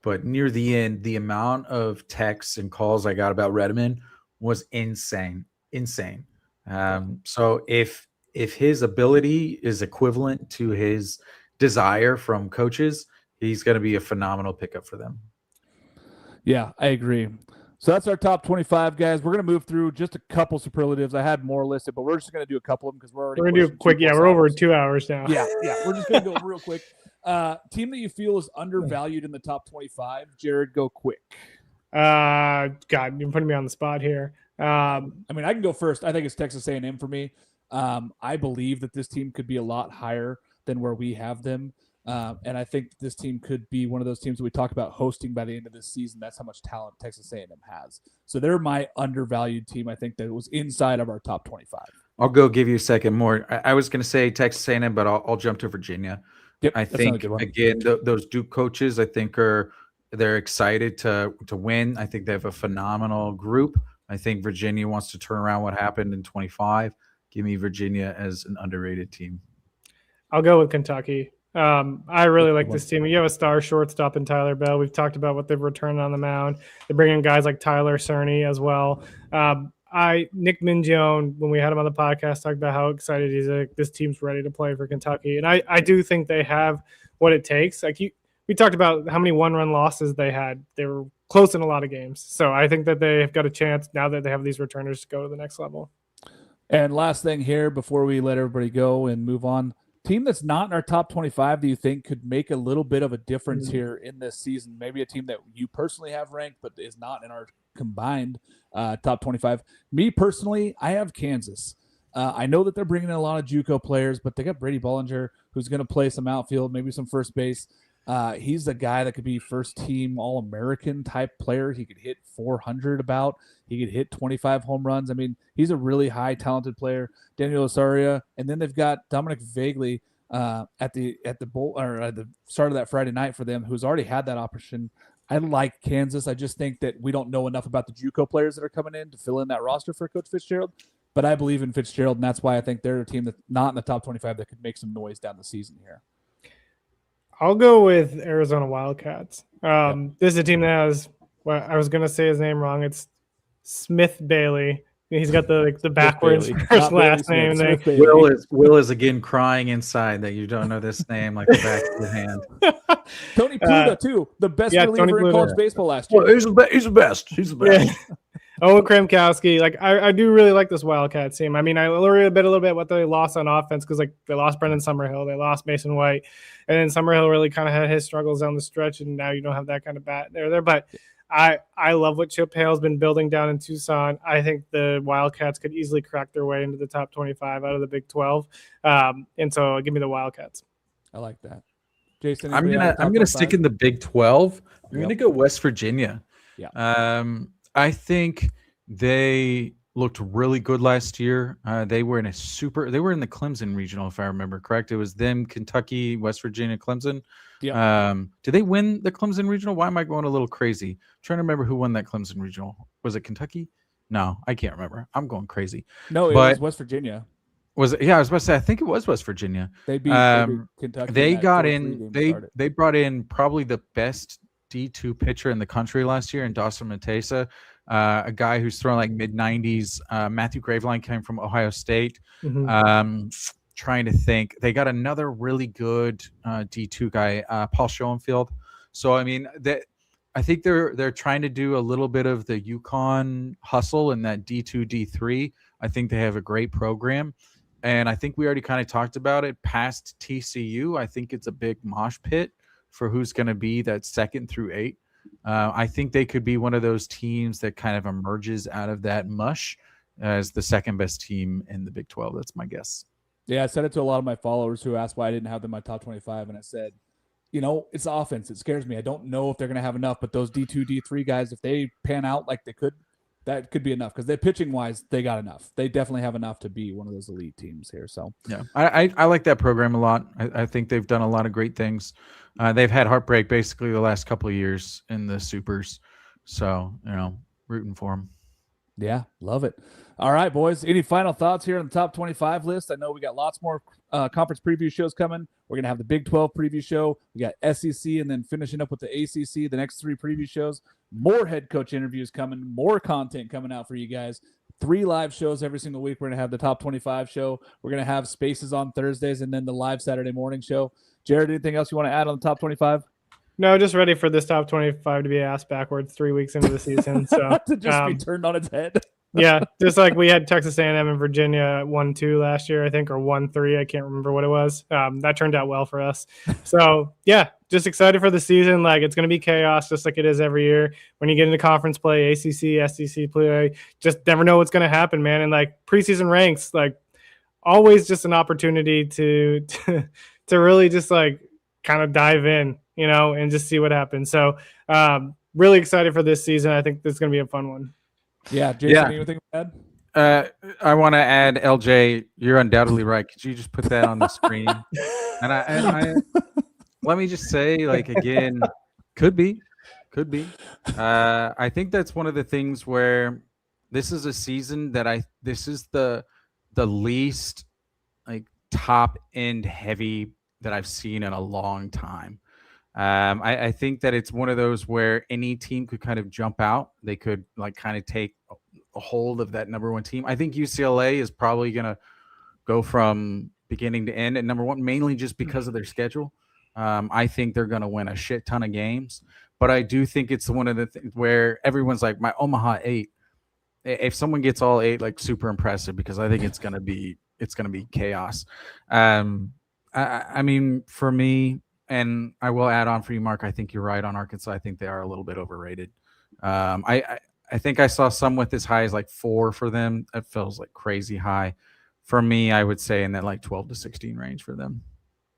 But near the end, the amount of texts and calls I got about Redmond was insane. So if his ability is equivalent to his desire from coaches, he's going to be a phenomenal pickup for them. Yeah, I agree. So that's our top 25, guys. We're going to move through just a couple superlatives. I had more listed, but we're just going to do a couple of them because we're going to do a quick. Yeah, we're over 2 hours now. Yeah. We're just going to go real quick. Team that you feel is undervalued in the top 25. Jared, go quick. God, you're putting me on the spot here. I can go first. I think it's Texas A&M for me. I believe that this team could be a lot higher than where we have them. And I think this team could be one of those teams that we talk about hosting by the end of this season. That's how much talent Texas A&M has. So they're my undervalued team. I think that was inside of our top 25. I'll go give you a second more. I was going to say Texas A&M, but I'll jump to Virginia. Yep, I think, again, those Duke coaches, I think they're excited to win. I think they have a phenomenal group. I think Virginia wants to turn around what happened in 25. Give me Virginia as an underrated team. I'll go with Kentucky. I really like this team. You have a star shortstop in Tyler Bell. We've talked about what they've returned on the mound. They bring in guys like Tyler Cerny as well. Nick Mingione, when we had him on the podcast, talked about how excited he's like, this team's ready to play for Kentucky. And I do think they have what it takes. We talked about how many one-run losses they had. They were close in a lot of games. So I think that they've got a chance now that they have these returners to go to the next level. And last thing here before we let everybody go and move on, team that's not in our top 25 do you think could make a little bit of a difference here in this season? Maybe a team that you personally have ranked but is not in our combined top 25. Me personally, I have Kansas. I know that they're bringing in a lot of JUCO players, but they got Brady Bollinger, who's going to play some outfield, maybe some first base. He's the guy that could be first team All-American type player. He could hit 400 about. He could hit 25 home runs. I mean, he's a really high talented player. Daniel Osorio, and then they've got Dominic Vagley at the start of that Friday night for them, who's already had that option. I like Kansas. I just think that we don't know enough about the JUCO players that are coming in to fill in that roster for Coach Fitzgerald. But I believe in Fitzgerald, and that's why I think they're a team that's not in the top 25 that could make some noise down the season here. I'll go with Arizona Wildcats. This is a team that has, well, I was going to say his name wrong. It's Smith Bailey. He's got the backwards first last name thing. Will is again crying inside that you don't know this name like the back of your hand. Tony Pluta too, the best reliever in college baseball last year. Well, he's the best. He's the best. Yeah. Owen Krimkowski. I do really like this Wildcats team. I mean, I worry a little bit what they lost on offense because they lost Brendan Summerhill, they lost Mason White, and then Summerhill really kind of had his struggles down the stretch, and now you don't have that kind of bat there. But I love what Chip Hale's been building down in Tucson. I think the Wildcats could easily crack their way into the top 25 out of the Big 12. And so give me the Wildcats. I like that. Jason, I'm gonna stick in the Big 12. I'm gonna go West Virginia. Yeah. I think they looked really good last year. They were in the Clemson regional, if I remember correct. It was them, Kentucky, West Virginia, Clemson. Yeah. Did they win the Clemson regional? Why am I going a little crazy? I'm trying to remember who won that Clemson regional. Was it Kentucky? No, I can't remember. I'm going crazy. No, it was West Virginia. Was it? Yeah, I was about to say. I think it was West Virginia. They beat Kentucky. They got in. They brought in probably the best D2 pitcher in the country last year in Dawson Matesa, a guy who's thrown like mid-90s. Matthew Graveline came from Ohio State. Mm-hmm. Trying to think. They got another really good D2 guy, Paul Schoenfield. So I mean, I think they're trying to do a little bit of the UConn hustle in that D2, D3. I think they have a great program. And I think we already kind of talked about it past TCU. I think it's a big mosh pit for who's going to be that 2nd through 8. I think they could be one of those teams that kind of emerges out of that mush as the 2nd best team in the Big 12. That's my guess. Yeah, I said it to a lot of my followers who asked why I didn't have them in my top 25. And I said, it's the offense. It scares me. I don't know if they're going to have enough, but those D2, D3 guys, if they pan out like they could, that could be enough because they're pitching wise, they got enough. They definitely have enough to be one of those elite teams here. So yeah, I like that program a lot. I think they've done a lot of great things. They've had heartbreak basically the last couple of years in the supers. So, rooting for them. Yeah, love it. All right, boys. Any final thoughts here on the top 25 list? I know we got lots more conference preview shows coming. We're going to have the Big 12 preview show. We got SEC and then finishing up with the ACC, the next 3 preview shows. More head coach interviews coming, more content coming out for you guys. 3 live shows every single week. We're going to have the top 25 show. We're going to have spaces on Thursdays and then the live Saturday morning show. Jared, anything else you want to add on the top 25? No, just ready for this top 25 to be asked backwards 3 weeks into the season. So to just be turned on its head. Yeah, just like we had Texas A&M and Virginia 1-2 last year, I think, or 1-3. I can't remember what it was. That turned out well for us. So, yeah, just excited for the season. Like, it's going to be chaos just like it is every year. When you get into conference play, ACC, SEC play, just never know what's going to happen, man. And, like, preseason ranks, like, always just an opportunity to really just, like, kind of dive in, and just see what happens. So, really excited for this season. I think this is going to be a fun one. Yeah, Jason, anything to add? I want to add, LJ, you're undoubtedly right. Could you just put that on the screen? And I let me just say, like, again, could be. I think that's one of the things where this is a season that this is the least like top end heavy that I've seen in a long time. I think that it's one of those where any team could kind of jump out. They could like kind of take a hold of that number 1 team. I think UCLA is probably going to go from beginning to end at number 1, mainly just because of their schedule. I think they're going to win a shit ton of games, but I do think it's one of the things where everyone's like, my Omaha 8. If someone gets all 8, like super impressive, because I think it's going to be chaos. I mean, for me, and I will add on for you, Mark, I think you're right on Arkansas. I think they are a little bit overrated. I think I saw some with as high as like 4 for them. That feels like crazy high. For me, I would say in that like 12 to 16 range for them.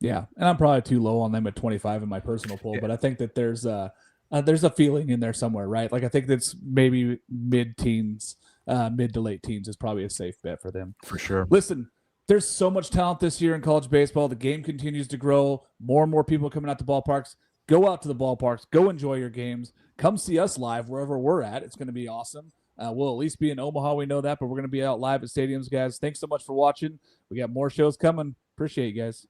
Yeah, and I'm probably too low on them at 25 in my personal poll, but I think that there's a feeling in there somewhere, right? Like I think that's maybe mid-teens, mid to late teens is probably a safe bet for them. For sure. Listen, there's so much talent this year in college baseball. The game continues to grow. More and more people coming out to ballparks. Go out to the ballparks. Go enjoy your games. Come see us live wherever we're at. It's going to be awesome. We'll at least be in Omaha. We know that, but we're going to be out live at stadiums, guys. Thanks so much for watching. We got more shows coming. Appreciate you guys.